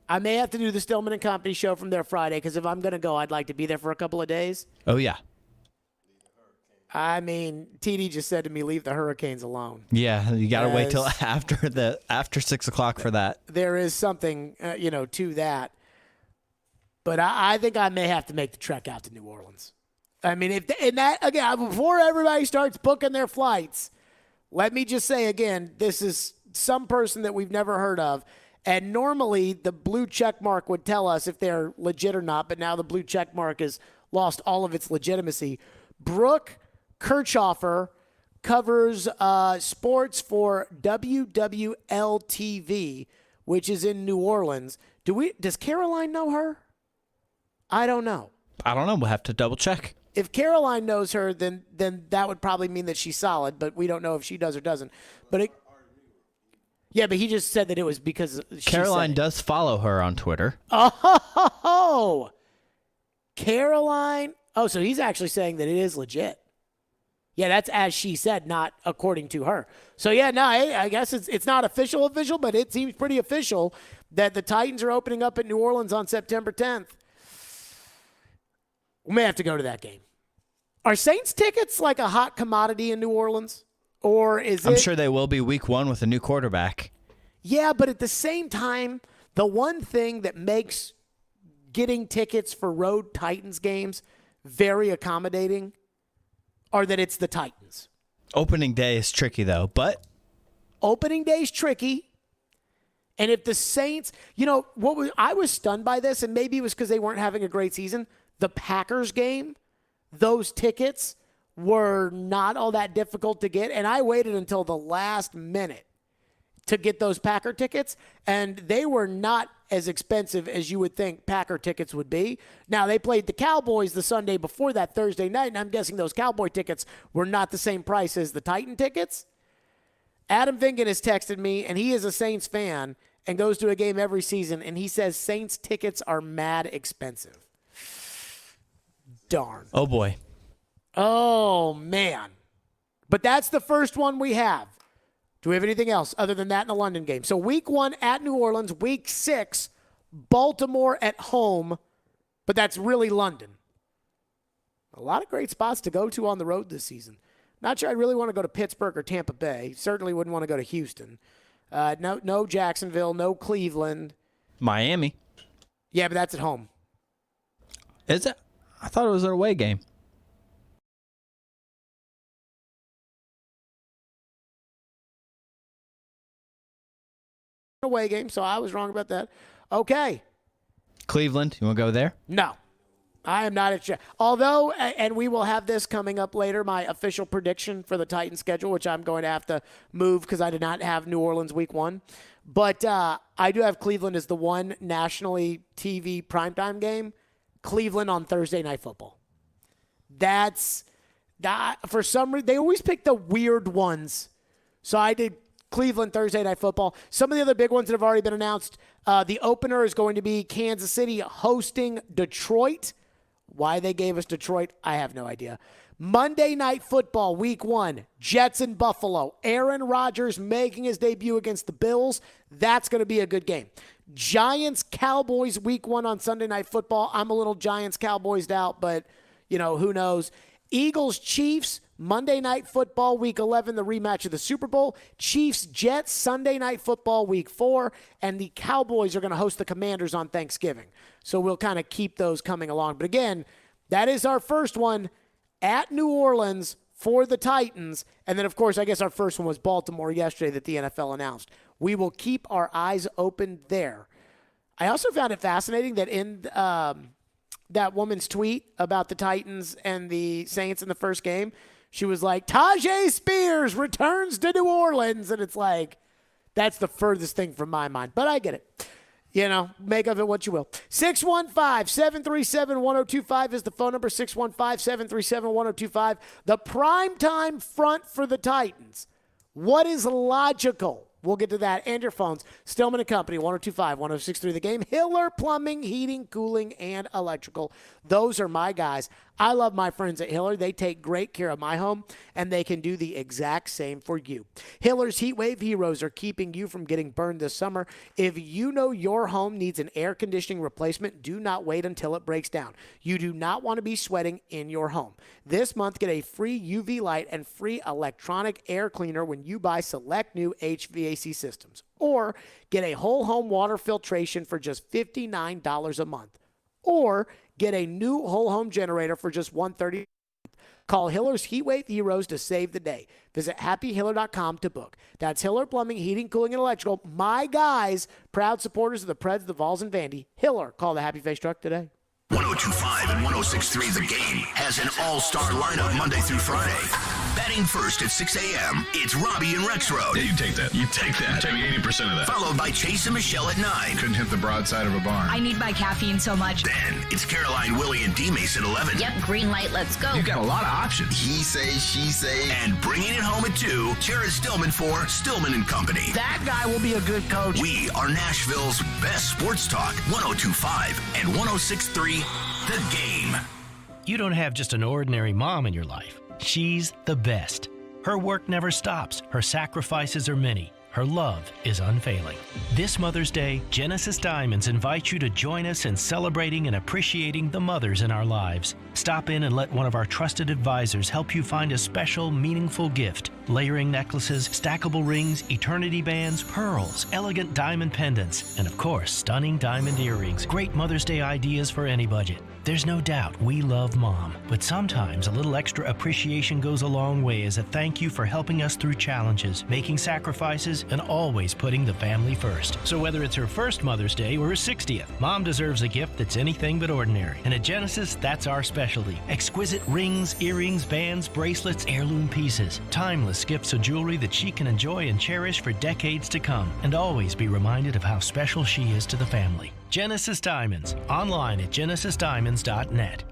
I may have to do the Stillman and Company show from there Friday because if I'm going to go, I'd like to be there for a couple of days. Oh, yeah. I mean, TD just said to me, leave the Hurricanes alone. Yeah, you got to wait till after 6 o'clock for that. There is something, to that. But I think I may have to make the trek out to New Orleans. I mean, before everybody starts booking their flights, let me just say again, this is some person that we've never heard of. And normally the blue check mark would tell us if they're legit or not, but now the blue check mark has lost all of its legitimacy. Brooke Kirchhoffer covers sports for WWL-TV, which is in New Orleans. Does Caroline know her? I don't know. We'll have to double check. If Caroline knows her, then that would probably mean that she's solid, but we don't know if she does or doesn't. But he just said that it was because Caroline does follow her on Twitter. Oh, Caroline. Oh, so he's actually saying that it is legit. Yeah, that's as she said, not according to her. So, yeah, no, I guess it's not official, but it seems pretty official that the Titans are opening up at New Orleans on September 10th. We may have to go to that game. Are Saints tickets like a hot commodity in New Orleans? Or is it? I'm sure they will be week 1 with a new quarterback. Yeah, but at the same time, the one thing that makes getting tickets for road Titans games very accommodating are that it's the Titans. Opening day is tricky, though, but opening day is tricky. And if the Saints, I was stunned by this, and maybe it was because they weren't having a great season. The Packers game, those tickets were not all that difficult to get, and I waited until the last minute to get those Packer tickets, and they were not as expensive as you would think Packer tickets would be. Now, they played the Cowboys the Sunday before that Thursday night, and I'm guessing those Cowboy tickets were not the same price as the Titan tickets. Adam Vingan has texted me, and he is a Saints fan and goes to a game every season, and he says Saints tickets are mad expensive. Darn. Oh, boy. Oh, man. But that's the first one we have. Do we have anything else other than that in the London game? So week 1 at New Orleans, week 6, Baltimore at home, but that's really London. A lot of great spots to go to on the road this season. Not sure I really want to go to Pittsburgh or Tampa Bay. Certainly wouldn't want to go to Houston. No Jacksonville, no Cleveland. Miami. Yeah, but that's at home. Is it? I thought it was an away game. Away game, so I was wrong about that. Okay. Cleveland, you want to go there? No. I am not at although, and we will have this coming up later, my official prediction for the Titans schedule, which I'm going to have to move because I did not have New Orleans week 1. But I do have Cleveland as the one nationally TV primetime game. Cleveland on Thursday Night Football. That's For some reason, they always pick the weird ones. So I did Cleveland Thursday Night Football. Some of the other big ones that have already been announced, the opener is going to be Kansas City hosting Detroit. Why they gave us Detroit, I have no idea. Monday Night Football, Week 1, Jets and Buffalo. Aaron Rodgers making his debut against the Bills. That's going to be a good game. Giants-Cowboys, Week 1 on Sunday Night Football. I'm a little Giants-Cowboysed out, but, who knows. Eagles-Chiefs, Monday Night Football, Week 11, the rematch of the Super Bowl. Chiefs-Jets, Sunday Night Football, Week 4. And the Cowboys are going to host the Commanders on Thanksgiving. So we'll kind of keep those coming along. But again, that is our first one at New Orleans for the Titans. And then, of course, I guess our first one was Baltimore yesterday that the NFL announced. We will keep our eyes open there. I also found it fascinating that in that woman's tweet about the Titans and the Saints in the first game, she was like, Tajay Spears returns to New Orleans. And it's like, that's the furthest thing from my mind. But I get it. Make of it what you will. 615-737-1025 is the phone number, 615-737-1025. The primetime front for the Titans. What is logical? We'll get to that and your phones. Stillman & Company, 1025-1063 The Game. Hiller Plumbing, Heating, Cooling, and Electrical. Those are my guys. I love my friends at Hiller. They take great care of my home, and they can do the exact same for you. Hiller's Heat Wave Heroes are keeping you from getting burned this summer. If you know your home needs an air conditioning replacement, do not wait until it breaks down. You do not want to be sweating in your home. This month, get a free UV light and free electronic air cleaner when you buy select new HVAC systems. Or get a whole home water filtration for just $59 a month. Or get a new whole home generator for just $130. Call Hiller's Heatwave Heroes to save the day. Visit happyhiller.com to book. That's Hiller Plumbing, Heating, Cooling, and Electrical. My guys, proud supporters of the Preds, the Vols, and Vandy. Hiller, call the Happy Face Truck today. 102.5 and 106.3 The Game has an all-star lineup Monday through Friday. Batting first at 6 a.m., it's Robbie and Rexroad. Yeah, you take that. You take that. Take 80% of that. Followed by Chase and Michelle at 9. Couldn't hit the broadside of a barn. I need my caffeine so much. Then it's Caroline, Willie, and D-Mace at 11. Yep, green light, let's go. You got a lot of options. He say, she say. And bringing it home at 2, Jared Stillman for Stillman & Company. That guy will be a good coach. We are Nashville's best sports talk, 102.5 and 106.3 The Game. You don't have just an ordinary mom in your life. She's the best. Her work never stops. Her sacrifices are many. Her love is unfailing. This Mother's Day, Genesis Diamonds invites you to join us in celebrating and appreciating the mothers in our lives. Stop in and let one of our trusted advisors help you find a special, meaningful gift. Layering necklaces, stackable rings, eternity bands, pearls, elegant diamond pendants, and of course, stunning diamond earrings. Great Mother's Day ideas for any budget. There's no doubt we love Mom, but sometimes a little extra appreciation goes a long way as a thank you for helping us through challenges, making sacrifices, and always putting the family first. So whether it's her first Mother's Day or her 60th, Mom deserves a gift that's anything but ordinary. And at Genesis, that's our specialty. Exquisite rings, earrings, bands, bracelets, heirloom pieces. Timeless gifts of jewelry that she can enjoy and cherish for decades to come, and always be reminded of how special she is to the family. Genesis Diamonds, online at genesisdiamonds.net.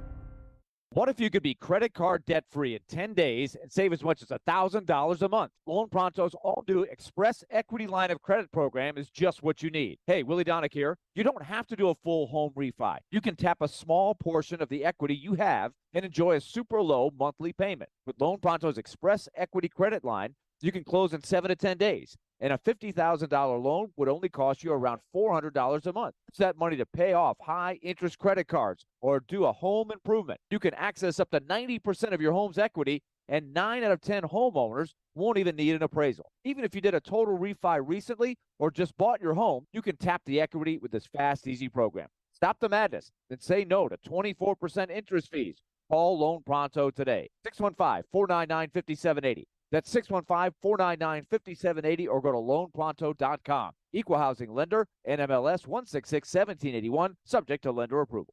What if you could be credit card debt-free in 10 days and save as much as $1,000 a month? Loan Pronto's all-new Express Equity Line of Credit program is just what you need. Hey, Willie Donick here. You don't have to do a full home refi. You can tap a small portion of the equity you have and enjoy a super low monthly payment. With Loan Pronto's Express Equity Credit Line, you can close in 7 to 10 days. And a $50,000 loan would only cost you around $400 a month. Use that money to pay off high-interest credit cards or do a home improvement. You can access up to 90% of your home's equity, and 9 out of 10 homeowners won't even need an appraisal. Even if you did a total refi recently or just bought your home, you can tap the equity with this fast, easy program. Stop the madness and say no to 24% interest fees. Call Loan Pronto today. 615-499-5780. That's 615-499-5780 or go to loanpronto.com. Equal housing lender, NMLS 166-1781, subject to lender approval.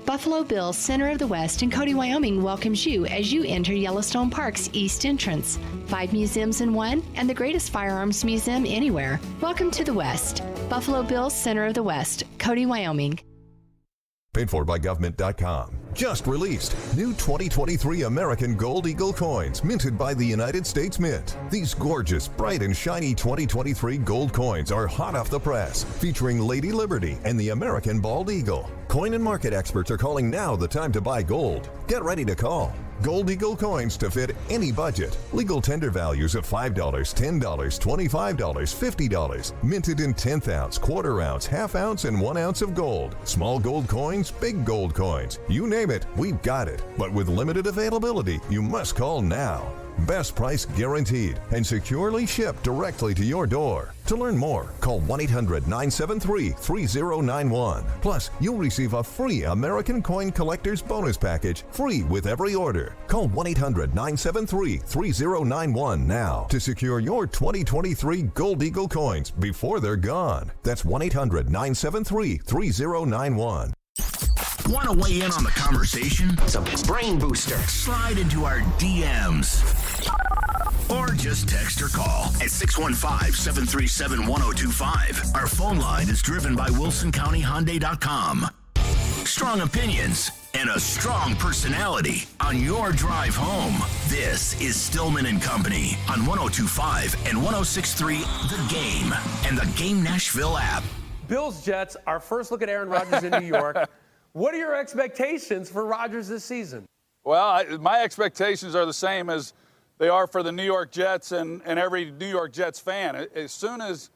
Buffalo Bill's Center of the West in Cody, Wyoming welcomes you as you enter Yellowstone Park's East Entrance. 5 museums in one and the greatest firearms museum anywhere. Welcome to the West. Buffalo Bill's Center of the West, Cody, Wyoming. Paid for by government.com. Just released. New 2023 American Gold Eagle coins minted by the United States Mint. These gorgeous, bright and shiny 2023 gold coins are hot off the press, featuring Lady Liberty and the American Bald Eagle. Coin and market experts are calling now the time to buy gold. Get ready to call. Gold Eagle coins to fit any budget. Legal tender values of $5, $10, $25, $50. Minted in 1/10 ounce, quarter ounce, half ounce, and 1 ounce of gold. Small gold coins, big gold coins. You name it, we've got it. But with limited availability, you must call now. Best price guaranteed and securely shipped directly to your door. To learn more, call 1-800-973-3091. Plus, you'll receive a free American Coin Collector's Bonus Package free with every order. Call 1-800-973-3091 now to secure your 2023 Gold Eagle coins before they're gone. That's 1-800-973-3091. Want to weigh in on the conversation? It's a brain booster. Slide into our DMs. Or just text or call at 615-737-1025. Our phone line is driven by WilsonCountyHyundai.com. Strong opinions and a strong personality on your drive home. This is Stillman and Company on 102.5 and 106.3 The Game and the Game Nashville app. Bills Jets, our first look at Aaron Rodgers in New York. What are your expectations for Rodgers this season? Well, my expectations are the same as they are for the New York Jets and every New York Jets fan. As soon as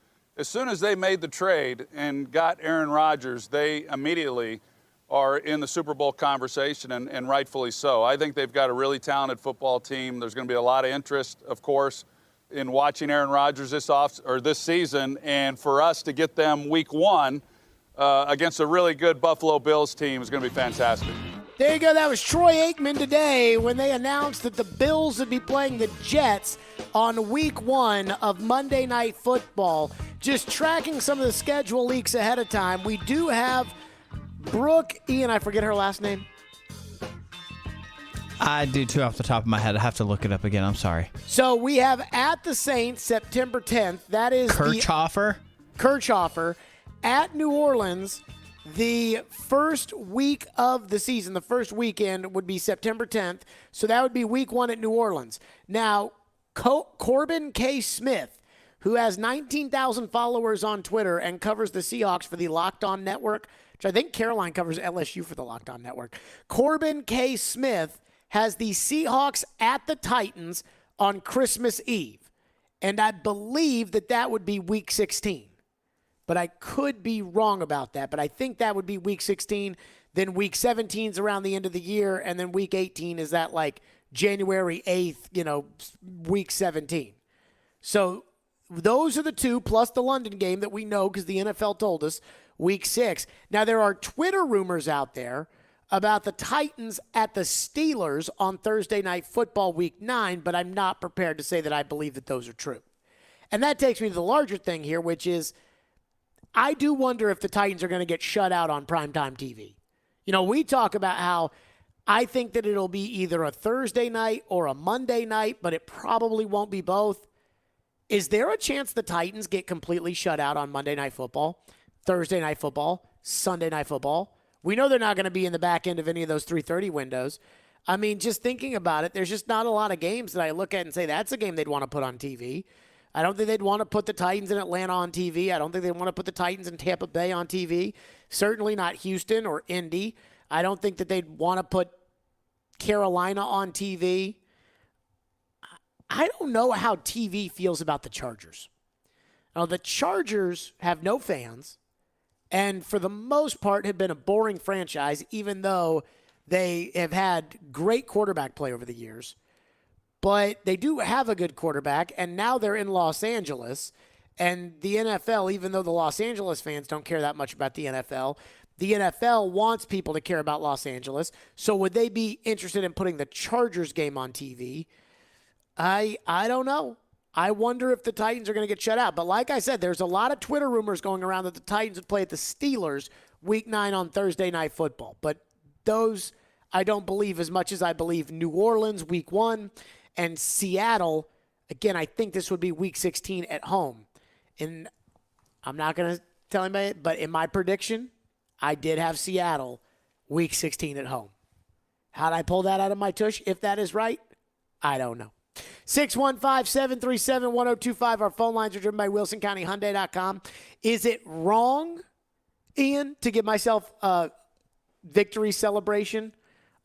they made the trade and got Aaron Rodgers, they immediately are in the Super Bowl conversation, and rightfully so. I think they've got a really talented football team. There's going to be a lot of interest, of course, in watching Aaron Rodgers this season, and for us to get them week one against a really good Buffalo Bills team is going to be fantastic. There you go. That was Troy Aikman today when they announced that the Bills would be playing the Jets on week one of Monday Night Football. Just tracking some of the schedule leaks ahead of time. We do have Brooke, Ian, I forget her last name. I do too off the top of my head. I have to look it up again. I'm sorry. So we have at the Saints September 10th. That is Kirchhoffer at New Orleans. The first week of the season, the first weekend would be September 10th. So that would be week one at New Orleans. Now, Corbin K. Smith, who has 19,000 followers on Twitter and covers the Seahawks for the Locked On Network, which I think Caroline covers LSU for the Locked On Network. Corbin K. Smith has the Seahawks at the Titans on Christmas Eve. And I believe that would be week 16. But I could be wrong about that. But I think that would be week 16. Then week 17 is around the end of the year. And then week 18 is that like January 8th, week 17. So those are the two, plus the London game that we know because the NFL told us, week 6. Now, there are Twitter rumors out there about the Titans at the Steelers on Thursday Night Football week 9, but I'm not prepared to say that I believe that those are true. And that takes me to the larger thing here, which is I do wonder if the Titans are going to get shut out on primetime TV. We talk about how I think that it'll be either a Thursday night or a Monday night, but it probably won't be both. Is there a chance the Titans get completely shut out on Monday Night Football, Thursday Night Football, Sunday Night Football? We know they're not going to be in the back end of any of those 3:30 windows. I mean, just thinking about it, there's just not a lot of games that I look at and say that's a game they'd want to put on TV. I don't think they'd want to put the Titans in Atlanta on TV. I don't think they'd want to put the Titans in Tampa Bay on TV. Certainly not Houston or Indy. I don't think that they'd want to put Carolina on TV. I don't know how TV feels about the Chargers. Now, the Chargers have no fans and for the most part have been a boring franchise, even though they have had great quarterback play over the years. But they do have a good quarterback, and now they're in Los Angeles. And the NFL, even though the Los Angeles fans don't care that much about the NFL wants people to care about Los Angeles. So would they be interested in putting the Chargers game on TV? I don't know. I wonder if the Titans are going to get shut out. But like I said, there's a lot of Twitter rumors going around that the Titans would play at the Steelers week 9 on Thursday Night Football. But those I don't believe as much as I believe New Orleans week 1 and Seattle. Again, I think this would be week 16 at home. And I'm not going to tell anybody, but in my prediction, I did have Seattle week 16 at home. How'd I pull that out of my tush? If that is right, I don't know. 615-737-1025. Our phone lines are driven by WilsonCountyHyundai.com. Is it wrong, Ian, to give myself a victory celebration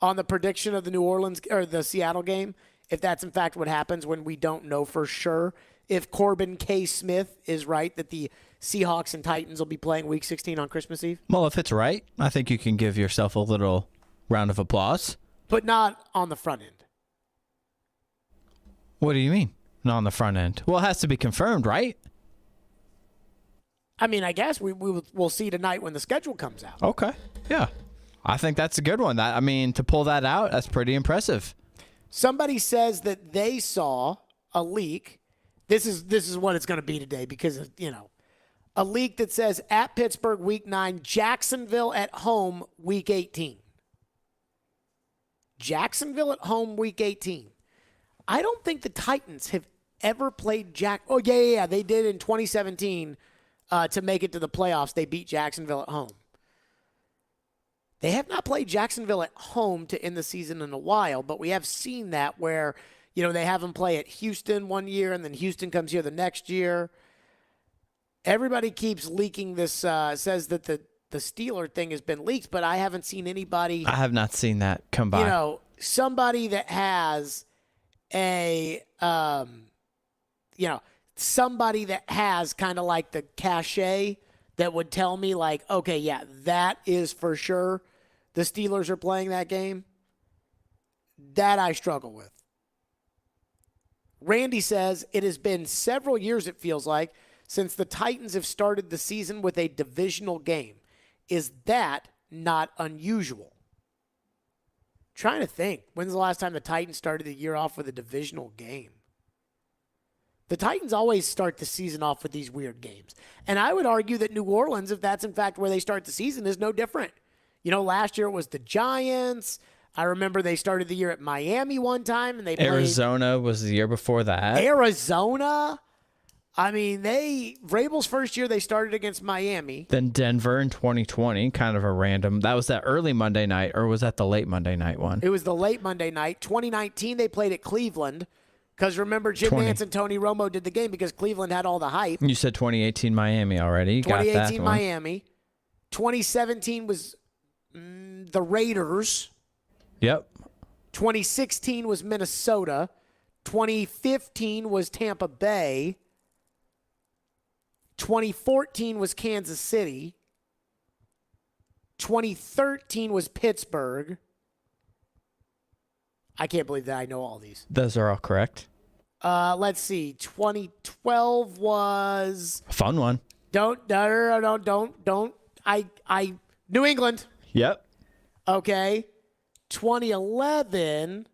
on the prediction of the New Orleans or the Seattle game, if that's in fact what happens when we don't know for sure? If Corbin K. Smith is right that the Seahawks and Titans will be playing Week 16 on Christmas Eve? Well, if it's right, I think you can give yourself a little round of applause. But not on the front end. What do you mean? Not on the front end? Well, it has to be confirmed, right? I mean, I guess we'll see tonight when the schedule comes out. Okay. Yeah. I think that's a good one. To pull that out, that's pretty impressive. Somebody says that they saw a leak. This is what it's going to be today because, a leak that says at Pittsburgh Week 9, Jacksonville at home Week 18. Jacksonville at home Week 18. I don't think the Titans have ever played Oh, yeah. They did in 2017 to make it to the playoffs. They beat Jacksonville at home. They have not played Jacksonville at home to end the season in a while, but we have seen that where, they have them play at Houston one year, and then Houston comes here the next year. Everybody keeps leaking this, says that the Steeler thing has been leaked, but I haven't seen anybody. I have not seen that come by. Somebody that has somebody that has kind of like the cachet that would tell me like, okay, yeah, that is for sure the Steelers are playing that game. That I struggle with. Randy says it has been several years, it feels like, since the Titans have started the season with a divisional game. Is that not unusual? Trying to think. When's the last time the Titans started the year off with a divisional game? The Titans always start the season off with these weird games. And I would argue that New Orleans, if that's in fact where they start the season, is no different. Last year it was the Giants. I remember they started the year at Miami one time, and they played Arizona was the year before that. Arizona? I mean, Vrabel's first year they started against Miami. Then Denver in 2020, kind of a random. That was that early Monday night, or was that the late Monday night one? It was the late Monday night. 2019 they played at Cleveland. Because remember, Jim Nance and Tony Romo did the game because Cleveland had all the hype. You said 2018 Miami already. 2018 Miami. 2017 was the Raiders. Yep. 2016 was Minnesota. 2015 was Tampa Bay. 2014 was Kansas City. 2013 was Pittsburgh. I can't believe that I know all these. Those are all correct. Let's see. 2012 was a fun one. Don't. New England. Yep. Okay. 2011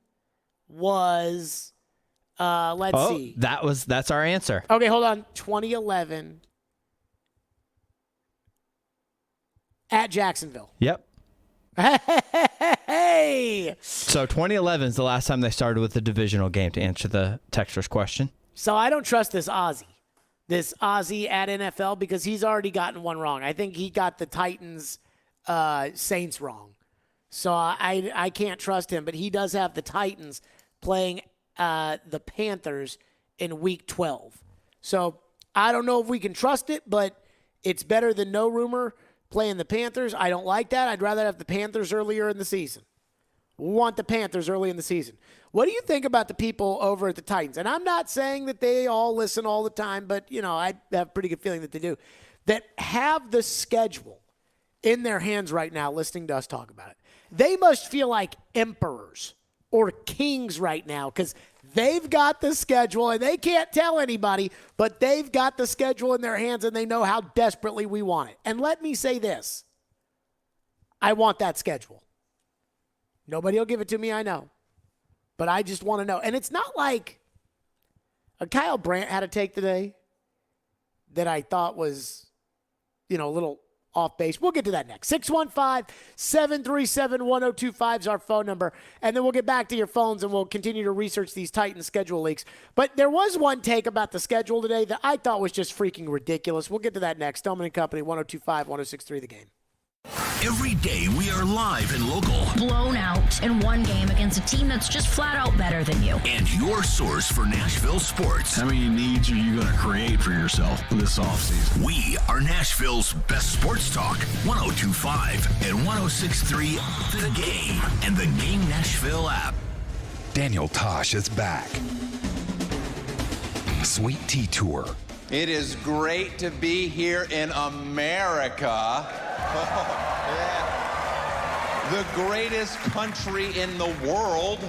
was let's see. That's our answer. Okay, hold on. 2011 at Jacksonville. Yep. Hey! So 2011 is the last time they started with the divisional game, to answer the texter's question. So I don't trust this Ozzy at NFL, because he's already gotten one wrong. I think he got the Titans Saints wrong. So I can't trust him, but he does have the Titans playing the Panthers in Week 12. So I don't know if we can trust it, but it's better than no rumor playing the Panthers. I don't like that. I'd rather have the Panthers earlier in the season. We want the Panthers early in the season. What do you think about the people over at the Titans? And I'm not saying that they all listen all the time, but, I have a pretty good feeling that they do, that have the schedule in their hands right now listening to us talk about it. They must feel like emperors or kings right now, because they've got the schedule and they can't tell anybody, but they've got the schedule in their hands and they know how desperately we want it. And let me say this. I want that schedule. Nobody will give it to me, I know. But I just want to know. And it's not like Kyle Brandt had a take today that I thought was, a little off base. We'll get to that next. 615-737-1025 is our phone number. And then we'll get back to your phones and we'll continue to research these Titans schedule leaks. But there was one take about the schedule today that I thought was just freaking ridiculous. We'll get to that next. Stillman and Company, 102.5, 106.3 The Game. Every day we are live and local. Blown out in one game against a team that's just flat out better than you. And your source for Nashville sports. How many needs are you going to create for yourself this offseason? We are Nashville's best sports talk. 102.5 and 106.3 The Game and the Game Nashville app. Daniel Tosh is back. Sweet Tea Tour. It is great to be here in America. The greatest country in the world.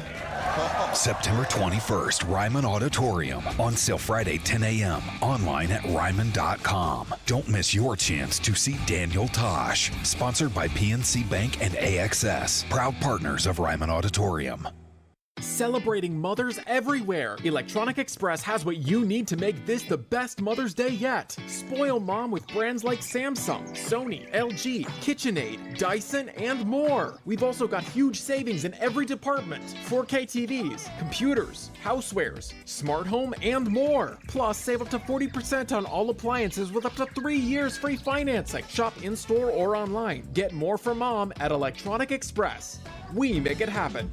September 21st, Ryman Auditorium. On sale Friday, 10 a.m. Online at Ryman.com. Don't miss your chance to see Daniel Tosh. Sponsored by PNC Bank and AXS. Proud partners of Ryman Auditorium. Celebrating mothers everywhere. Electronic Express has what you need to make this the best Mother's Day yet. Spoil mom with brands like Samsung, Sony, LG, KitchenAid, Dyson, and more. We've also got huge savings in every department. 4K TVs, computers, housewares, smart home, and more. Plus, save up to 40% on all appliances with up to 3 years free financing. Shop in-store or online. Get more from mom at Electronic Express. We make it happen.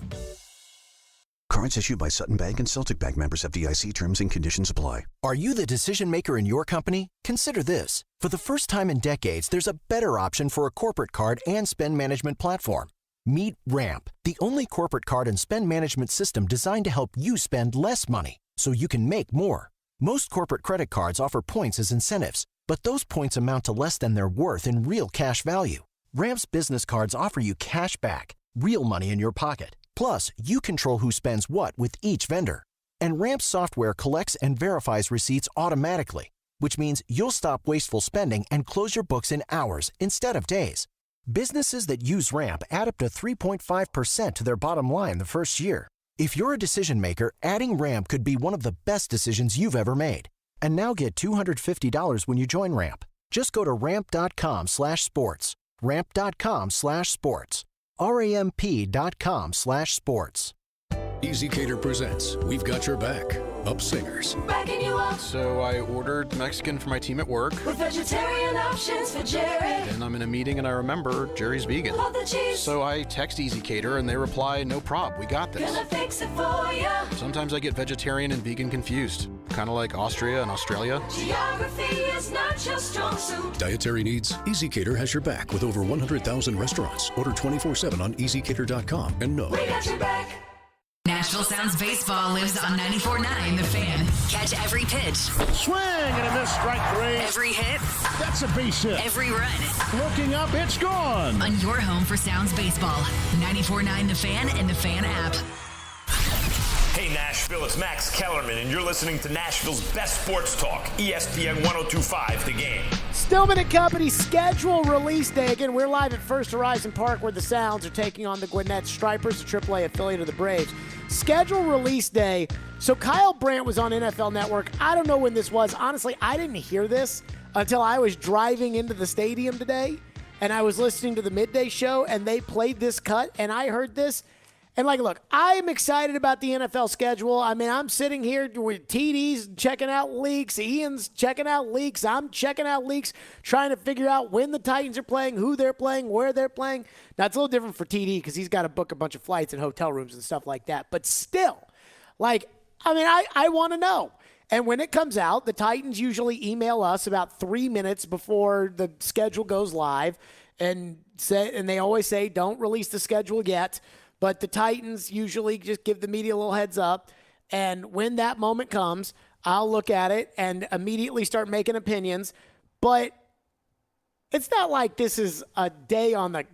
Cards issued by Sutton Bank and Celtic Bank, members FDIC. Terms and conditions apply. Are you the decision maker in your company? Consider this. For the first time in decades, there's a better option for a corporate card and spend management platform. Meet Ramp, the only corporate card and spend management system designed to help you spend less money so you can make more. Most corporate credit cards offer points as incentives, but those points amount to less than their worth in real cash value. Ramp's business cards offer you cash back, real money in your pocket. Plus, you control who spends what with each vendor. And Ramp software collects and verifies receipts automatically, which means you'll stop wasteful spending and close your books in hours instead of days. Businesses that use Ramp add up to 3.5% to their bottom line the first year. If you're a decision maker, adding Ramp could be one of the best decisions you've ever made. And now get $250 when you join Ramp. Just go to ramp.com/sports. Ramp.com/sports. ramp.com/sports. EasyCater presents We've Got Your Back. Up Singers. Backing you up. So I ordered Mexican for my team at work. With vegetarian options for Jerry. Then I'm in a meeting and I remember Jerry's vegan. Love the cheese. So I text EasyCater and they reply, no prob, we got this. Gonna fix it for ya. Sometimes I get vegetarian and vegan confused. Kind of like Austria and Australia. Geography is not your strong suit. Dietary needs? EasyCater has your back with over 100,000 restaurants. Order 24/7 on EasyCater.com and know. We got your back. Nashville Sounds Baseball lives on 94.9 The Fan. Catch every pitch. Swing and a miss, strike three. Every hit. That's a base hit. Every run. Looking up, it's gone. On your home for Sounds Baseball. 94.9 The Fan and The Fan app. Hey Nashville, it's Max Kellerman, and you're listening to Nashville's best sports talk, ESPN 102.5 The Game. Stillman and Company schedule release day. Again, we're live at First Horizon Park where the Sounds are taking on the Gwinnett Stripers, the AAA affiliate of the Braves. Schedule release day. So Kyle Brandt was on NFL Network. I don't know when this was. Honestly, I didn't hear this until I was driving into the stadium today, and I was listening to the midday show, and they played this cut, and I heard this. And, look, I'm excited about the NFL schedule. I mean, I'm sitting here with TD's checking out leaks. Ian's checking out leaks. I'm checking out leaks, trying to figure out when the Titans are playing, who they're playing, where they're playing. Now, it's a little different for TD because he's got to book a bunch of flights and hotel rooms and stuff like that. But still, I want to know. And when it comes out, the Titans usually email us about 3 minutes before the schedule goes live. And they always say, don't release the schedule yet. But the Titans usually just give the media a little heads up. And when that moment comes, I'll look at it and immediately start making opinions. But it's not like this is a day on the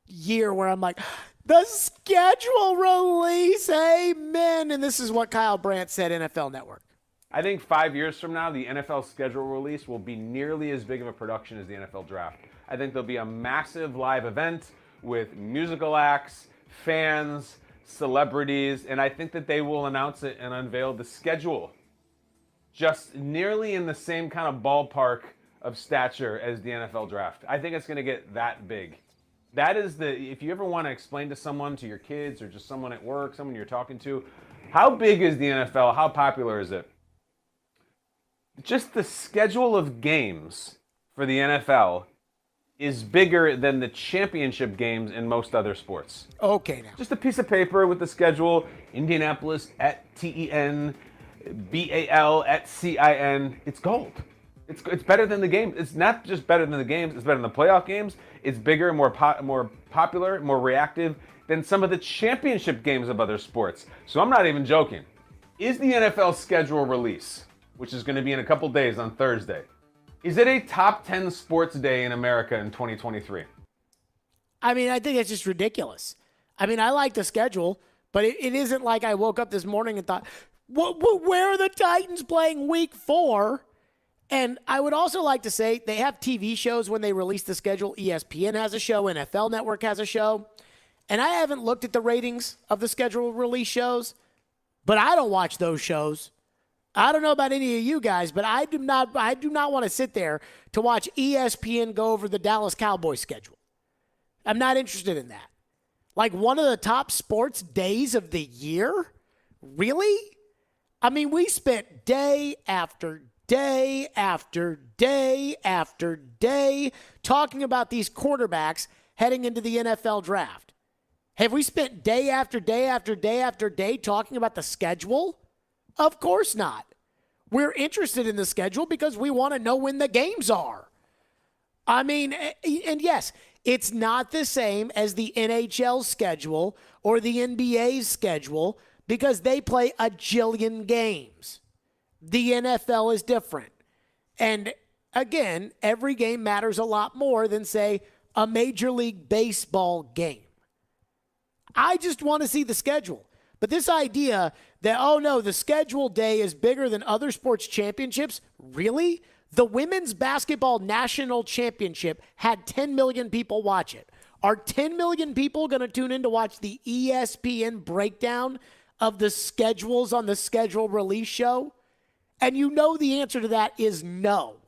year where I'm like, the schedule release, amen. And this is what Kyle Brandt said, NFL Network. I think 5 years from now, the NFL schedule release will be nearly as big of a production as the NFL draft. I think there'll be a massive live event with musical acts, fans, celebrities, and I think that they will announce it and unveil the schedule just nearly in the same kind of ballpark of stature as the NFL draft. I think it's going to get that big. That is if you ever want to explain to someone, to your kids or just someone at work, someone you're talking to, how big is the NFL? How popular is it? Just the schedule of games for the NFL is bigger than the championship games in most other sports. Okay, now. Just a piece of paper with the schedule. Indianapolis at TEN, BAL at CIN. It's gold. It's better than the games. It's not just better than the games. It's better than the playoff games. It's bigger, more popular, more reactive than some of the championship games of other sports. So I'm not even joking. Is the NFL schedule release, which is going to be in a couple days on Thursday, is it a top 10 sports day in America in 2023? I mean, I think it's just ridiculous. I mean, I like the schedule, but it isn't like I woke up this morning and thought, where are the Titans playing week 4? And I would also like to say they have TV shows when they release the schedule. ESPN has a show, NFL Network has a show. And I haven't looked at the ratings of the schedule release shows, but I don't watch those shows. I don't know about any of you guys, but I do not want to sit there to watch ESPN go over the Dallas Cowboys schedule. I'm not interested in that. Like one of the top sports days of the year? Really? I mean, we spent day after day after day after day talking about these quarterbacks heading into the NFL draft. Have we spent day after day after day after day talking about the schedule? Of course not. We're interested in the schedule because we want to know when the games are. I mean, and yes, it's not the same as the NHL schedule or the NBA's schedule because they play a jillion games. The NFL is different. And again, every game matters a lot more than, say, a Major League Baseball game. I just want to see the schedule. But this idea that, oh no, the schedule day is bigger than other sports championships, really? The Women's Basketball National Championship had 10 million people watch it. Are 10 million people going to tune in to watch the ESPN breakdown of the schedules on the schedule release show? And you know the answer to that is no.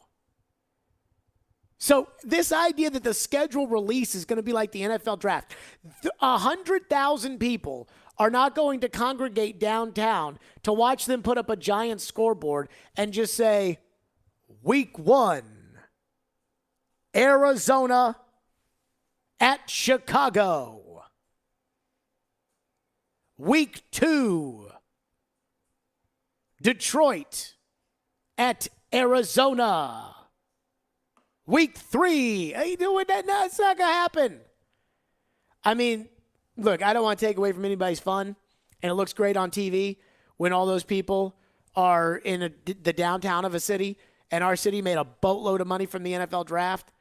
So this idea that the schedule release is going to be like the NFL draft, 100,000 people are not going to congregate downtown to watch them put up a giant scoreboard and just say, Week 1, Arizona at Chicago. Week 2, Detroit at Arizona. Week 3, are you doing that? No, it's not going to happen. I mean, look, I don't want to take away from anybody's fun, and it looks great on TV when all those people are in the downtown of a city, and our city made a boatload of money from the NFL draft.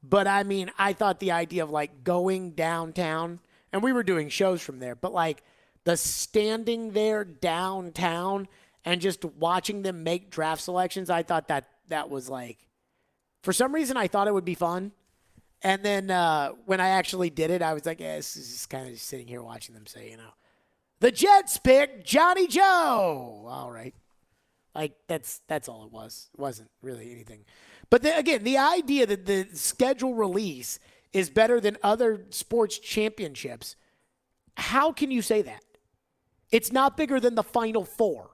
But, I mean, I thought the idea of, like, going downtown, and we were doing shows from there, but, like, the standing there downtown and just watching them make draft selections, I thought that was, like, for some reason I thought it would be fun. And then when I actually did it, I was like, yeah, this is just kind of sitting here watching them say, the Jets picked Johnny Joe. All right. Like, that's all it was. It wasn't really anything. But again, the idea that the schedule release is better than other sports championships, how can you say that? It's not bigger than the Final Four.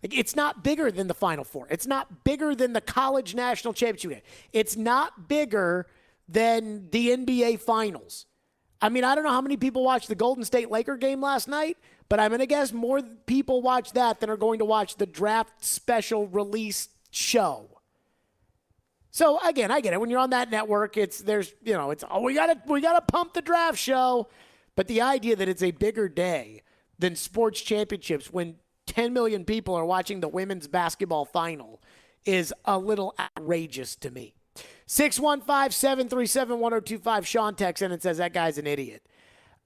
Like, it's not bigger than the Final Four. It's not bigger than the college national championship. It's not bigger than the NBA Finals. I mean, I don't know how many people watched the Golden State Laker game last night, but I'm going to guess more people watch that than are going to watch the draft special release show. So again, I get it. When you're on that network, we gotta pump the draft show. But the idea that it's a bigger day than sports championships when 10 million people are watching the women's basketball final is a little outrageous to me. 615-737-1025. Sean texts in and says, that guy's an idiot.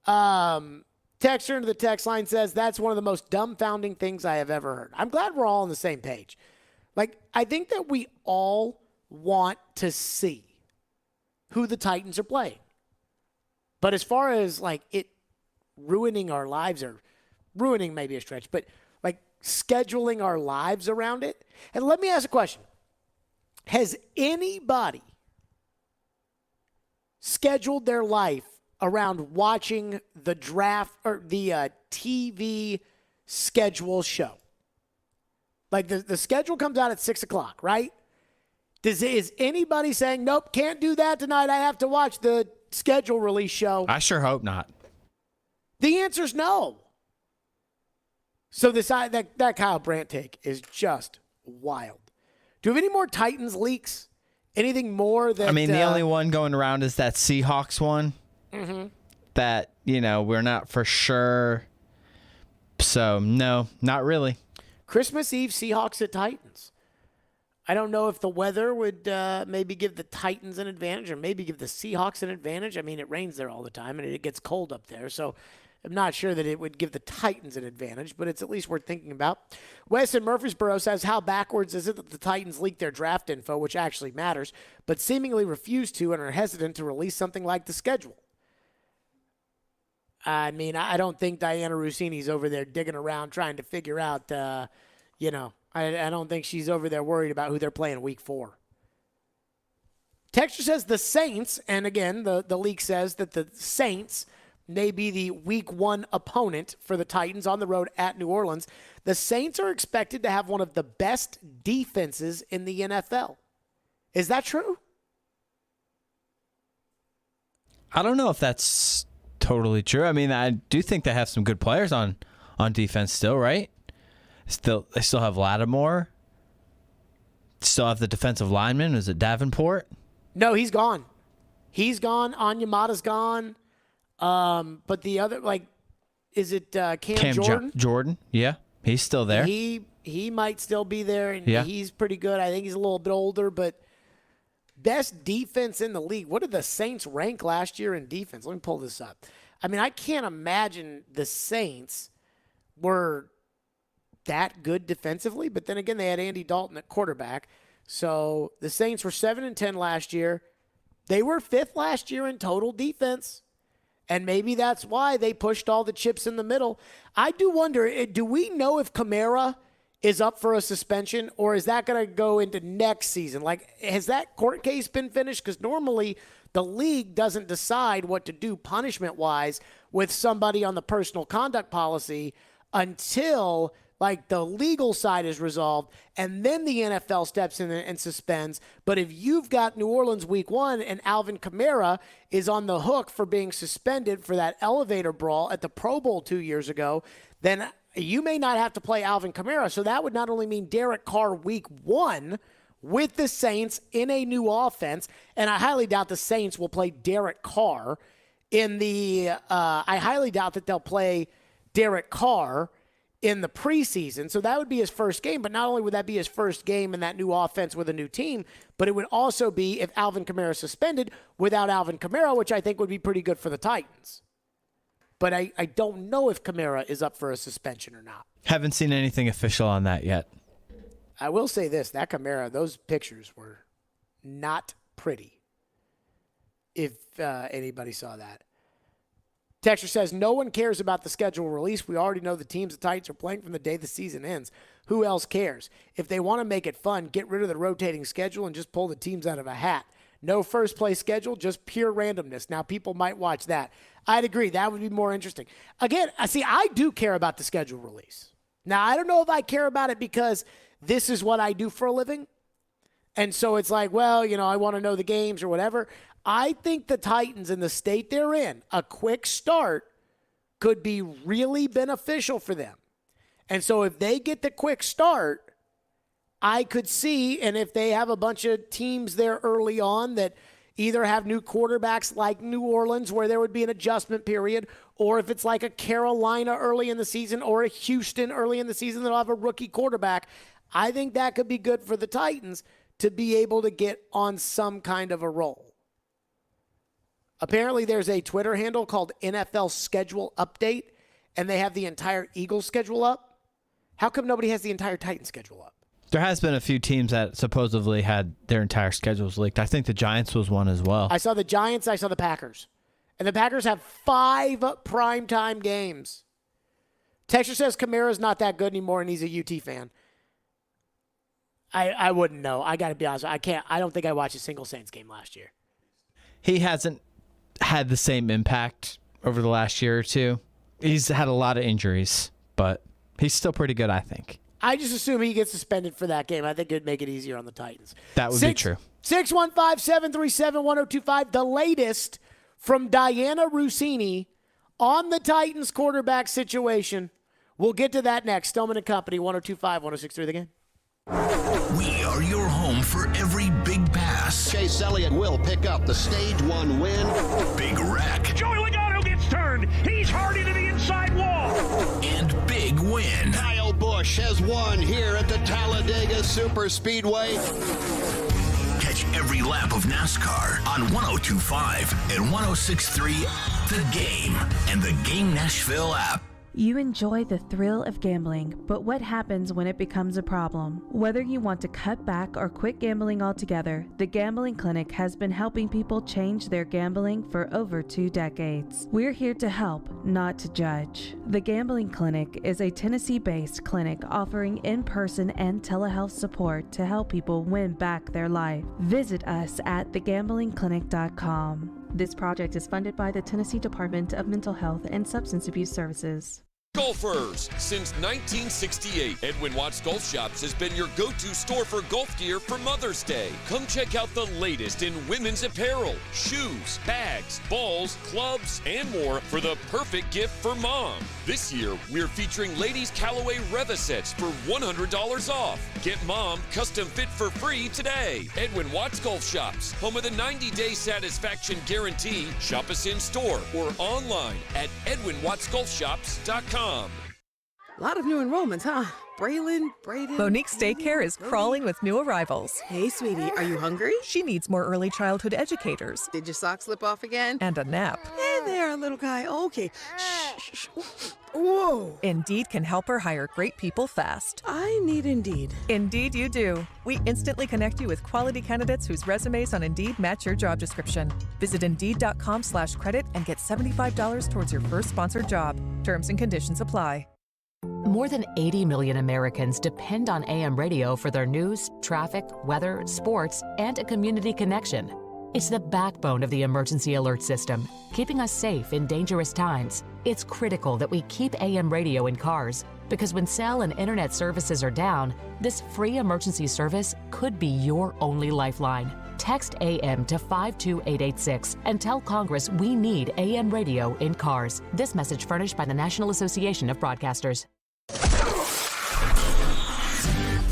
Texter into the text line says, that's one of the most dumbfounding things I have ever heard. I'm glad we're all on the same page. Like, I think that we all want to see who the Titans are playing. But as far as, like, it ruining our lives, or ruining maybe a stretch, but like scheduling our lives around it. And let me ask a question. Has anybody scheduled their life around watching the draft or the TV schedule show? Like the schedule comes out at 6 o'clock, right? Is anybody saying, nope, can't do that tonight, I have to watch the schedule release show? I sure hope not. The answer is no. So that Kyle Brandt take is just wild. Do we have any more Titans leaks? Anything more that... I mean, the only one going around is that Seahawks one. Mm-hmm. That, we're not for sure. So, no, not really. Christmas Eve, Seahawks at Titans. I don't know if the weather would maybe give the Titans an advantage or maybe give the Seahawks an advantage. I mean, it rains there all the time and it gets cold up there. So I'm not sure that it would give the Titans an advantage, but it's at least worth thinking about. Wes in Murfreesboro says, how backwards is it that the Titans leak their draft info, which actually matters, but seemingly refuse to and are hesitant to release something like the schedule? I mean, I don't think Diana Rossini's over there digging around trying to figure out, I don't think she's over there worried about who they're playing week 4. Texture says the Saints, and again, the leak says that the Saints may be the week 1 opponent for the Titans on the road at New Orleans. The Saints are expected to have one of the best defenses in the NFL. Is that true? I don't know if that's totally true. I mean, I do think they have some good players on defense still, right? They still have Lattimore. Still have the defensive lineman. Is it Davenport? No, he's gone. He's gone. Onyemata's gone. But the other, is it Cam Jordan? Jordan, yeah. He's still there. He might still be there, and he's pretty good. I think he's a little bit older, but best defense in the league. What did the Saints rank last year in defense? Let me pull this up. I mean, I can't imagine the Saints were that good defensively, but then again, they had Andy Dalton at quarterback. So the Saints were 7-10 last year. They were 5th last year in total defense. And maybe that's why they pushed all the chips in the middle. I do wonder, do we know if Kamara is up for a suspension, or is that going to go into next season? Has that court case been finished? Because normally the league doesn't decide what to do punishment-wise with somebody on the personal conduct policy until the legal side is resolved, and then the NFL steps in and suspends. But if you've got New Orleans week 1 and Alvin Kamara is on the hook for being suspended for that elevator brawl at the Pro Bowl 2 years ago, then you may not have to play Alvin Kamara. So that would not only mean Derek Carr week 1 with the Saints in a new offense, and I highly doubt the Saints will play Derek Carr in the I highly doubt that they'll play Derek Carr in the preseason. So that would be his first game, but not only would that be his first game in that new offense with a new team, but it would also be if Alvin Kamara is suspended without Alvin Kamara, which I think would be pretty good for the Titans. But I don't know if Kamara is up for a suspension or not. Haven't seen anything official on that yet. I will say this, that Kamara, those pictures were not pretty, if anybody saw that. Texture says, no one cares about the schedule release. We already know the teams the Titans are playing from the day the season ends. Who else cares? If they want to make it fun, get rid of the rotating schedule and just pull the teams out of a hat. No first place schedule, just pure randomness. Now, people might watch that. I'd agree. That would be more interesting. Again, I do care about the schedule release. Now, I don't know if I care about it because this is what I do for a living. And so it's I want to know the games or whatever. I think the Titans in the state they're in, a quick start could be really beneficial for them. And so if they get the quick start, I could see, and if they have a bunch of teams there early on that either have new quarterbacks like New Orleans where there would be an adjustment period, or if it's like a Carolina early in the season or a Houston early in the season that'll have a rookie quarterback, I think that could be good for the Titans to be able to get on some kind of a roll. Apparently, there's a Twitter handle called NFL Schedule Update, and they have the entire Eagles schedule up. How come nobody has the entire Titans schedule up? There has been a few teams that supposedly had their entire schedules leaked. I think the Giants was one as well. I saw the Giants. I saw the Packers. And the Packers have 5 primetime games. Texture says Kamara's not that good anymore, and he's a UT fan. I wouldn't know. I got to be honest. I don't think I watched a single Saints game last year. He hasn't had the same impact over the last year or two. He's had a lot of injuries, but he's still pretty good, I think. I just assume he gets suspended for that game. I think it'd make it easier on the Titans. That would be true. 615-737-1025. The latest from Diana Rossini on the Titans quarterback situation. We'll get to that next. Stillman and Company, 1025, 1063 The Game. We are your home for every big pass. Chase Elliott will pick up the stage 1 win. Big wreck. Joey Logano gets turned. He's hard into the inside wall. And big win. Kyle Busch has won here at the Talladega Superspeedway. Catch every lap of NASCAR on 102.5 and 106.3 The Game and the Game Nashville app. You enjoy the thrill of gambling, but what happens when it becomes a problem? Whether you want to cut back or quit gambling altogether, the Gambling Clinic has been helping people change their gambling for over 2 decades. We're here to help, not to judge. The Gambling Clinic is a Tennessee-based clinic offering in-person and telehealth support to help people win back their life. Visit us at thegamblingclinic.com. This project is funded by the Tennessee Department of Mental Health and Substance Abuse Services. Golfers, since 1968, Edwin Watts Golf Shops has been your go-to store for golf gear for Mother's Day. Come check out the latest in women's apparel, shoes, bags, balls, clubs, and more for the perfect gift for mom. This year, we're featuring ladies' Callaway Reva sets for $100 off. Get mom custom fit for free today. Edwin Watts Golf Shops, home of the 90-day satisfaction guarantee. Shop us in store or online at edwinwattsgolfshops.com. A lot of new enrollments, huh? Braylon, Braden. Monique's daycare is crawling with new arrivals. Hey, sweetie, are you hungry? She needs more early childhood educators. Did your sock slip off again? And a nap. Hey there, little guy. Okay. Shh. Whoa. Indeed can help her hire great people fast. I need Indeed. Indeed you do. We instantly connect you with quality candidates whose resumes on Indeed match your job description. Visit Indeed.com/credit and get $75 towards your first sponsored job. Terms and conditions apply. More than 80 million Americans depend on AM radio for their news, traffic, weather, sports, and a community connection. It's the backbone of the emergency alert system, keeping us safe in dangerous times. It's critical that we keep AM radio in cars, because when cell and internet services are down, this free emergency service could be your only lifeline. Text AM to 52886 and tell Congress we need AM radio in cars. This message furnished by the National Association of Broadcasters.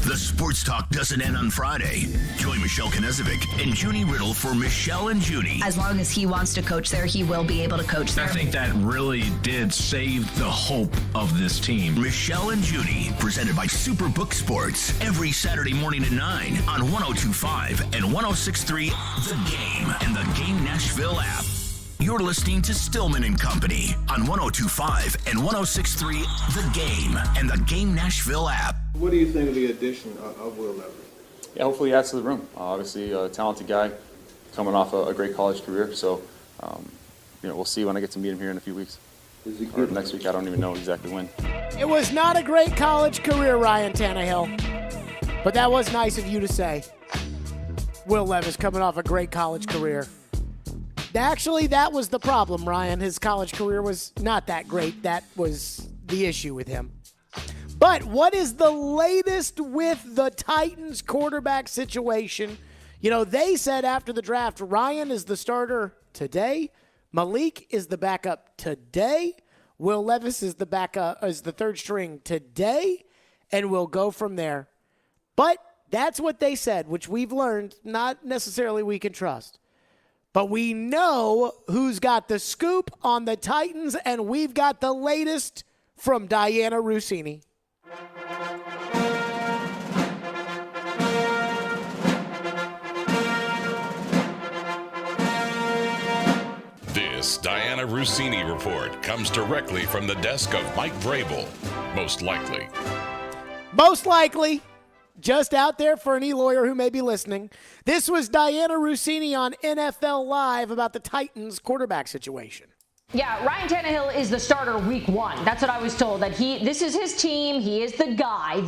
The sports talk doesn't end on Friday. Join Michelle Knezovic and Junie Riddle for Michelle and Junie. As long as he wants to coach there, he will be able to coach there. I think that really did save the hope of this team. Michelle and Junie, presented by Superbook Sports, every Saturday morning at 9 on 102.5 and 106.3 The Game and the Game Nashville app. You're listening to Stillman and Company on 102.5 and 106.3 The Game and the Game Nashville app. What do you think of the addition of Will Levis? Yeah, hopefully he adds to the room. Obviously, a talented guy coming off a great college career. So, we'll see when I get to meet him here in a few weeks. Is he or next week, I don't even know exactly when. It was not a great college career, Ryan Tannehill. But that was nice of you to say. Will Levis coming off a great college career. Actually, that was the problem, Ryan. His college career was not that great. That was the issue with him. But what is the latest with the Titans quarterback situation? You know, they said after the draft, Ryan is the starter today. Malik is the backup today. Will Levis is the backup, is the third string today, and we'll go from there. But that's what they said, which we've learned not necessarily we can trust. But we know who's got the scoop on the Titans, and we've got the latest from Diana Rossini. This Diana Rossini report comes directly from the desk of Mike Vrabel. Most likely. Just out there for any lawyer who may be listening. This was Diana Rossini on NFL Live about the Titans quarterback situation. Yeah, Ryan Tannehill is the starter week 1. That's what I was told, that this is his team. He is the guy.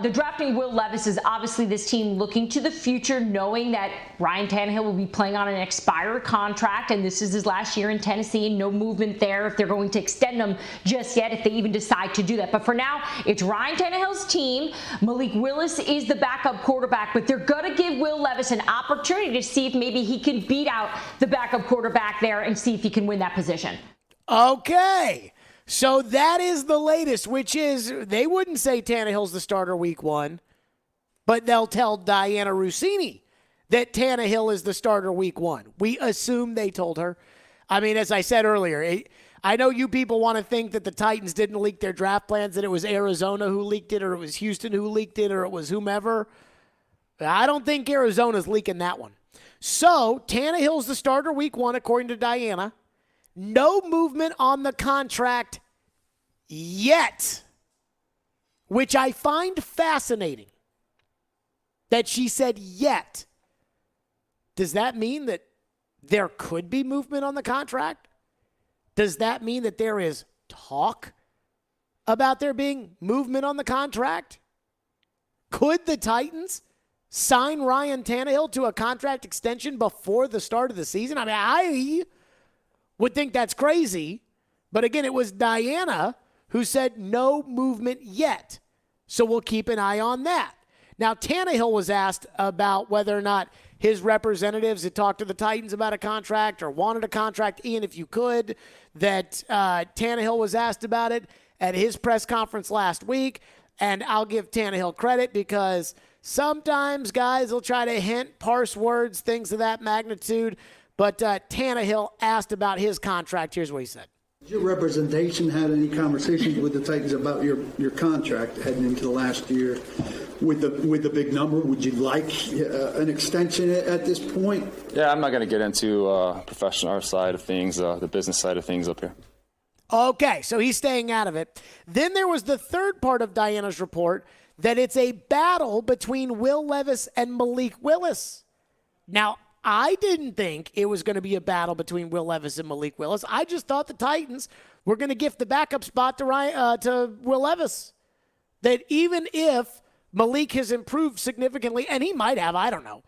The drafting Will Levis is obviously this team looking to the future, knowing that Ryan Tannehill will be playing on an expired contract, and this is his last year in Tennessee, and no movement there if they're going to extend him just yet, if they even decide to do that. But for now, it's Ryan Tannehill's team. Malik Willis is the backup quarterback, but they're going to give Will Levis an opportunity to see if maybe he can beat out the backup quarterback there and see if he can win that position. Okay. So that is the latest, which is they wouldn't say Tannehill's the starter week 1, but they'll tell Diana Rossini that Tannehill is the starter week 1. We assume they told her. I mean, as I said earlier, I know you people want to think that the Titans didn't leak their draft plans, that it was Arizona who leaked it, or it was Houston who leaked it, or it was whomever. I don't think Arizona's leaking that one. So Tannehill's the starter week 1, according to Diana. No movement on the contract yet, which I find fascinating that she said yet. Does that mean that there could be movement on the contract? Does that mean that there is talk about there being movement on the contract? Could the Titans sign Ryan Tannehill to a contract extension before the start of the season? I mean, I would think that's crazy. But again, it was Diana who said no movement yet. So we'll keep an eye on that. Now, Tannehill was asked about whether or not his representatives had talked to the Titans about a contract or wanted a contract. Ian, if you could, that Tannehill was asked about it at his press conference last week. And I'll give Tannehill credit because sometimes guys will try to hint, parse words, things of that magnitude. But Tannehill asked about his contract. Here's what he said. Has your representation had any conversations with the Titans about your contract heading into the last year with the big number? Would you like an extension at this point? Yeah, I'm not going to get into professional side of things, the business side of things up here. Okay, so he's staying out of it. Then there was the third part of Diana's report that it's a battle between Will Levis and Malik Willis. Now, I didn't think it was going to be a battle between Will Levis and Malik Willis. I just thought the Titans were going to gift the backup spot to Will Levis. That even if Malik has improved significantly, and he might have, I don't know,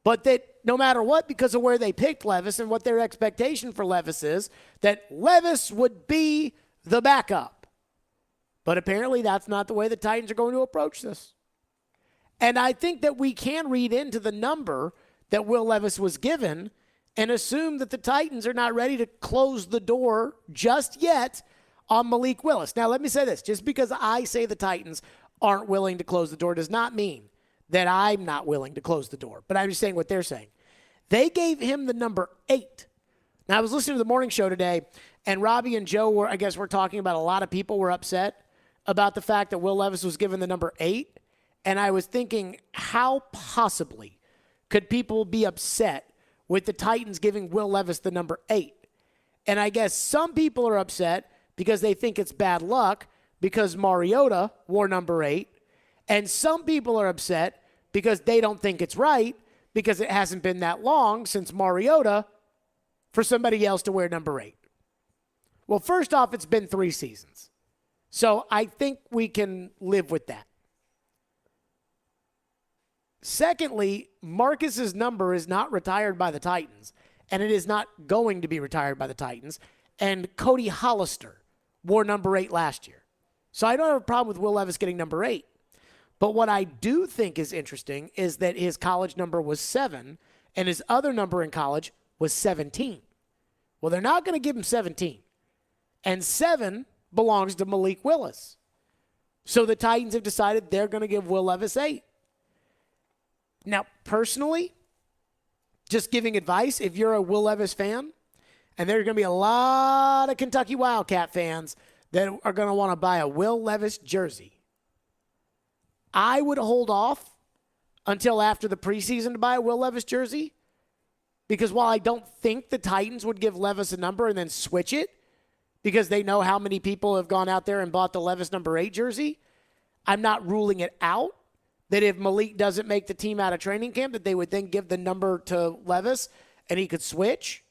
but that no matter what, because of where they picked Levis and what their expectation for Levis is, that Levis would be the backup. But apparently that's not the way the Titans are going to approach this. And I think that we can read into the number that Will Levis was given and assume that the Titans are not ready to close the door just yet on Malik Willis. Now, let me say this. Just because I say the Titans aren't willing to close the door does not mean that I'm not willing to close the door. But I'm just saying what they're saying. They gave him the number 8. Now, I was listening to the morning show today, and Robbie and Joe were talking about a lot of people were upset about the fact that Will Levis was given the number 8. And I was thinking, how possibly could people be upset with the Titans giving Will Levis the number 8? And I guess some people are upset because they think it's bad luck because Mariota wore number 8. And some people are upset because they don't think it's right because it hasn't been that long since Mariota for somebody else to wear number 8. Well, first off, it's been 3 seasons. So I think we can live with that. Secondly, Marcus's number is not retired by the Titans, and it is not going to be retired by the Titans. And Cody Hollister wore number 8 last year. So I don't have a problem with Will Levis getting number 8. But what I do think is interesting is that his college number was 7, and his other number in college was 17. Well, they're not going to give him 17. And 7 belongs to Malik Willis. So the Titans have decided they're going to give Will Levis 8. Now, personally, just giving advice, if you're a Will Levis fan, and there are going to be a lot of Kentucky Wildcat fans that are going to want to buy a Will Levis jersey, I would hold off until after the preseason to buy a Will Levis jersey, because while I don't think the Titans would give Levis a number and then switch it because they know how many people have gone out there and bought the Levis number 8 jersey, I'm not ruling it out that if Malik doesn't make the team out of training camp, that they would then give the number to Levis and he could switch.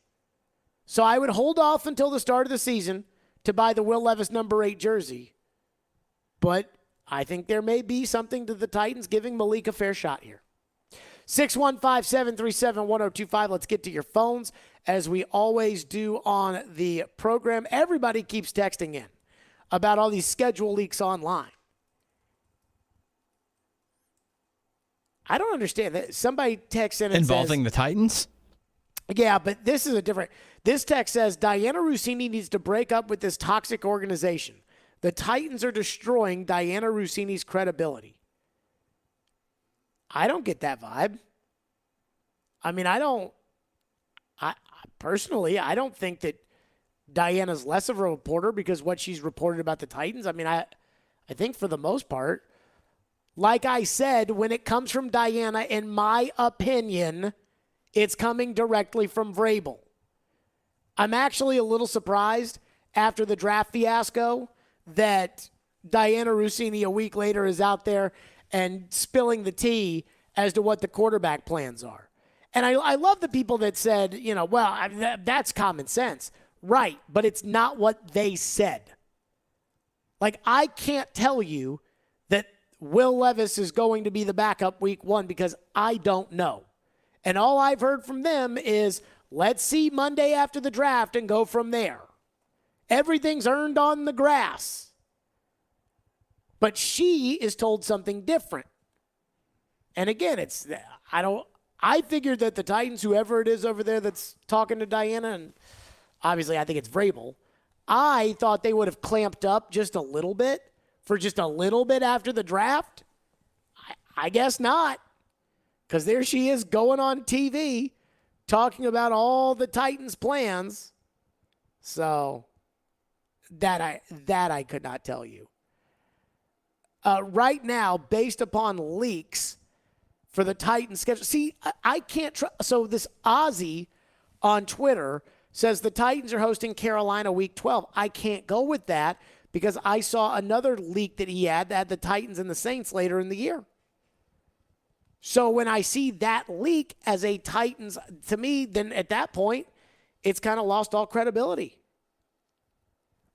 So I would hold off until the start of the season to buy the Will Levis number 8 jersey. But I think there may be something to the Titans giving Malik a fair shot here. 615-737-1025. Let's get to your phones as we always do on the program. Everybody keeps texting in about all these schedule leaks online. I don't understand that. Somebody texts in and involving says, the Titans? Yeah, but this is a different. This text says Diana Russini needs to break up with this toxic organization. The Titans are destroying Diana Russini's credibility. I don't get that vibe. I mean, I personally, I don't think that Diana's less of a reporter because what she's reported about the Titans. I mean, I think for the most part, like I said, when it comes from Diana, in my opinion, it's coming directly from Vrabel. I'm actually a little surprised after the draft fiasco that Diana Russini a week later is out there and spilling the tea as to what the quarterback plans are. And I love the people that said, that's common sense. Right, but it's not what they said. Like, I can't tell you that Will Levis is going to be the backup week 1 because I don't know. And all I've heard from them is, let's see Monday after the draft and go from there. Everything's earned on the grass. But she is told something different. And again, I figured that the Titans, whoever it is over there that's talking to Diana, and obviously I think it's Vrabel, I thought they would have clamped up just a little bit for just a little bit after the draft. I guess not. Because there she is going on TV talking about all the Titans' plans. So that I could not tell you. Right now, based upon leaks for the Titans schedule. See, I can't so this Ozzy on Twitter says the Titans are hosting Carolina week 12. I can't go with that because I saw another leak that he had that had the Titans and the Saints later in the year. So when I see that leak as a Titans, to me, then at that point, it's kind of lost all credibility.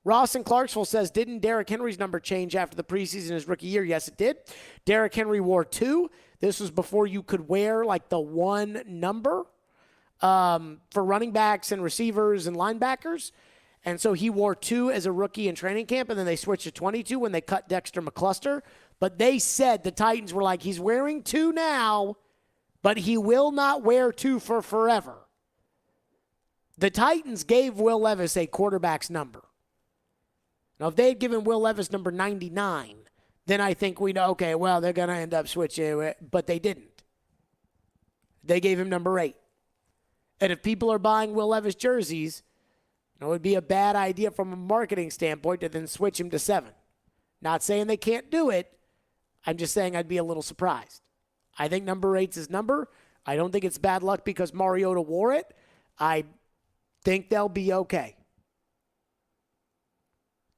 Ross in Clarksville says, didn't Derrick Henry's number change after the preseason his rookie year? Yes, it did. Derrick Henry wore 2. This was before you could wear like the 1 number for running backs and receivers and linebackers. And so he wore 2 as a rookie in training camp, and then they switched to 22 when they cut Dexter McCluster. But they said, the Titans were like, he's wearing 2 now, but he will not wear 2 for forever. The Titans gave Will Levis a quarterback's number. Now, if they had given Will Levis number 99, then I think we know, okay, well, they're going to end up switching it, but they didn't. They gave him number 8. And if people are buying Will Levis jerseys, it would be a bad idea from a marketing standpoint to then switch him to 7. Not saying they can't do it. I'm just saying I'd be a little surprised. I think number 8's his number. I don't think it's bad luck because Mariota wore it. I think they'll be okay.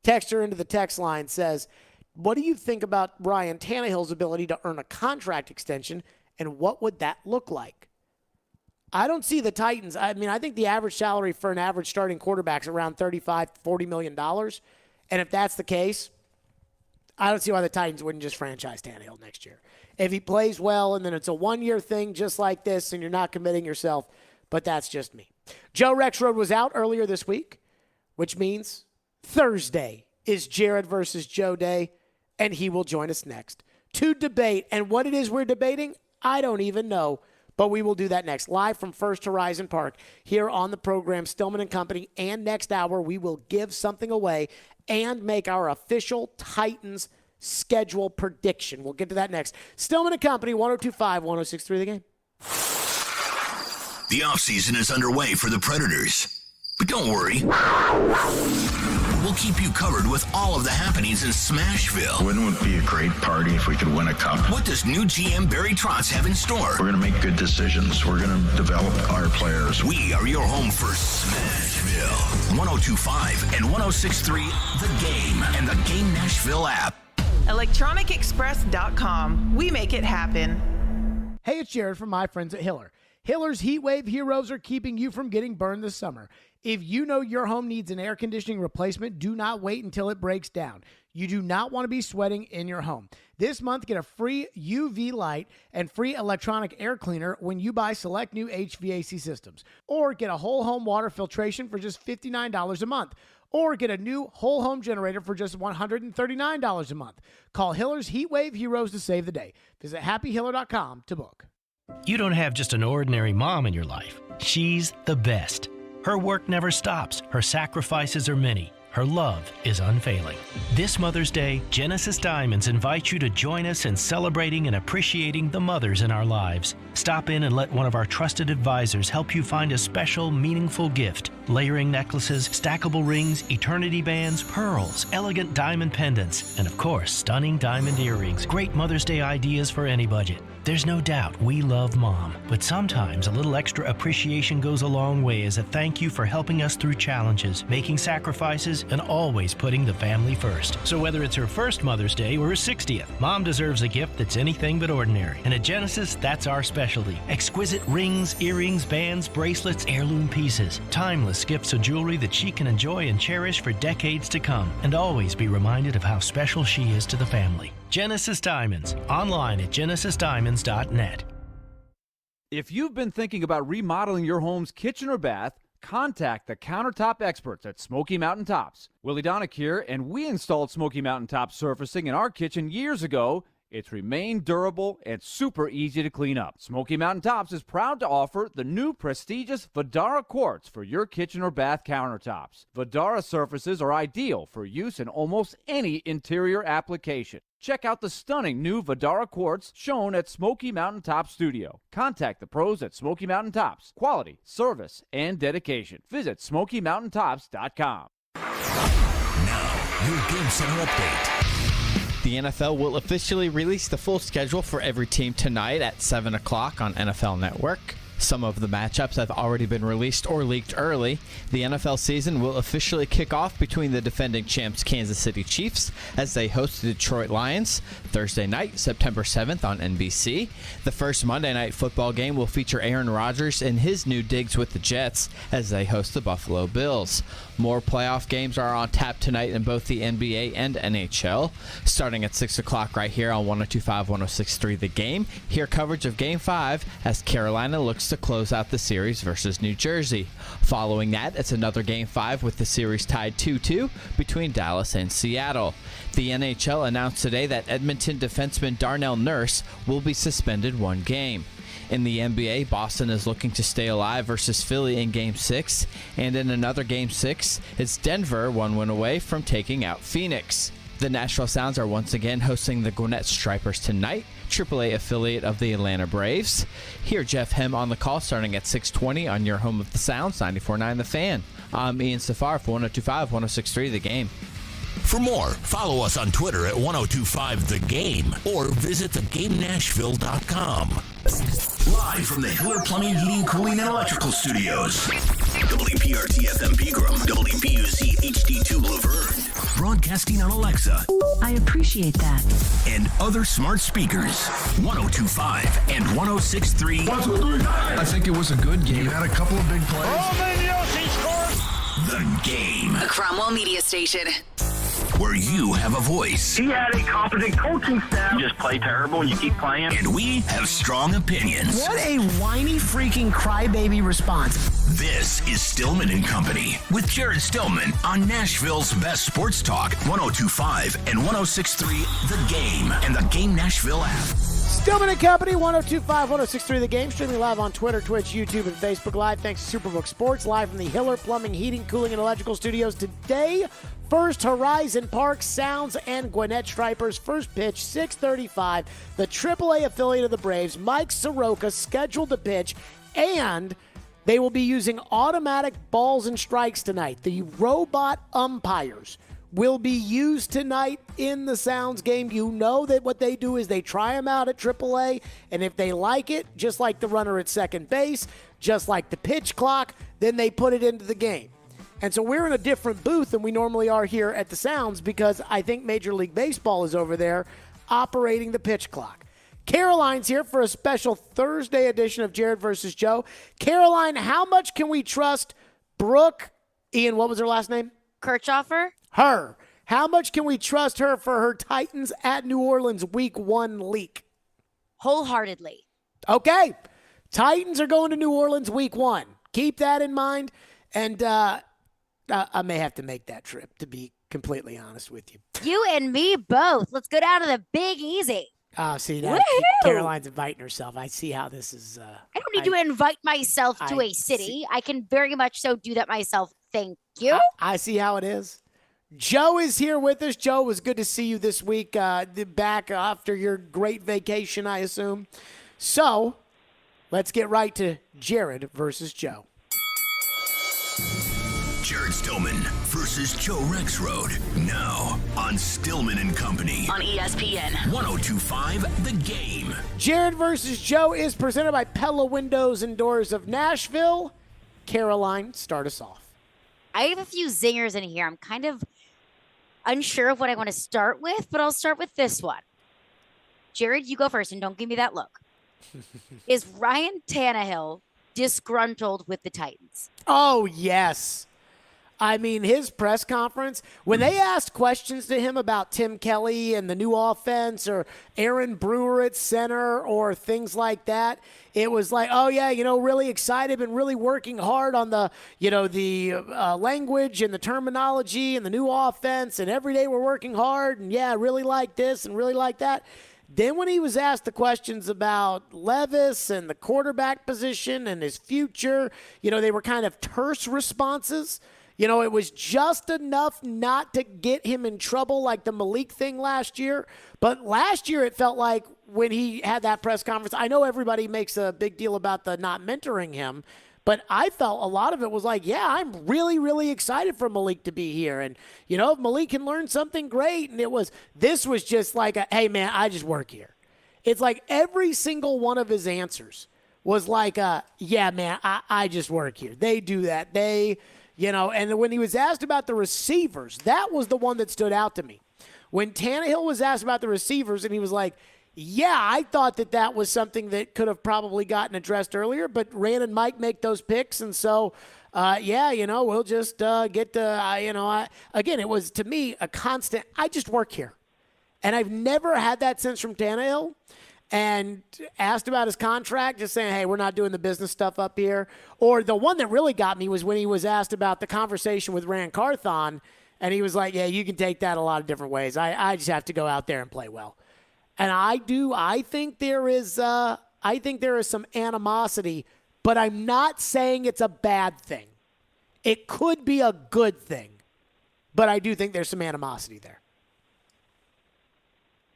Texter into the text line says, what do you think about Ryan Tannehill's ability to earn a contract extension, and what would that look like? I don't see the Titans. I mean, I think the average salary for an average starting quarterback is around $35, $40 million. And if that's the case, I don't see why the Titans wouldn't just franchise Tannehill next year. If he plays well and then it's a 1-year thing just like this and you're not committing yourself, but that's just me. Joe Rexrode was out earlier this week, which means Thursday is Jared versus Joe Day, and he will join us next to debate. And what it is we're debating, I don't even know, but we will do that next. Live from First Horizon Park here on the program, Stillman and Company, and next hour we will give something away and make our official Titans schedule prediction. We'll get to that next. Stillman and Company, 102.5, 106.3 The Game. The offseason is underway for the Predators. But don't worry. We'll keep you covered with all of the happenings in Smashville. Wouldn't it be a great party if we could win a cup? What does new GM Barry Trotz have in store? We're going to make good decisions. We're going to develop our players. We are your home for Smashville. 102.5 and 106.3 The Game and the Game Nashville app. ElectronicExpress.com. We make it happen. Hey, it's Jared from my friends at Hiller. Hiller's Heat Wave Heroes are keeping you from getting burned this summer. If you know your home needs an air conditioning replacement, do not wait until it breaks down. You do not want to be sweating in your home. This month, get a free UV light and free electronic air cleaner when you buy select new HVAC systems. Or get a whole home water filtration for just $59 a month. Or get a new whole home generator for just $139 a month. Call Hiller's Heat Wave Heroes to save the day. Visit happyhiller.com to book. You don't have just an ordinary mom in your life. She's the best. Her work never stops. Her sacrifices are many. Her love is unfailing. This Mother's Day, Genesis Diamonds invites you to join us in celebrating and appreciating the mothers in our lives. Stop in and let one of our trusted advisors help you find a special, meaningful gift. Layering necklaces, stackable rings, eternity bands, pearls, elegant diamond pendants, and of course, stunning diamond earrings. Great Mother's Day ideas for any budget. There's no doubt we love Mom, but sometimes a little extra appreciation goes a long way as a thank you for helping us through challenges, making sacrifices, and always putting the family first. So whether it's her first Mother's Day or her 60th, Mom deserves a gift that's anything but ordinary. And at Genesis, that's our specialty. Exquisite rings, earrings, bands, bracelets, heirloom pieces. Timeless gifts of jewelry that she can enjoy and cherish for decades to come, and always be reminded of how special she is to the family. Genesis Diamonds, online at genesisdiamonds.net. If you've been thinking about remodeling your home's kitchen or bath, contact the countertop experts at Smoky Mountain Tops. Willie Donick here, and we installed Smoky Mountain Top surfacing in our kitchen years ago. It's remained durable and super easy to clean up. Smoky Mountain Tops is proud to offer the new prestigious Vidara quartz for your kitchen or bath countertops. Vidara surfaces are ideal for use in almost any interior application. Check out the stunning new Vidara quartz shown at Smoky Mountain Top Studio. Contact the pros at Smoky Mountain Tops. Quality, service, and dedication. Visit SmokyMountainTops.com. Now, your Game Center update. The NFL will officially release the full schedule for every team tonight at 7 o'clock on NFL Network. Some of the matchups have already been released or leaked early. The NFL season will officially kick off between the defending champs Kansas City Chiefs as they host the Detroit Lions Thursday night, September 7th on NBC. The first Monday Night Football game will feature Aaron Rodgers in his new digs with the Jets as they host the Buffalo Bills. More playoff games are on tap tonight in both the NBA and NHL. Starting at 6 o'clock right here on 102.5, 106.3 The Game. Hear coverage of Game 5 as Carolina looks to close out the series versus New Jersey. Following that, it's another Game 5 with the series tied 2-2 between Dallas and Seattle. The NHL announced today that Edmonton defenseman Darnell Nurse will be suspended one game. In the NBA, Boston is looking to stay alive versus Philly in Game 6. And in another Game 6, it's Denver one win away from taking out Phoenix. The Nashville Sounds are once again hosting the Gwinnett Stripers tonight, AAA affiliate of the Atlanta Braves. Hear Jeff Hem on the call starting at 6:20 on your home of the Sounds, 94.9 The Fan. I'm Ian Safar for 102.5, 106.3 The Game. For more, follow us on Twitter at 1025 The Game or visit thegamenashville.com. Live from the Hiller Plumbing, Heating, Cooling, and Electrical Studios. WPRT FM Pegram, WPUZ HD2 Laverne. Broadcasting on Alexa. I appreciate that. And other smart speakers. 1025 and 1063. 1, 2, 3. I think it was a good game. You had a couple of big plays. The Game. A Cromwell media station. Where you have a voice. He had a competent coaching staff. You just play terrible and you keep playing. And we have strong opinions. What a whiny freaking crybaby response. This is Stillman and Company with Jared Stillman on Nashville's best sports talk, 1025 and 1063 The Game and the Game Nashville app. Stillman and Company, 102.5, 106.3 The Game, streaming live on Twitter, Twitch, YouTube, and Facebook Live. Thanks to Superbook Sports, live from the Hiller Plumbing, Heating, Cooling, and Electrical Studios today. First Horizon Park Sounds and Gwinnett Stripers. First pitch, 6:35. The AAA affiliate of the Braves, Mike Soroka, scheduled to pitch, and they will be using automatic balls and strikes tonight. The robot umpires will be used tonight in the Sounds game. You know that what they do is they try them out at AAA, and if they like it, just like the runner at second base, just like the pitch clock, then they put it into the game. And so we're in a different booth than we normally are here at the Sounds because I think Major League Baseball is over there operating the pitch clock. Caroline's here for a special Thursday edition of Jared versus Joe. Caroline, how much can we trust Brooke? Ian, what was her last name? Kirchhoffer? Her. How much can we trust her for her Titans at New Orleans Week 1 leak? Wholeheartedly. Okay. Titans are going to New Orleans Week 1. Keep that in mind. And I may have to make that trip, to be completely honest with you. You and me both. Let's go down to the Big Easy. See, now Caroline's inviting herself. I see how this is. I don't need to invite myself to a city. I can very much so do that myself. Thank you. I see how it is. Joe is here with us. Joe, it was good to see you this week, back after your great vacation, I assume. So let's get right to Jared versus Joe. Jared Stillman versus Joe Rexrode. Now on Stillman and Company. On ESPN 102.5 The Game. Jared versus Joe is presented by Pella Windows and Doors of Nashville. Caroline, start us off. I have a few zingers in here. I'm kind of unsure of what I want to start with, but I'll start with this one. Jared, you go first, and don't give me that look. Is Ryan Tannehill disgruntled with the Titans? Oh, yes. I mean, his press conference, when they asked questions to him about Tim Kelly and the new offense or Aaron Brewer at center or things like that, it was like, oh, yeah, really excited and really working hard on the, the language and the terminology and the new offense, and every day we're working hard, and, yeah, really like this and really like that. Then when he was asked the questions about Levis and the quarterback position and his future, they were kind of terse responses. It was just enough not to get him in trouble like the Malik thing last year. But last year it felt like when he had that press conference, I know everybody makes a big deal about the not mentoring him, but I felt a lot of it was like, yeah, I'm really, really excited for Malik to be here. And, if Malik can learn something great. And this was just like, hey, man, I just work here. It's like every single one of his answers was like, yeah, man, I just work here. They do that. And when he was asked about the receivers, that was the one that stood out to me. When Tannehill was asked about the receivers, and he was like, yeah, I thought that was something that could have probably gotten addressed earlier, but Rand and Mike make those picks, and so, we'll just get to, again, it was, to me, a constant, I just work here. And I've never had that sense from Tannehill. And asked about his contract, just saying, hey, we're not doing the business stuff up here. Or the one that really got me was when he was asked about the conversation with Rand Carthon, and he was like, yeah, you can take that a lot of different ways. I just have to go out there and play well. And I think there is some animosity, but I'm not saying it's a bad thing. It could be a good thing, but I do think there's some animosity there.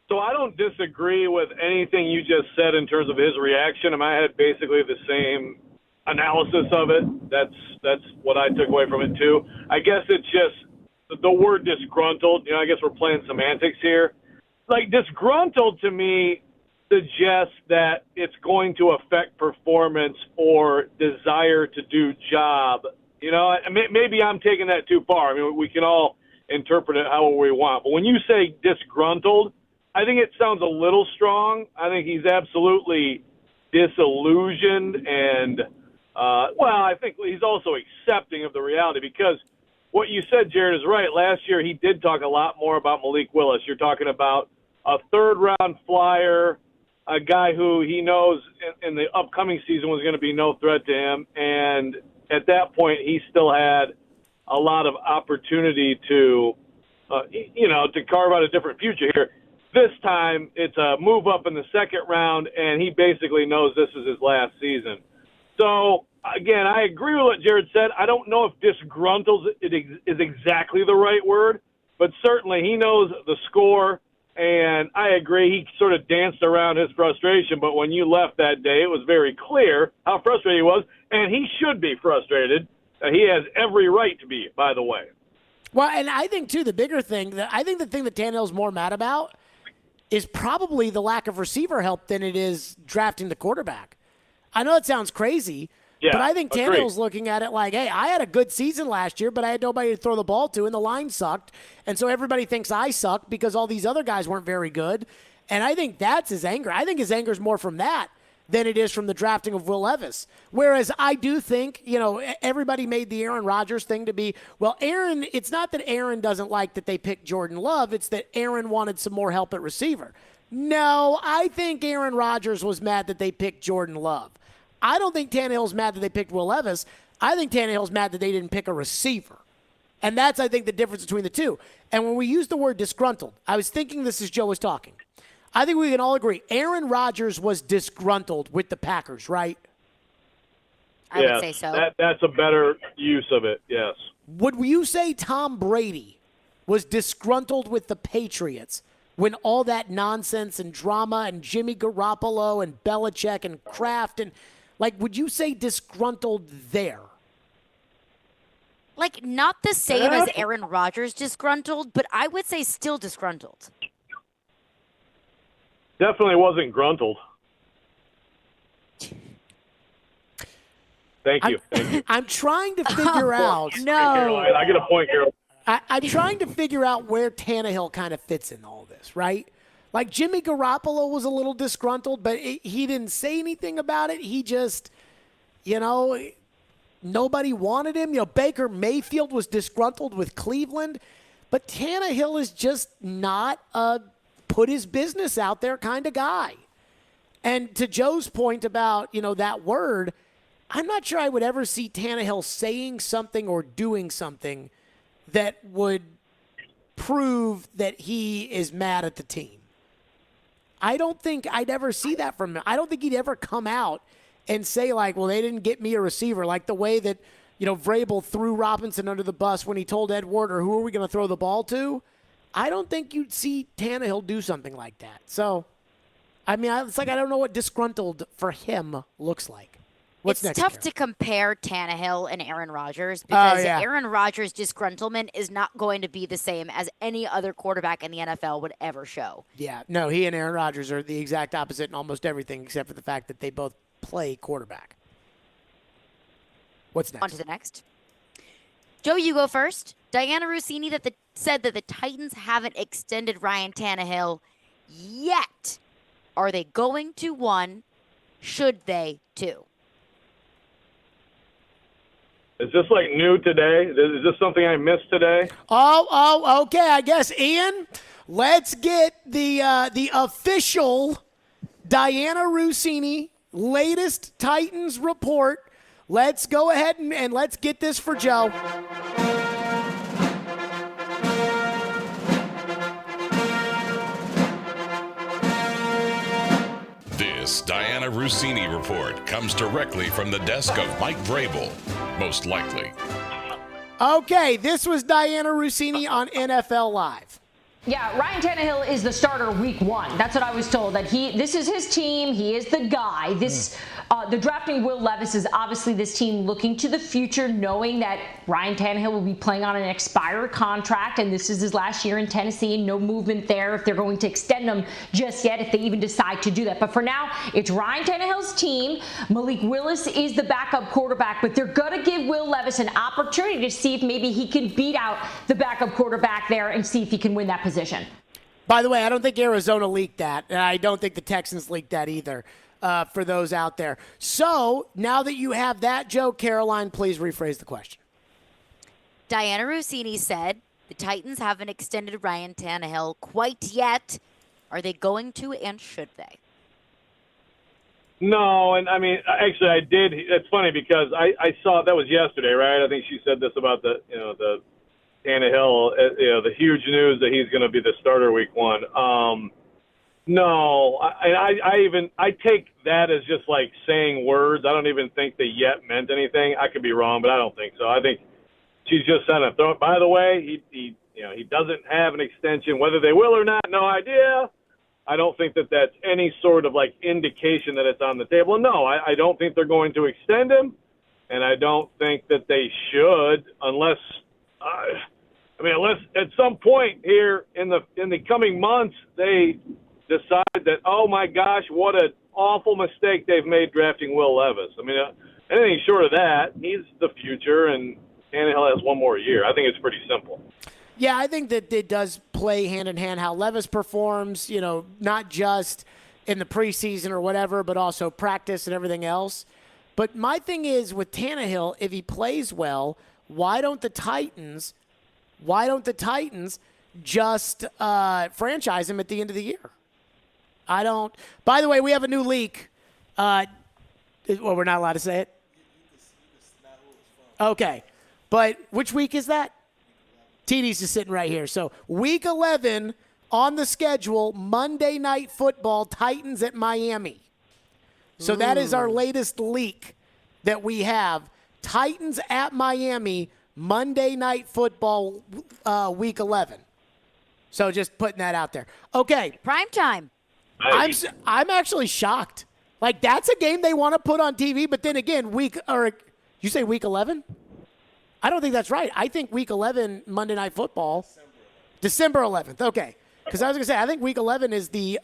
So I don't disagree with anything you just said in terms of his reaction. I had basically the same analysis of it. That's what I took away from it too. I guess it's just the word disgruntled. I guess we're playing semantics here. Like, disgruntled to me suggests that it's going to affect performance or desire to do job. Maybe I'm taking that too far. I mean, we can all interpret it however we want. But when you say disgruntled, I think it sounds a little strong. I think he's absolutely disillusioned and, I think he's also accepting of the reality, because what you said, Jared, is right. Last year he did talk a lot more about Malik Willis. You're talking about a third-round flyer, a guy who he knows in the upcoming season was going to be no threat to him, and at that point he still had a lot of opportunity to carve out a different future here. This time, it's a move up in the second round, and he basically knows this is his last season. So, again, I agree with what Jared said. I don't know if disgruntled is exactly the right word, but certainly he knows the score, and I agree. He sort of danced around his frustration, but when you left that day, it was very clear how frustrated he was, and he should be frustrated. He has every right to be, by the way. Well, and I think, too, the bigger thing, I think the thing that Tannehill's more mad about is probably the lack of receiver help than it is drafting the quarterback. I know it sounds crazy, but I think Tannehill's looking at it like, hey, I had a good season last year, but I had nobody to throw the ball to, and the line sucked. And so everybody thinks I suck because all these other guys weren't very good. And I think that's his anger. I think his anger is more from that than it is from the drafting of Will Levis. Whereas I do think, everybody made the Aaron Rodgers thing to be, well, Aaron, it's not that Aaron doesn't like that they picked Jordan Love. It's that Aaron wanted some more help at receiver. No, I think Aaron Rodgers was mad that they picked Jordan Love. I don't think Tannehill's mad that they picked Will Levis. I think Tannehill's mad that they didn't pick a receiver. And that's, I think, the difference between the two. And when we use the word disgruntled, I was thinking this as Joe was talking. I think we can all agree Aaron Rodgers was disgruntled with the Packers, right? I would say so. That's a better use of it, yes. Would you say Tom Brady was disgruntled with the Patriots when all that nonsense and drama and Jimmy Garoppolo and Belichick and Kraft and, would you say disgruntled there? Not the same as Aaron Rodgers disgruntled, but I would say still disgruntled. Definitely wasn't gruntled. Thank you. I'm trying to figure out. No. Caroline, I get a point, Carol. I'm trying to figure out where Tannehill kind of fits in all this, right? Jimmy Garoppolo was a little disgruntled, but he didn't say anything about it. He just, nobody wanted him. Baker Mayfield was disgruntled with Cleveland, but Tannehill is just not a put his business out there kind of guy. And to Joe's point about, that word, I'm not sure I would ever see Tannehill saying something or doing something that would prove that he is mad at the team. I don't think I'd ever see that from him. I don't think he'd ever come out and say, well, they didn't get me a receiver, like the way that, Vrabel threw Robinson under the bus when he told Ed Werder, who are we going to throw the ball to? I don't think you'd see Tannehill do something like that. So, it's I don't know what disgruntled for him looks like. What's next? It's tough to compare Tannehill and Aaron Rodgers because Aaron Rodgers' disgruntlement is not going to be the same as any other quarterback in the NFL would ever show. Yeah, no, he and Aaron Rodgers are the exact opposite in almost everything except for the fact that they both play quarterback. What's next? On to the next. Joe, you go first. Diana Rossini said that the Titans haven't extended Ryan Tannehill yet. Are they going to? One, should they? Two. Is this new today? Is this something I missed today? Oh, okay. I guess, Ian, let's get the official Diana Rossini latest Titans report. Let's go ahead and let's get this for Joe. This Diana Rossini report comes directly from the desk of Mike Vrabel, most likely. Okay, this was Diana Rossini on NFL Live. Yeah, Ryan Tannehill is the starter week 1. That's what I was told, that this is his team. He is the guy. The drafting Will Levis is obviously this team looking to the future, knowing that Ryan Tannehill will be playing on an expired contract, and this is his last year in Tennessee, and no movement there if they're going to extend him just yet, if they even decide to do that. But for now, it's Ryan Tannehill's team. Malik Willis is the backup quarterback, but they're going to give Will Levis an opportunity to see if maybe he can beat out the backup quarterback there and see if he can win that position. By the way, I don't think Arizona leaked that, and I don't think the Texans leaked that either. For those out there. So now that you have that, Joe, Caroline, please rephrase the question. Diana Rossini said the Titans haven't extended Ryan Tannehill quite yet. Are they going to, and should they? No, and actually I did. It's funny because I saw that was yesterday, right? I think she said this about the Tannehill, the huge news that he's going to be the starter week 1. No, I take that as just saying words. I don't even think the yet meant anything. I could be wrong, but I don't think so. I think she's just saying it. By the way, he doesn't have an extension. Whether they will or not, no idea. I don't think that that's any sort of indication that it's on the table. No, I don't think they're going to extend him, and I don't think that they should unless at some point here in the coming months they decide that, oh my gosh, what an awful mistake they've made drafting Will Levis. Anything short of that, he's the future, and Tannehill has one more year. I think it's pretty simple. Yeah, I think that it does play hand in hand how Levis performs, not just in the preseason or whatever, but also practice and everything else. But my thing is with Tannehill, if he plays well, why don't the Titans just franchise him at the end of the year? I don't. By the way, we have a new leak. Well, we're not allowed to say it? Okay. But which week is that? TD's just sitting right here. So week 11 on the schedule, Monday Night Football, Titans at Miami. So that is our latest leak that we have. Titans at Miami, Monday Night Football, week 11. So just putting that out there. Okay. Prime time. I'm actually shocked. Like, that's a game they want to put on TV, but then again, you say week 11? I don't think that's right. I think week 11, Monday Night Football, December 11th. Okay. Because I was going to say, I think week 11 is the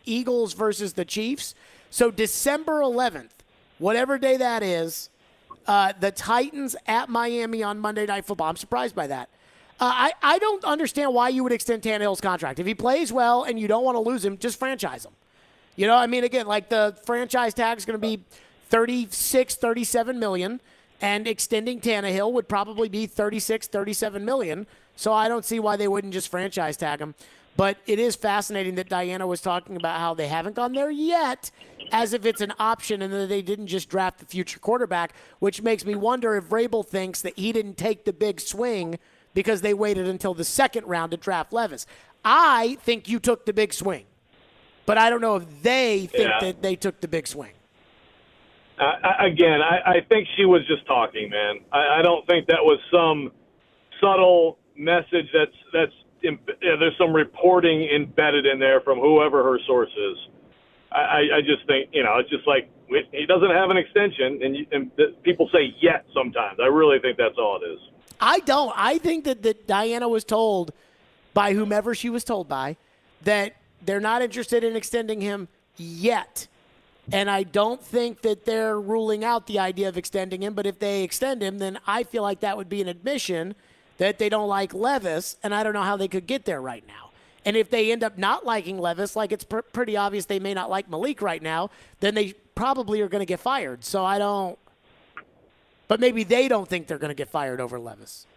Eagles versus the Chiefs. So December 11th, whatever day that is, the Titans at Miami on Monday Night Football. I'm surprised by that. I don't understand why you would extend Tannehill's contract. If he plays well and you don't want to lose him, just franchise him. Again, like the franchise tag is going to be $37 million. And extending Tannehill would probably be $37 million. So I don't see why they wouldn't just franchise tag him. But it is fascinating that Diana was talking about how they haven't gone there yet, as if it's an option and that they didn't just draft the future quarterback, which makes me wonder if Vrabel thinks that he didn't take the big swing because they waited until the second round to draft Levis. I think you took the big swing. But I don't know if they think that they took the big swing. I think she was just talking, man. I don't think that was some subtle message that's there's some reporting embedded in there from whoever her source is. I just think, it's just like he doesn't have an extension, and people say yet sometimes. I really think that's all it is. I don't. I think that Diana was told by whomever she was told by that they're not interested in extending him yet. And I don't think that they're ruling out the idea of extending him. But if they extend him, then I feel like that would be an admission that they don't like Levis. And I don't know how they could get there right now. And if they end up not liking Levis, like it's pretty obvious they may not like Malik right now, then they probably are going to get fired. So I don't. But maybe they don't think they're going to get fired over Levis.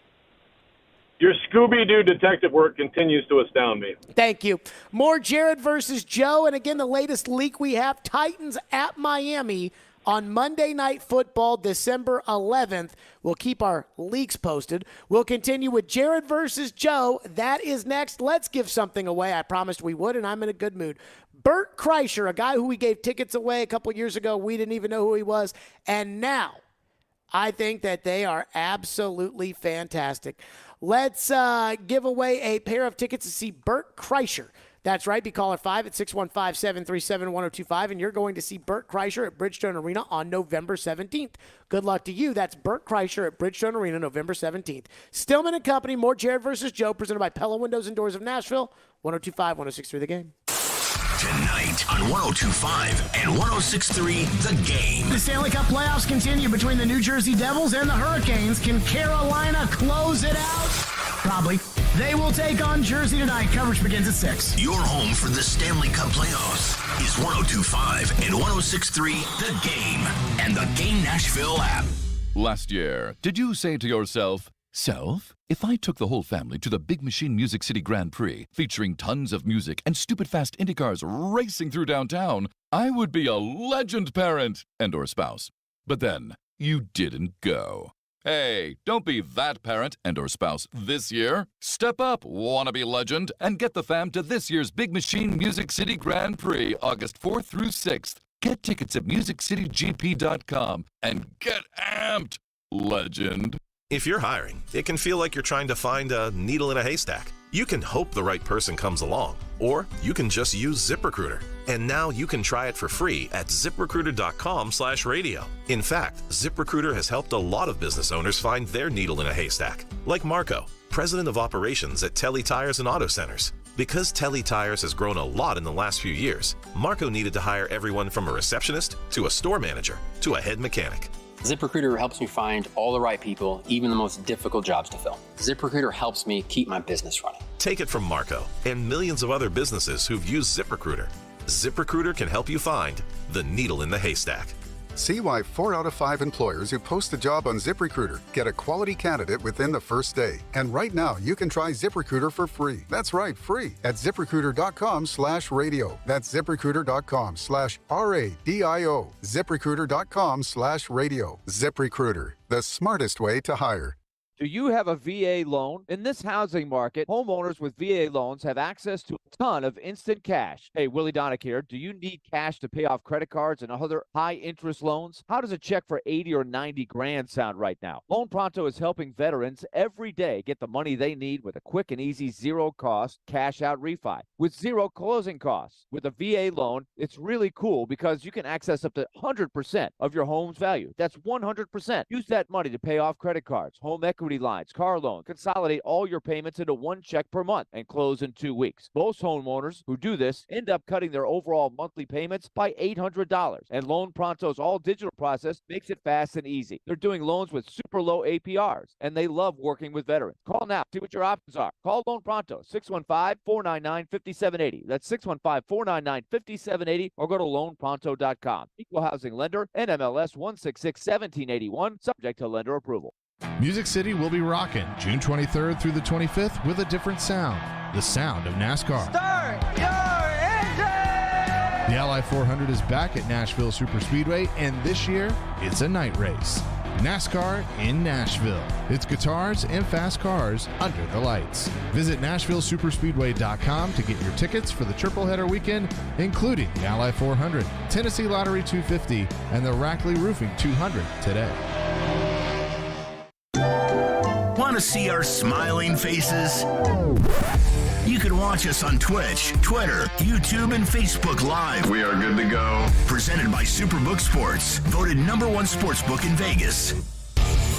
Your Scooby-Doo detective work continues to astound me. Thank you. More Jared versus Joe. And again, the latest leak we have, Titans at Miami on Monday Night Football, December 11th. We'll keep our leaks posted. We'll continue with Jared versus Joe. That is next. Let's give something away. I promised we would, and I'm in a good mood. Bert Kreischer, a guy who we gave tickets away a couple years ago. We didn't even know who he was. And now I think that they are absolutely fantastic. Let's give away a pair of tickets to see Bert Kreischer. That's right. Be caller 5 at 615-737-1025, and you're going to see Bert Kreischer at Bridgestone Arena on November 17th. Good luck to you. That's Bert Kreischer at Bridgestone Arena, November 17th. Stillman and Company, more Jared versus Joe, presented by Pella Windows and Doors of Nashville, 102.5, 106.3 The Game. Tonight on 102.5 and 106.3 The Game. The Stanley Cup playoffs continue between the New Jersey Devils and the Hurricanes. Can Carolina close it out? Probably. They will take on Jersey tonight. Coverage begins at 6. Your home for the Stanley Cup playoffs is 102.5 and 106.3 The Game and the Game Nashville app. Last year, did you say to yourself, Self, if I took the whole family to the Big Machine Music City Grand Prix, featuring tons of music and stupid fast Indy cars racing through downtown, I would be a legend parent and/or spouse. But then, you didn't go. Hey, don't be that parent and/or spouse this year. Step up, wannabe legend, and get the fam to this year's Big Machine Music City Grand Prix, August 4th through 6th. Get tickets at MusicCityGP.com and get amped, legend. If you're hiring, it can feel like you're trying to find a needle in a haystack. You can hope the right person comes along, or you can just use ZipRecruiter. And now you can try it for free at ZipRecruiter.com/radio. In fact, ZipRecruiter has helped a lot of business owners find their needle in a haystack, like Marco, president of operations at Telly Tires and Auto Centers. Because Telly Tires has grown a lot in the last few years, Marco needed to hire everyone from a receptionist to a store manager to a head mechanic. ZipRecruiter helps me find all the right people, even the most difficult jobs to fill. ZipRecruiter helps me keep my business running. Take it from Marco and millions of other businesses who've used ZipRecruiter. ZipRecruiter can help you find the needle in the haystack. See why 4 out of 5 employers who post a job on ZipRecruiter get a quality candidate within the first day. And right now, you can try ZipRecruiter for free. That's right, free at ZipRecruiter.com/radio. That's ZipRecruiter.com/RADIO. ZipRecruiter.com/radio. ZipRecruiter, the smartest way to hire. Do you have a VA loan? In this housing market, homeowners with VA loans have access to a ton of instant cash. Hey, Willie Donick here. Do you need cash to pay off credit cards and other high-interest loans? How does a check for 80 or 90 grand sound right now? Loan Pronto is helping veterans every day get the money they need with a quick and easy zero-cost cash-out refi with zero closing costs. With a VA loan, it's really cool because you can access up to 100% of your home's value. That's 100%. Use that money to pay off credit cards, home equity lines, car loan, consolidate all your payments into one check per month and close in 2 weeks. Most homeowners who do this end up cutting their overall monthly payments by $800. And Loan Pronto's all-digital process makes it fast and easy. They're doing loans with super low APRs, and they love working with veterans. Call now, see what your options are. Call Loan Pronto, 615-499-5780. That's 615-499-5780, or go to loanpronto.com. Equal housing lender, NMLS 1661781, subject to lender approval. Music City will be rocking June 23rd through the 25th with a different sound, the sound of NASCAR. Start your engine! The Ally 400 is back at Nashville Superspeedway, and this year, it's a night race. NASCAR in Nashville. It's guitars and fast cars under the lights. Visit NashvilleSuperspeedway.com to get your tickets for the triple header weekend, including the Ally 400, Tennessee Lottery 250, and the Rackley Roofing 200 today. Want to see our smiling faces? You can watch us on Twitch, Twitter, YouTube, and Facebook Live. We are good to go. Presented by Superbook Sports, voted #1 sportsbook in Vegas.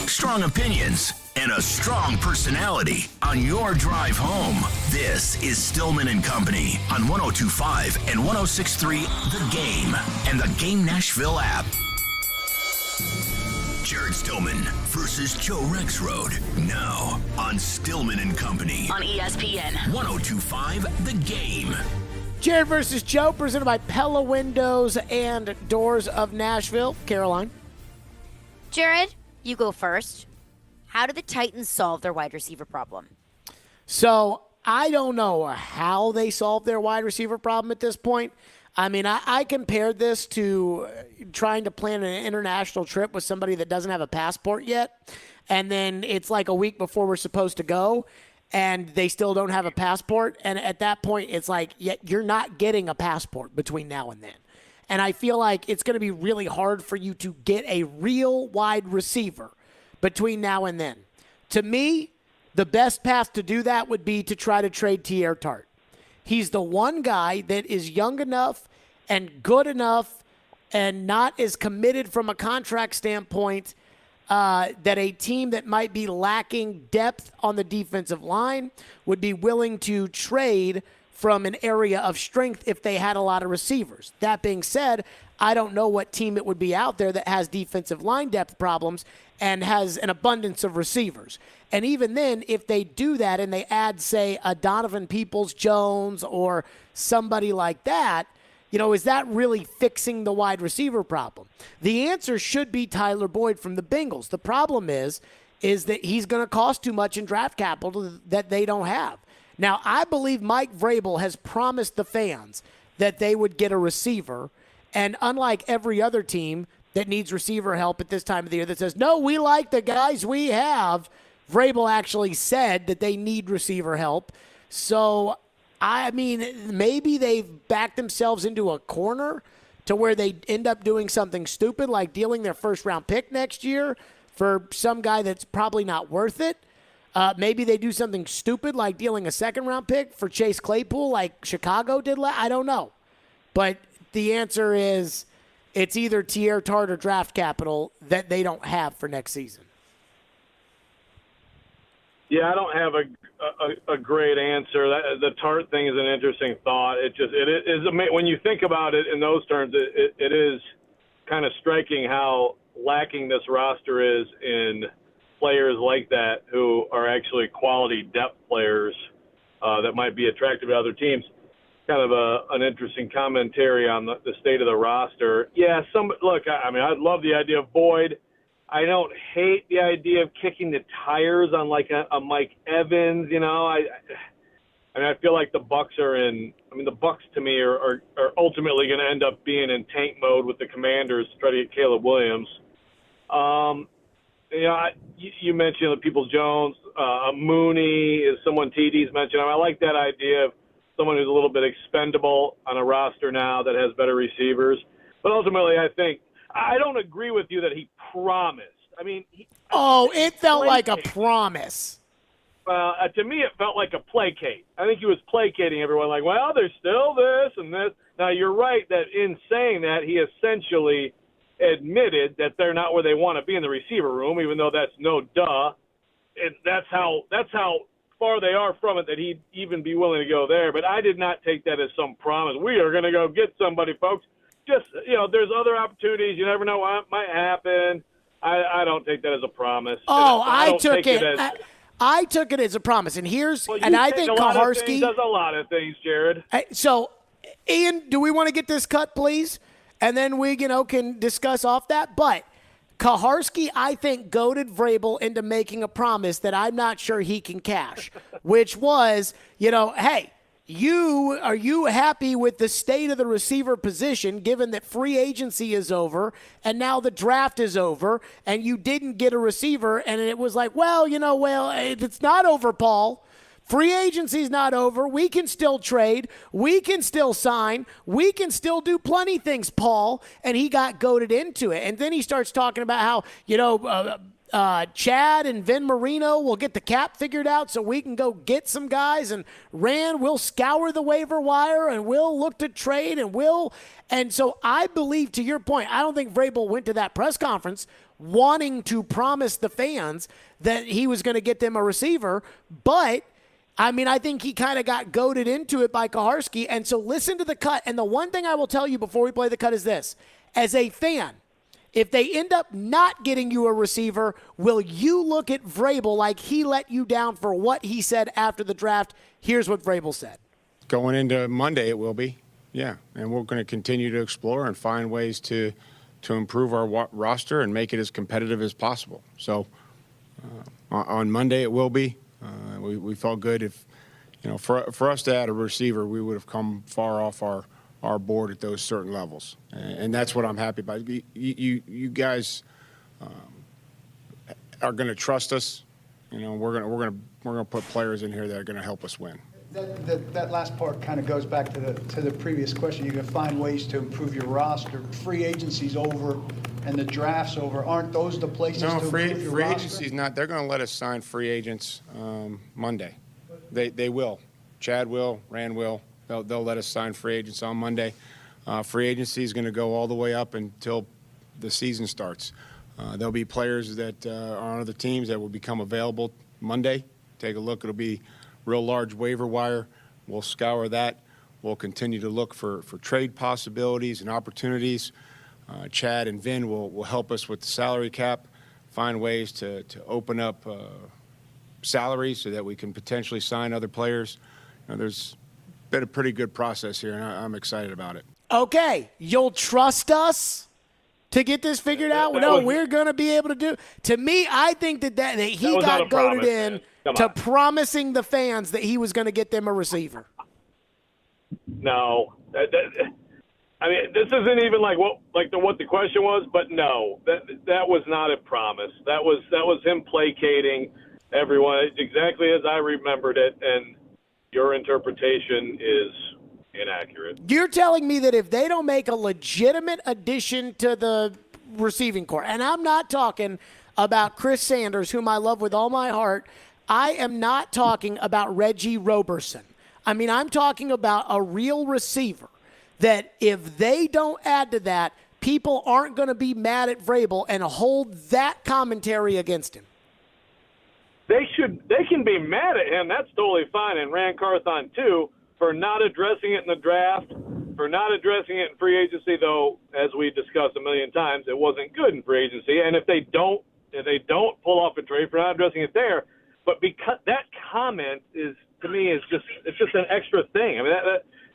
Strong opinions and a strong personality on your drive home. This is Stillman and Company on 102.5 and 106.3 The Game and the Game Nashville app. Jared Stillman versus Joe Rexrode. Now on Stillman and Company. On ESPN. 102.5 The Game. Jared versus Joe, presented by Pella Windows and Doors of Nashville. Caroline. Jared, you go first. How did the Titans solve their wide receiver problem? So I don't know how they solved their wide receiver problem at this point. I mean, I compared this to trying to plan an international trip with somebody that doesn't have a passport yet, and then it's like a week before we're supposed to go, and they still don't have a passport. And at that point, it's like, you're not getting a passport between now and then. And I feel like it's going to be really hard for you to get a real wide receiver between now and then. To me, the best path to do that would be to try to trade Tier Tart. He's the one guy that is young enough and good enough and not as committed from a contract standpoint that a team that might be lacking depth on the defensive line would be willing to trade from an area of strength if they had a lot of receivers. That being said, I don't know what team it would be out there that has defensive line depth problems and has an abundance of receivers. And even then, if they do that and they add, say, a Donovan Peoples-Jones or somebody like that, is that really fixing the wide receiver problem? The answer should be Tyler Boyd from the Bengals. The problem is that he's going to cost too much in draft capital that they don't have. Now, I believe Mike Vrabel has promised the fans that they would get a receiver, and unlike every other team that needs receiver help at this time of the year that says, no, we like the guys we have, Vrabel actually said that they need receiver help. So, I mean, maybe they've backed themselves into a corner to where they end up doing something stupid like dealing their first-round pick next year for some guy that's probably not worth it. Maybe they do something stupid like dealing a second-round pick for Chase Claypool like Chicago did. I don't know. But the answer is it's either Tier Tart or draft capital that they don't have for next season. Yeah, I don't have a great answer. The Tart thing is an interesting thought. It is when you think about it in those terms, it is kind of striking how lacking this roster is in players like that who are actually quality depth players that might be attractive to other teams. Kind of an interesting commentary on the state of the roster. Yeah, I mean, I love the idea of Boyd. I don't hate the idea of kicking the tires on like a Mike Evans. You know, I feel like the Bucs the Bucs to me are ultimately going to end up being in tank mode with the Commanders to try to get Caleb Williams. You mentioned Peoples-Jones, Mooney is someone TD's mentioned. I like that idea of someone who's a little bit expendable on a roster now that has better receivers. But ultimately, I don't agree with you that he promised. I mean, it felt like a promise. To me, it felt like a placate. I think he was placating everyone, like, well, there's still this and this. Now, you're right that in saying that, he essentially admitted that they're not where they want to be in the receiver room, even though that's no duh. And that's how far they are from it that he'd even be willing to go there. But I did not take that as some promise. We are going to go get somebody, folks. Just, there's other opportunities. You never know what might happen. I don't take that as a promise. I took it as a promise. And I think Kaharski does a lot of things, Jared. So, Ian, do we want to get this cut, please? And then we, can discuss off that. But Kaharski, I think, goaded Vrabel into making a promise that I'm not sure he can cash, which was, hey, are you happy with the state of the receiver position given that free agency is over and now the draft is over and you didn't get a receiver? And it was like, it's not over, Paul. Free agency's not over. We can still trade. We can still sign. We can still do plenty of things, Paul. And he got goaded into it. And then he starts talking about how, Chad and Vin Marino will get the cap figured out so we can go get some guys. And we'll scour the waiver wire and we'll look to trade and so I believe, to your point, I don't think Vrabel went to that press conference wanting to promise the fans that he was going to get them a receiver. But I think he kind of got goaded into it by Kaharski. And so listen to the cut. And the one thing I will tell you before we play the cut is this. As a fan, if they end up not getting you a receiver, will you look at Vrabel like he let you down for what he said after the draft? Here's what Vrabel said. Going into Monday, it will be. Yeah. And we're going to continue to explore and find ways to improve our roster and make it as competitive as possible. So on Monday, it will be. We felt good if, for us to add a receiver, we would have come far off our board at those certain levels, and that's what I'm happy about. You guys are going to trust us. We're going to put players in here that are going to help us win. That last part kind of goes back to the previous question. You're going to find ways to improve your roster. Free agency's over and the draft's over. Aren't those the places to improve your free roster? agency's not. They're going to let us sign free agents Monday. They will. Chad will. Rand will. They'll let us sign free agents on Monday. Free agency is going to go all the way up until the season starts. There'll be players that are on other teams that will become available Monday. Take a look. It'll be real large waiver wire. We'll scour that. We'll continue to look for trade possibilities and opportunities. Chad and Vin will help us with the salary cap, find ways to open up salaries so that we can potentially sign other players. There's been a pretty good process here, and I'm excited about it. Okay, you'll trust us to get this figured out? We're going to be able to do. To me, I think that he got goaded in to promising the fans that he was going to get them a receiver. No. This isn't even like what the question was, but no, that was not a promise. That was him placating everyone. It's exactly as I remembered it, and your interpretation is inaccurate. You're telling me that if they don't make a legitimate addition to the receiving corps, and I'm not talking about Chris Sanders, whom I love with all my heart. I am not talking about Reggie Roberson. I'm talking about a real receiver that if they don't add to that, people aren't going to be mad at Vrabel and hold that commentary against him. They can be mad at him. That's totally fine. And Rand Carthon, too, for not addressing it in the draft. for not addressing it in free agency, though, as we discussed a million times, it wasn't good in free agency. And if they don't pull off a trade for not addressing it there, but because that comment is, to me, it's just an extra thing. I mean,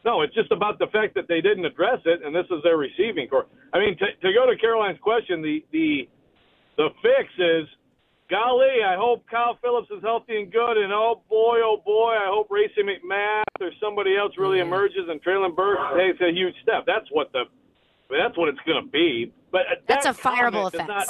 no, it's just about the fact that they didn't address it, and this is their receiving core. I mean, to go to Caroline's question, the fix is, golly, I hope Kyle Phillips is healthy and good, and oh boy, I hope Racey McMath or somebody else really emerges and Traylon Burks takes a huge step. That's what it's going to be. But that's a fireable offense.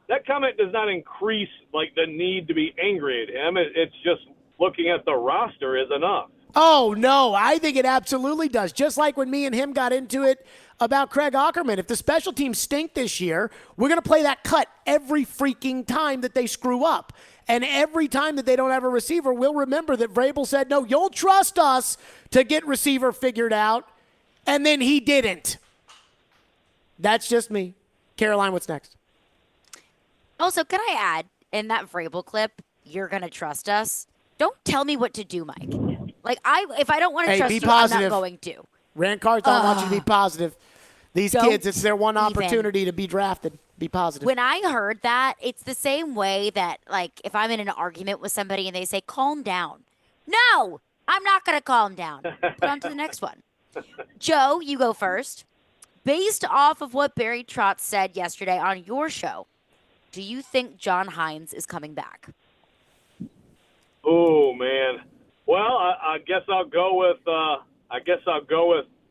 That comment does not increase like the need to be angry at him. It's just looking at the roster is enough. Oh, no, I think it absolutely does. Just like when me and him got into it about Craig Aukerman. If the special teams stink this year, we're going to play that cut every freaking time that they screw up. And every time that they don't have a receiver, we'll remember that Vrabel said, no, you'll trust us to get receiver figured out. And then he didn't. That's just me. Caroline, what's next? Also, can I add, in that Vrabel clip, you're going to trust us? Don't tell me what to do, Mike. Like, if I don't want to trust you, positive. I'm not going to. Rand Carthon wants you to be positive. These kids, it's their one opportunity to be drafted. Be positive. When I heard that, it's the same way that, like, if I'm in an argument with somebody and they say, calm down. No, I'm not going to calm down. Put on to the next one. Joe, you go first. Based off of what Barry Trotz said yesterday on your show, do you think John Hines is coming back? Oh, man. Well, I guess I'll go with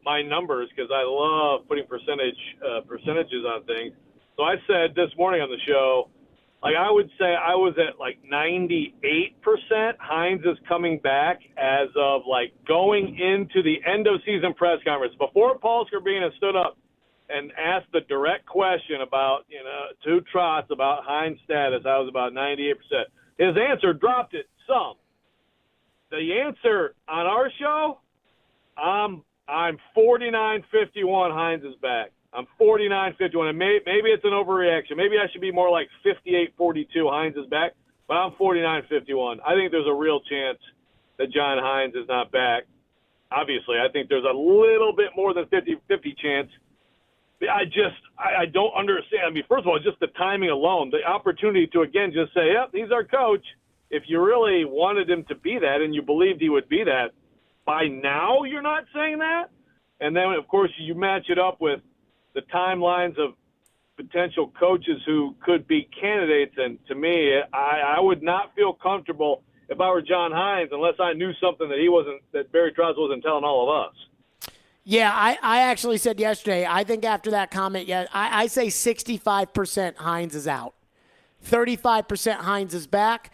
my numbers because I love putting percentages on things. So I said this morning on the show, like I would say I was at like 98% Hines is coming back as of like going into the end of season press conference. Before Paul Scarbina stood up and asked the direct question about, to Trotz about Hines' status, I was about 98%. His answer dropped it some. The answer on our show, I'm 49-51 Hines is back. I'm 49-51. And maybe it's an overreaction. Maybe I should be more like 58-42 Hines is back. But I'm 49-51. I think there's a real chance that John Hines is not back. Obviously, I think there's a little bit more than 50-50 chance. I don't understand. I mean, first of all, just the timing alone, the opportunity to, again, just say, yep, he's our coach. If you really wanted him to be that and you believed he would be that, by now you're not saying that? And then, of course, you match it up with the timelines of potential coaches who could be candidates. And to me, I would not feel comfortable if I were John Hines unless I knew something that Barry Trotz wasn't telling all of us. Yeah, I actually said yesterday, I think after that comment, I say 65% Hines is out. 35% Hines is back.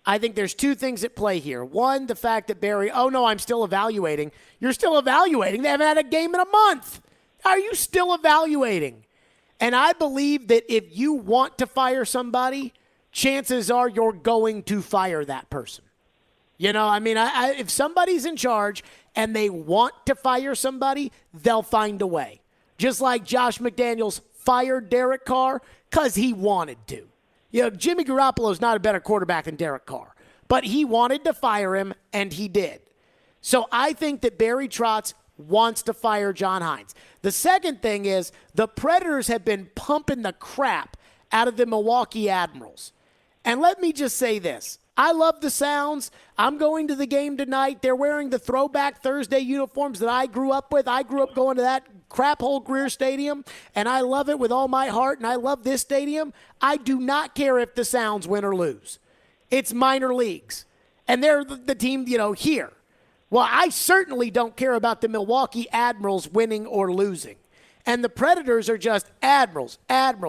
I think there's two things at play here. One, the fact that Barry, oh, no, I'm still evaluating. You're still evaluating. They haven't had a game in a month. How are you still evaluating? And I believe that if you want to fire somebody, chances are you're going to fire that person. If somebody's in charge and they want to fire somebody, they'll find a way. Just like Josh McDaniels fired Derek Carr because he wanted to. Jimmy Garoppolo's not a better quarterback than Derek Carr, but he wanted to fire him, and he did. So I think that Barry Trotz wants to fire John Hines. The second thing is the Predators have been pumping the crap out of the Milwaukee Admirals. And let me just say this. I love the sounds. I'm going to the game tonight. They're wearing the throwback Thursday uniforms that I grew up with. I grew up going to that crap hole Greer Stadium, and I love it with all my heart, and I love this stadium. I do not care if the Sounds win or lose. It's minor leagues, and they're the team, here. Well, I certainly don't care about the Milwaukee Admirals winning or losing. And the Predators are just Admirals. And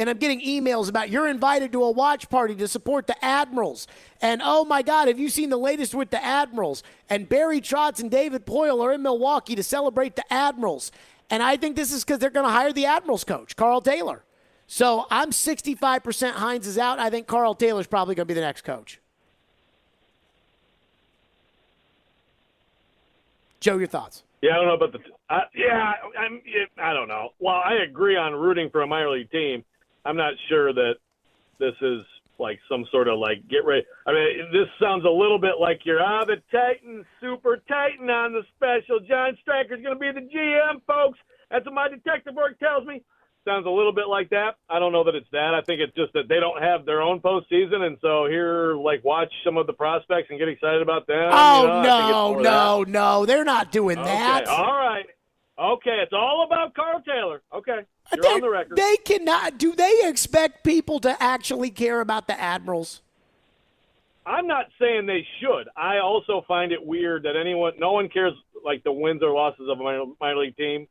I'm getting emails about you're invited to a watch party to support the Admirals. And, oh, my God, have you seen the latest with the Admirals? And Barry Trotz and David Poyle are in Milwaukee to celebrate the Admirals. And I think this is because they're going to hire the Admirals coach, Carl Taylor. So I'm 65% Hines is out. I think Carl Taylor's probably going to be the next coach. Joe, your thoughts? Yeah, I don't know about I don't know. Well, I agree on rooting for a minor league team. I'm not sure that this is like some sort of like get ready. I mean, this sounds a little bit like you're the Titan, Super Titan on the special. John Stryker's going to be the GM, folks. That's what my detective work tells me. Sounds a little bit like that. I don't know that it's that. I think it's just that they don't have their own postseason, and so here, like, watch some of the prospects and get excited about them. Oh, no. They're not doing that. Okay, all right. Okay, it's all about Carl Taylor. Okay, you're on the record. They cannot. Do they expect people to actually care about the Admirals? I'm not saying they should. I also find it weird that no one cares, like, the wins or losses of a minor league team.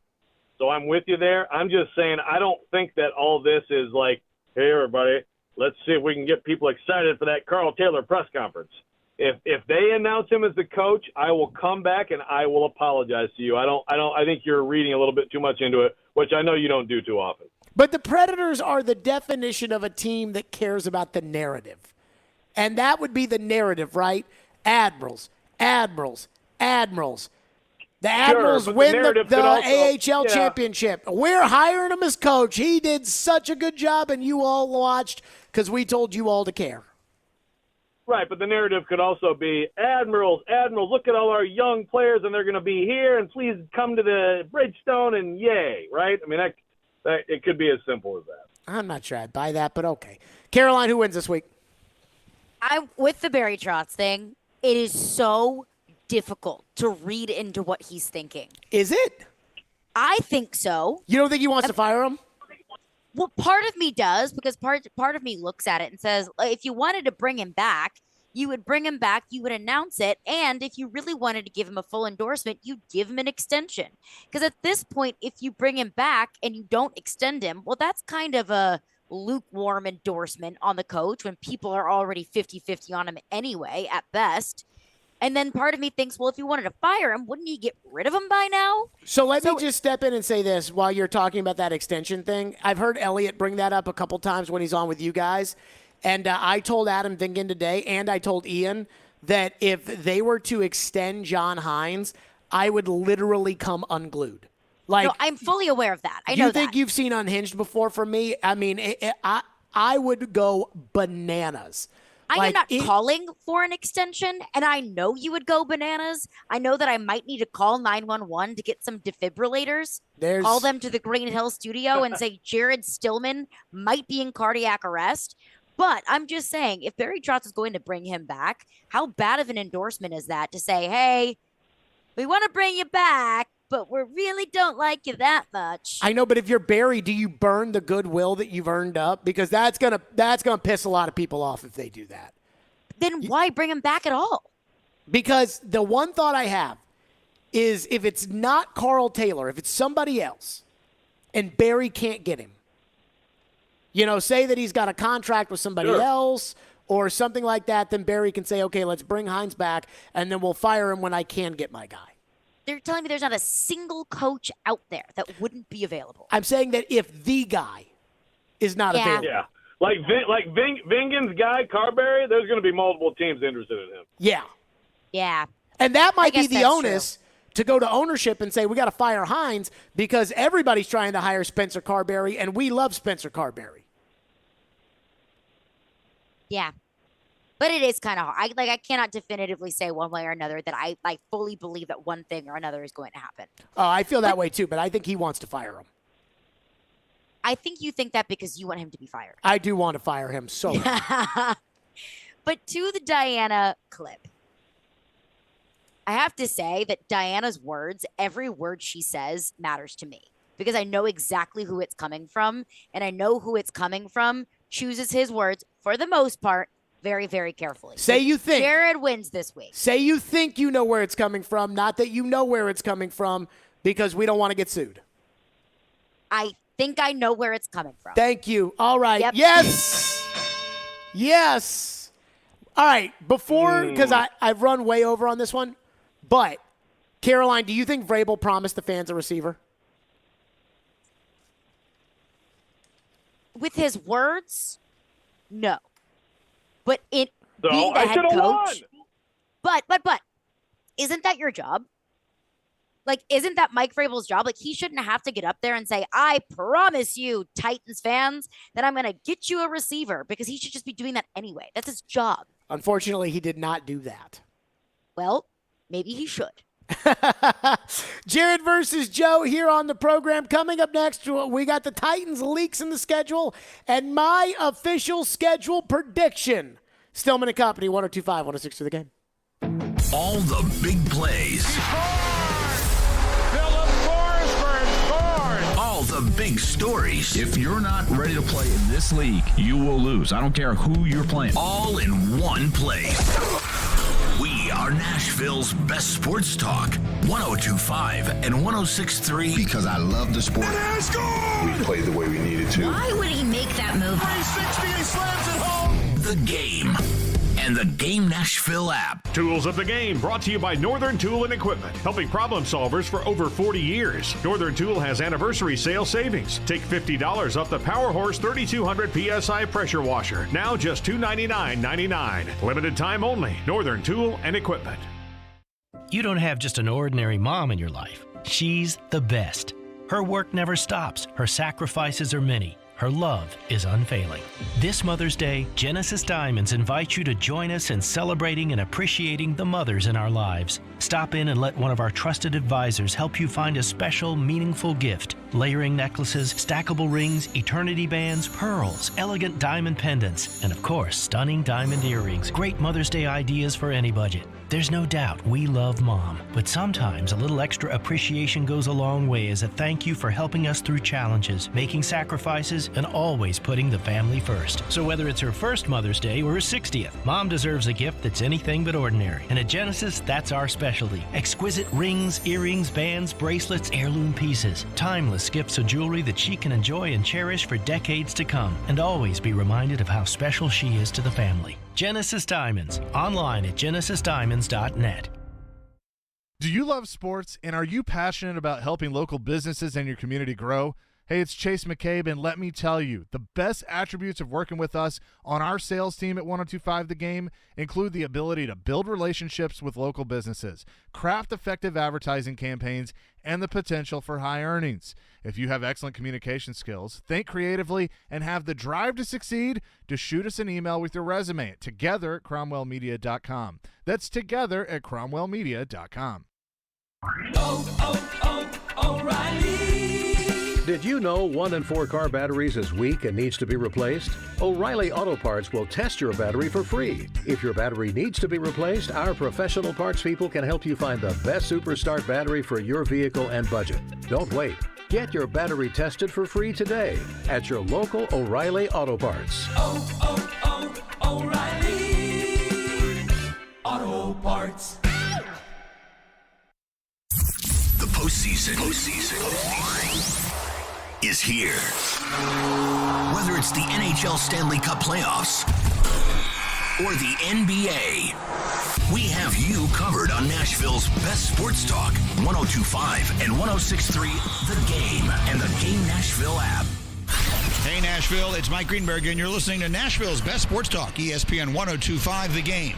So I'm with you there. I'm just saying I don't think that all this is like, hey, everybody, let's see if we can get people excited for that Carl Taylor press conference. If they announce him as the coach, I will come back and I will apologize to you. I think you're reading a little bit too much into it, which I know you don't do too often. But the Predators are the definition of a team that cares about the narrative. And that would be the narrative, right? Admirals. The Admirals win the AHL championship. We're hiring him as coach. He did such a good job, and you all watched because we told you all to care. Right, but the narrative could also be, Admirals, look at all our young players, and they're going to be here, and please come to the Bridgestone, and yay, right? I mean, that it could be as simple as that. I'm not sure I'd buy that, but okay. Caroline, who wins this week? I'm with the Barry Trotz thing. It is so difficult to read into what he's thinking. Is it? I think so. You don't think he wants to fire him? Well, part of me does, because part of me looks at it and says, if you wanted to bring him back, you would bring him back, you would announce it, and if you really wanted to give him a full endorsement, you'd give him an extension. Because at this point, if you bring him back and you don't extend him, well, that's kind of a lukewarm endorsement on the coach when people are already 50-50 on him anyway, at best. And then part of me thinks, well, if you wanted to fire him, wouldn't you get rid of him by now? So let me just step in and say this while you're talking about that extension thing. I've heard Elliot bring that up a couple times when he's on with you guys. And I told Adam Vingan today, and I told Ian, that if they were to extend John Hines, I would literally come unglued. Like, no, I'm fully aware of that. I know that. You think you've seen Unhinged before from me? I mean, I would go bananas. I am not calling for an extension, and I know you would go bananas. I know that I might need to call 911 to get some defibrillators, call them to the Green Hill studio and say Jared Stillman might be in cardiac arrest. But I'm just saying, if Barry Trotz is going to bring him back, how bad of an endorsement is that to say, hey, we want to bring you back, but we really don't like you that much? I know, but if you're Barry, do you burn the goodwill that you've earned up? Because that's gonna piss a lot of people off if they do that. Then why bring him back at all? Because the one thought I have is if it's not Carl Taylor, if it's somebody else, and Barry can't get him, say that he's got a contract with somebody else or something like that, then Barry can say, okay, let's bring Hines back, and then we'll fire him when I can get my guy. They're telling me there's not a single coach out there that wouldn't be available. I'm saying that if the guy is not available. Yeah. Like Vingan's guy, Carberry, there's going to be multiple teams interested in him. Yeah. Yeah. And that might be the onus to go to ownership and say, we got to fire Hines because everybody's trying to hire Spencer Carberry, and we love Spencer Carberry. Yeah. But it is kind of hard. I cannot definitively say one way or another that I fully believe that one thing or another is going to happen. Oh, I feel that way too, but I think he wants to fire him. I think you think that because you want him to be fired. I do want to fire him so bad. But to the Diana clip, I have to say that Diana's words, every word she says matters to me because I know exactly who it's coming from, and I know who it's coming from chooses his words, for the most part, very, very carefully. Say you think. Jared wins this week. Say you think you know where it's coming from, not that you know where it's coming from, because we don't want to get sued. I think I know where it's coming from. Thank you. All right. Yep. Yes. Yes. All right. Before, because I've run way over on this one, but Caroline, do you think Vrabel promised the fans a receiver? With his words, no. But being the head coach, but isn't that your job? Like, isn't that Mike Vrabel's job? Like, he shouldn't have to get up there and say, I promise you, Titans fans, that I'm going to get you a receiver, because he should just be doing that anyway. That's his job. Unfortunately, he did not do that. Well, maybe he should. Jared versus Joe here on the program. Coming up next, we got the Titans leaks in the schedule and my official schedule prediction. Stillman and Company, 102.5, 106 to the game. All the big plays. All the big stories. If you're not ready to play in this league, you will lose. I don't care who you're playing. All in one place. We are Nashville's best sports talk. 102.5 and 106.3. Because I love the sport. We played the way we needed to. Why would he make that move? 360 and he slams it home. The Game. And the Game Nashville app. Tools of the Game, brought to you by Northern Tool and Equipment, helping problem solvers for over 40 years. Northern Tool has anniversary sale savings. Take $50 off the Power Horse 3200 PSI pressure washer, now just $299.99. Limited time only. Northern Tool and Equipment. You don't have just an ordinary mom in your life. She's the best. Her work never stops. Her sacrifices are many. Her love is unfailing. This Mother's Day, Genesis Diamonds invites you to join us in celebrating and appreciating the mothers in our lives. Stop in and let one of our trusted advisors help you find a special, meaningful gift. Layering necklaces, stackable rings, eternity bands, pearls, elegant diamond pendants, and of course, stunning diamond earrings. Great Mother's Day ideas for any budget. There's no doubt we love Mom, but sometimes a little extra appreciation goes a long way as a thank you for helping us through challenges, making sacrifices, and always putting the family first. So whether it's her first Mother's Day or her 60th, Mom deserves a gift that's anything but ordinary. And at Genesis, that's our specialty. Exquisite rings, earrings, bands, bracelets, heirloom pieces. Timeless gifts of jewelry that she can enjoy and cherish for decades to come, and always be reminded of how special she is to the family. Genesis Diamonds, online at genesisdiamonds.net. Do you love sports, and are you passionate about helping local businesses and your community grow? Hey, it's Chase McCabe, and let me tell you, the best attributes of working with us on our sales team at 102.5 The Game include the ability to build relationships with local businesses, craft effective advertising campaigns, and the potential for high earnings. If you have excellent communication skills, think creatively, and have the drive to succeed, just shoot us an email with your resume at together@cromwellmedia.com. That's together@cromwellmedia.com. O'Reilly. Did you know 1 in 4 car batteries is weak and needs to be replaced? O'Reilly Auto Parts will test your battery for free. If your battery needs to be replaced, our professional parts people can help you find the best Superstart battery for your vehicle and budget. Don't wait. Get your battery tested for free today at your local O'Reilly Auto Parts. O'Reilly Auto Parts. The postseason is here. Whether it's the NHL Stanley Cup playoffs or the NBA, we have you covered on Nashville's best sports talk, 102.5 and 106.3 The Game and the Game Nashville app. Hey, Nashville, it's Mike Greenberg, and you're listening to Nashville's best sports talk, ESPN 102.5 The Game.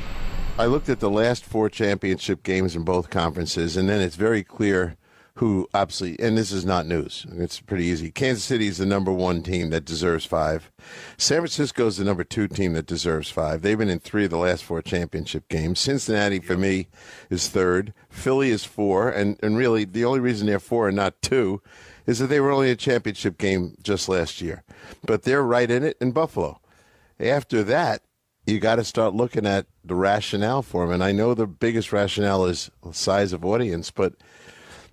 I looked at the last 4 championship games in both conferences, and then it's very clear who absolutely, and this is not news, it's pretty easy. Kansas City is the number 1 team that deserves 5. San Francisco is the number 2 team that deserves 5. They've been in 3 of the last 4 championship games. Cincinnati, for me, is 3rd. Philly is 4, and really the only reason they're 4 and not 2 is that they were only a championship game just last year. But they're right in it in Buffalo. After that, you got to start looking at the rationale for them. And I know the biggest rationale is size of audience, but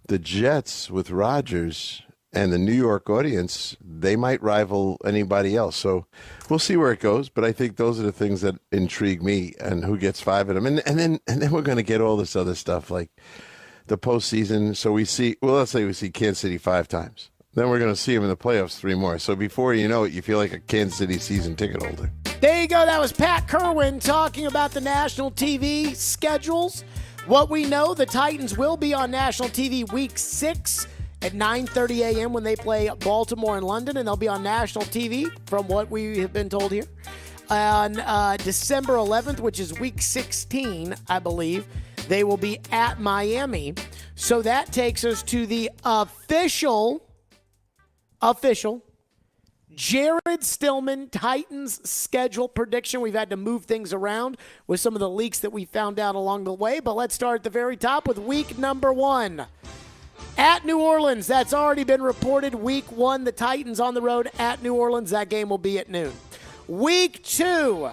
the Jets with Rodgers and the New York audience, they might rival anybody else. So we'll see where it goes. But I think those are the things that intrigue me and who gets 5 of them. And then we're going to get all this other stuff like the postseason. So we see, well, let's say we see Kansas City 5 times. Then we're going to see them in the playoffs 3 more. So before you know it, you feel like a Kansas City season ticket holder. There you go. That was Pat Kerwin talking about the national TV schedules. What we know, the Titans will be on national TV week 6 at 9:30 a.m. when they play Baltimore and London, and they'll be on national TV from what we have been told here. On December 11th, which is week 16, I believe, they will be at Miami So that takes us to the official Jared Stillman Titans schedule prediction. We've had to move things around with some of the leaks that we found out along the way, but let's start at the very top with week number 1. At New Orleans, that's already been reported. Week 1, the Titans on the road at New Orleans. That game will be at noon. Week 2,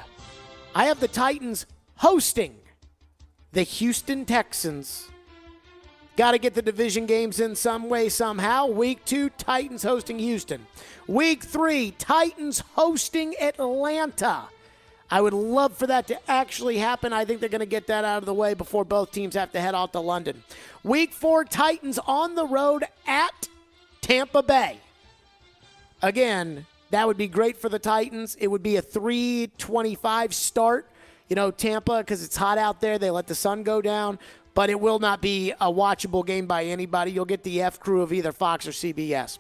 I have the Titans hosting the Houston Texans. Got to get the division games in some way, somehow. Week 2, Titans hosting Houston. Week 3, Titans hosting Atlanta. I would love for that to actually happen. I think they're going to get that out of the way before both teams have to head out to London. Week 4, Titans on the road at Tampa Bay. Again, that would be great for the Titans. It would be a 3:25 start. Tampa, because it's hot out there, they let the sun go down. But it will not be a watchable game by anybody. You'll get the F crew of either Fox or CBS.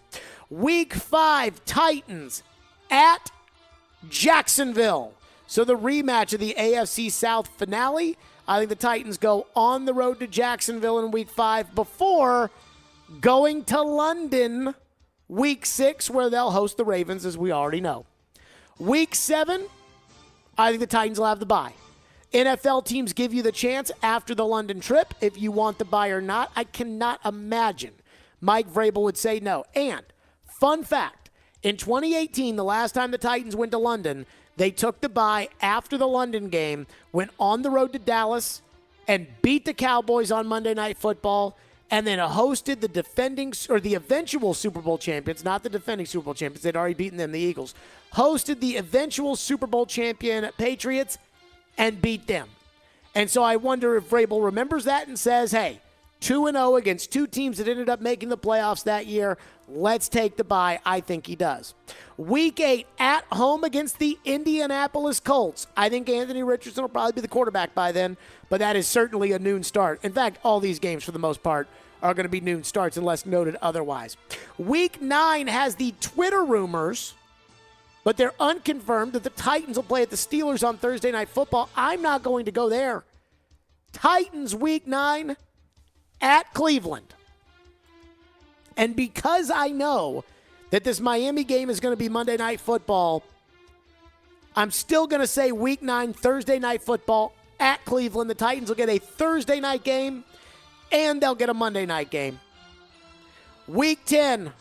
Week 5, Titans at Jacksonville. So the rematch of the AFC South finale. I think the Titans go on the road to Jacksonville in Week 5 before going to London Week 6, where they'll host the Ravens, as we already know. Week 7, I think the Titans will have the bye. NFL teams give you the chance after the London trip if you want the bye or not. I cannot imagine Mike Vrabel would say no. And, fun fact, in 2018, the last time the Titans went to London, they took the bye after the London game, went on the road to Dallas, and beat the Cowboys on Monday Night Football, and then hosted the eventual Super Bowl champions, not the defending Super Bowl champions. They'd already beaten them, the Eagles. Hosted the eventual Super Bowl champion Patriots and beat them. And so I wonder if Vrabel remembers that and says, hey, 2-0 against two teams that ended up making the playoffs that year. Let's take the bye. I think he does. Week 8 at home against the Indianapolis Colts. I think Anthony Richardson will probably be the quarterback by then, but that is certainly a noon start. In fact, all these games for the most part are going to be noon starts unless noted otherwise. Week 9 has the Twitter rumors, but they're unconfirmed, that the Titans will play at the Steelers on Thursday Night Football. I'm not going to go there. Titans Week 9 at Cleveland. And because I know that this Miami game is going to be Monday Night Football, I'm still going to say Week 9 Thursday Night Football at Cleveland. The Titans will get a Thursday night game, and they'll get a Monday night game. Week 10,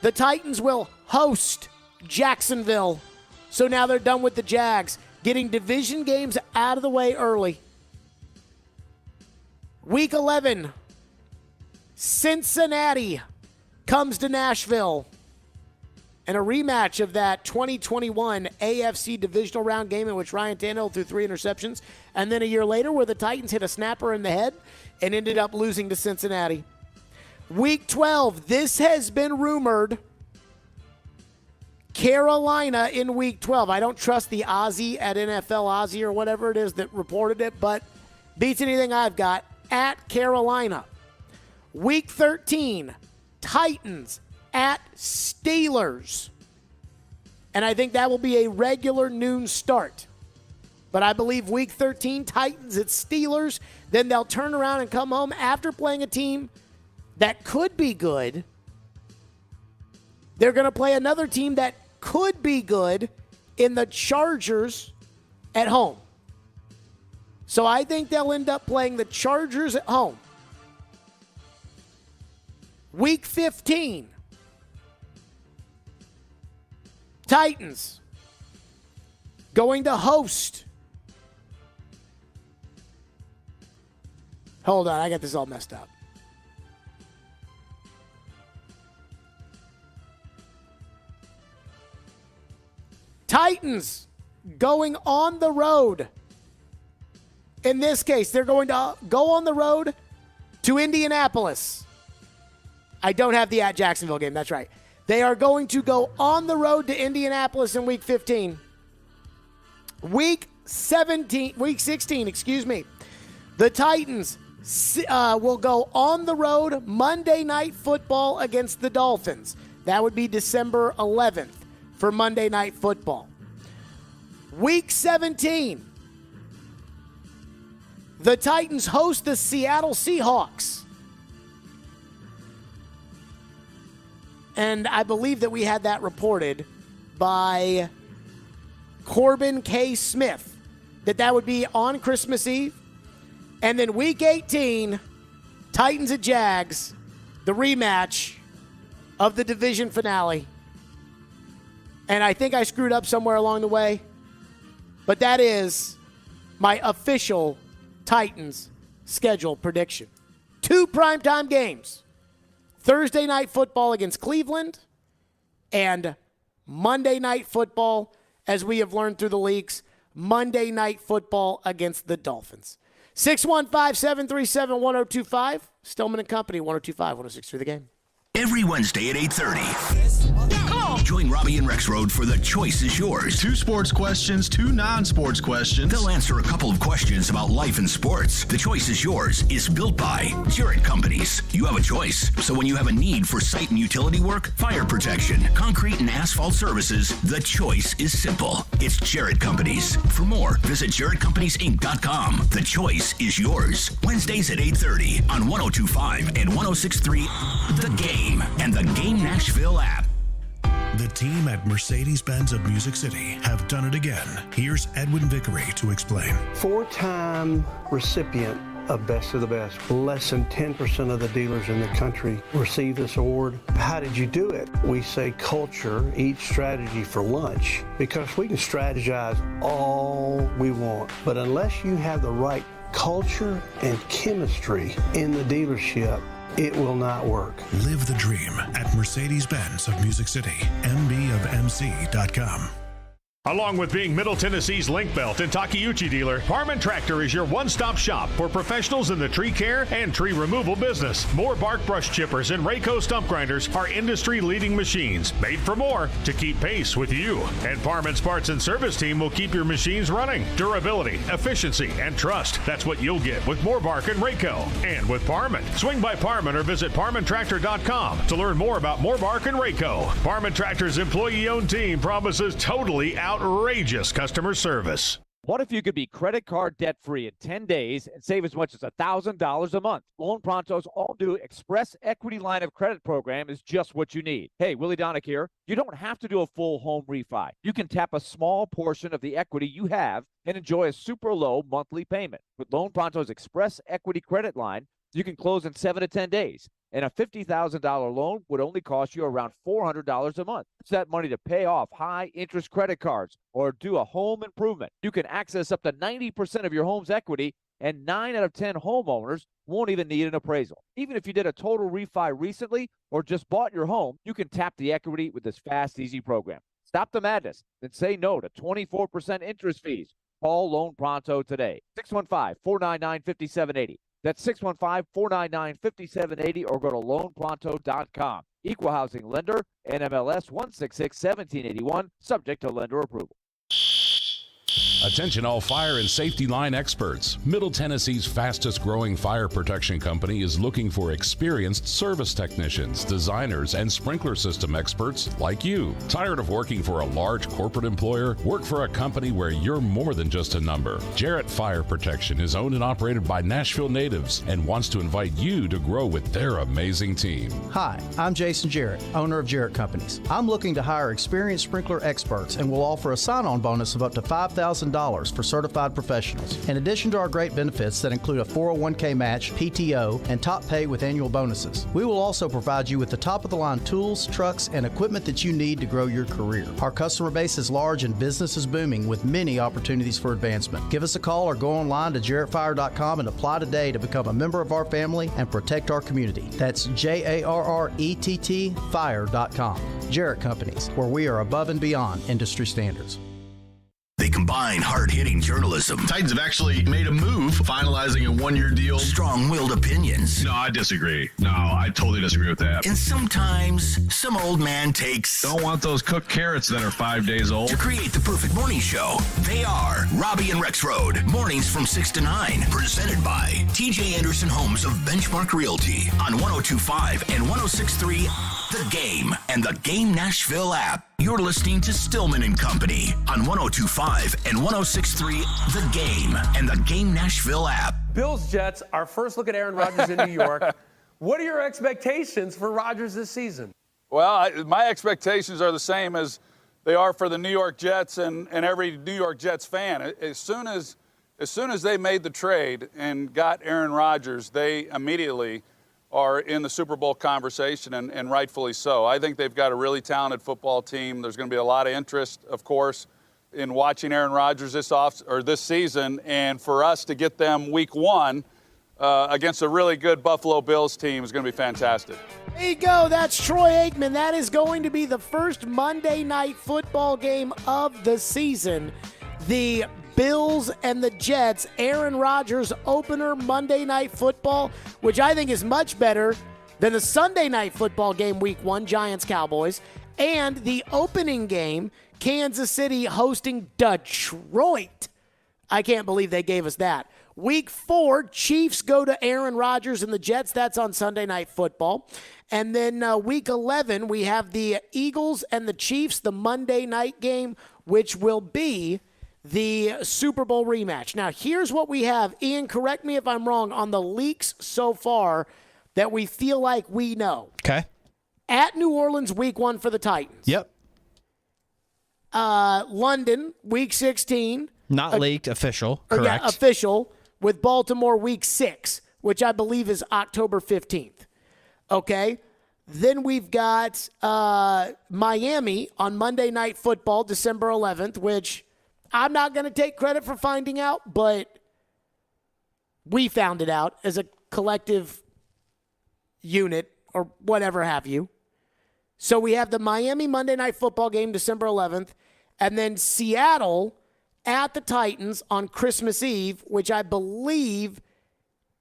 the Titans will host Jacksonville. So now they're done with the Jags, getting division games out of the way early. Week 11, Cincinnati comes to Nashville. And a rematch of that 2021 AFC divisional round game in which Ryan Tannehill threw 3 interceptions. And then a year later where the Titans hit a snapper in the head and ended up losing to Cincinnati. Week 12, this has been rumored. Carolina in Week 12. I don't trust the Aussie at NFL Aussie or whatever it is that reported it, but beats anything I've got. At Carolina. Week 13, Titans at Steelers. And I think that will be a regular noon start. But I believe Week 13, Titans at Steelers. Then they'll turn around and come home after playing a team that could be good. They're going to play another team that could be good in the Chargers at home. So I think they'll end up playing the Chargers at home. Week 15, Titans going to host. Hold on, I got this all messed up. Titans going on the road. In this case, they're going to go on the road to Indianapolis. I don't have the at Jacksonville game. That's right. They are going to go on the road to Indianapolis in Week 15. Week 16, the Titans will go on the road Monday Night Football against the Dolphins. That would be December 11th for Monday Night Football. Week 17, the Titans host the Seattle Seahawks. and I believe that we had that reported by Corbin K. Smith, that would be on Christmas Eve. And then week 18, Titans at Jags, the rematch of the division finale. And I think I screwed up somewhere along the way, but that is my official Titans schedule prediction. 2 primetime games. Thursday night football against Cleveland and Monday night football, as we have learned through the leaks, Monday night football against the Dolphins. 615-737-1025. Stillman and Company, 1025-1063 The Game. Every Wednesday at 8:30. Join Robbie and Rex Road for The Choice is Yours. 2 sports questions, 2 non-sports questions. They'll answer a couple of questions about life and sports. The Choice is Yours is built by Jarrett Companies. You have a choice. So when you have a need for site and utility work, fire protection, concrete and asphalt services, the choice is simple. It's Jarrett Companies. For more, visit JarrettCompaniesInc.com. The Choice is Yours. Wednesdays at 8:30 on 102.5 and 106.3 The Game and the Game Nashville app. The team at Mercedes-Benz of Music City have done it again. Here's Edwin Vickery to explain. 4-time recipient of Best of the Best. Less than 10% of the dealers in the country receive this award. How did you do it? We say culture eats strategy for lunch, because we can strategize all we want, but unless you have the right culture and chemistry in the dealership, it will not work. Live the dream at Mercedes-Benz of Music City, mbofmc.com. Along with being Middle Tennessee's Link Belt and Takeuchi dealer, Parman Tractor is your one-stop shop for professionals in the tree care and tree removal business. More bark brush chippers and Rayco stump grinders are industry-leading machines made for more to keep pace with you. And Parman's parts and service team will keep your machines running. Durability, efficiency, and trust. That's what you'll get with more bark and Rayco. And with Parman. Swing by Parman or visit ParmanTractor.com to learn more about more bark and Rayco. Parman Tractor's employee-owned team promises totally outrageous customer service. What if you could be credit card debt-free in 10 days and save as much as $1,000 a month? Loan Pronto's all-new Express Equity Line of Credit program is just what you need. Hey, Willie Donick here. You don't have to do a full home refi. You can tap a small portion of the equity you have and enjoy a super low monthly payment. With Loan Pronto's Express Equity Credit Line, you can close in 7 to 10 days. And a $50,000 loan would only cost you around $400 a month. It's that money to pay off high-interest credit cards or do a home improvement. You can access up to 90% of your home's equity, and 9 out of 10 homeowners won't even need an appraisal. Even if you did a total refi recently or just bought your home, you can tap the equity with this fast, easy program. Stop the madness and say no to 24% interest fees. Call Loan Pronto today. 615-499-5780. That's 615-499-5780 or go to loanpronto.com. Equal housing lender, NMLS 166-1781, subject to lender approval. Attention all fire and safety line experts. Middle Tennessee's fastest growing fire protection company is looking for experienced service technicians, designers, and sprinkler system experts like you. Tired of working for a large corporate employer? Work for a company where you're more than just a number. Jarrett Fire Protection is owned and operated by Nashville natives and wants to invite you to grow with their amazing team. Hi, I'm Jason Jarrett, owner of Jarrett Companies. I'm looking to hire experienced sprinkler experts and will offer a sign-on bonus of up to $5,000 for certified professionals, in addition to our great benefits that include a 401k match, PTO, and top pay with annual bonuses. We will also provide you with the top-of-the-line tools, trucks, and equipment that you need to grow your career. Our customer base is large and business is booming with many opportunities for advancement. Give us a call or go online to jarrettfire.com and apply today to become a member of our family and protect our community. That's JARRETT fire.com. Jarrett Companies, where we are above and beyond industry standards. They combine hard-hitting journalism. Titans have actually made a move, finalizing a one-year deal. Strong-willed opinions. No, I disagree. No, I totally disagree with that. And sometimes, some old man takes... Don't want those cooked carrots that are 5 days old. To create the perfect morning show, they are Robbie and Rex Road. Mornings from 6 to 9. Presented by TJ Anderson Homes of Benchmark Realty on 102.5 and 106.3 The Game and the Game Nashville app. You're listening to Stillman and Company on 102.5 and 106.3 The Game and the Game Nashville app. Bills Jets, our first look at Aaron Rodgers in New York. What are your expectations for Rodgers this season? Well, my expectations are the same as they are for the New York Jets and every New York Jets fan. As soon as they made the trade and got Aaron Rodgers, they immediately are in the Super Bowl conversation, and rightfully so. I think they've got a really talented football team. There's going to be a lot of interest, of course, in watching Aaron Rodgers this season, and for us to get them week 1 against a really good Buffalo Bills team is going to be fantastic. There you go. That's Troy Aikman. That is going to be the first Monday night football game of the season. The Bills and the Jets, Aaron Rodgers opener Monday Night Football, which I think is much better than the Sunday Night Football game week 1, Giants-Cowboys, and the opening game, Kansas City hosting Detroit. I can't believe they gave us that. Week 4, Chiefs go to Aaron Rodgers and the Jets. That's on Sunday Night Football. And then week 11, we have the Eagles and the Chiefs, the Monday night game, which will be the Super Bowl rematch. Now, here's what we have. Ian, correct me if I'm wrong, on the leaks so far that we feel like we know. Okay. At New Orleans, week 1 for the Titans. Yep. London, week 16. Not leaked, official. Correct. Yeah, official, with Baltimore week 6, which I believe is October 15th. Okay. Then we've got Miami on Monday Night Football, December 11th, which I'm not going to take credit for finding out, but we found it out as a collective unit or whatever have you. So we have the Miami Monday Night Football game, December 11th, and then Seattle at the Titans on Christmas Eve, which I believe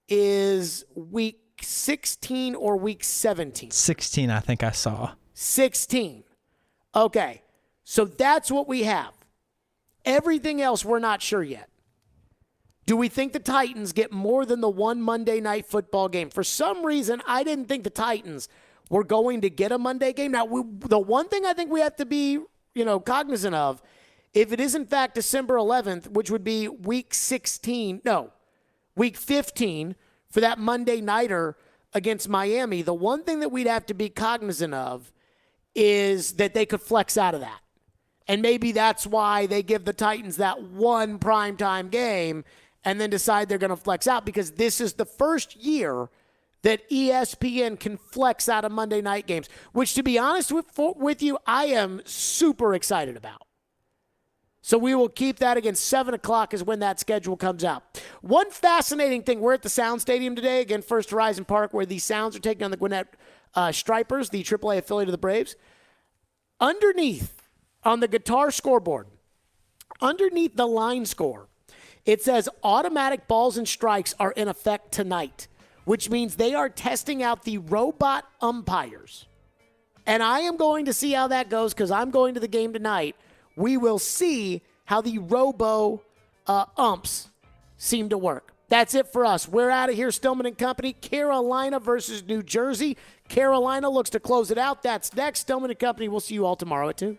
is week 16 or week 17. 16, I think I saw. 16. Okay, so that's what we have. Everything else, we're not sure yet. Do we think the Titans get more than the one Monday Night Football game? For some reason, I didn't think the Titans were going to get a Monday game. Now, the one thing I think we have to be, cognizant of, if it is in fact December 11th, which would be week 15 for that Monday nighter against Miami, the one thing that we'd have to be cognizant of is that they could flex out of that. And maybe that's why they give the Titans that one primetime game and then decide they're going to flex out, because this is the first year that ESPN can flex out of Monday night games, which, to be honest with you, I am super excited about. So we will keep that. Again, 7 o'clock is when that schedule comes out. One fascinating thing, we're at the Sound Stadium today, again, First Horizon Park, where the Sounds are taking on the Gwinnett Stripers, the AAA affiliate of the Braves. Underneath, on the guitar scoreboard, underneath the line score, it says automatic balls and strikes are in effect tonight, which means they are testing out the robot umpires. And I am going to see how that goes, because I'm going to the game tonight. We will see how the robo umps seem to work. That's it for us. We're out of here. Stillman and Company, Carolina versus New Jersey. Carolina looks to close it out. That's next. Stillman and Company, we'll see you all tomorrow at 2.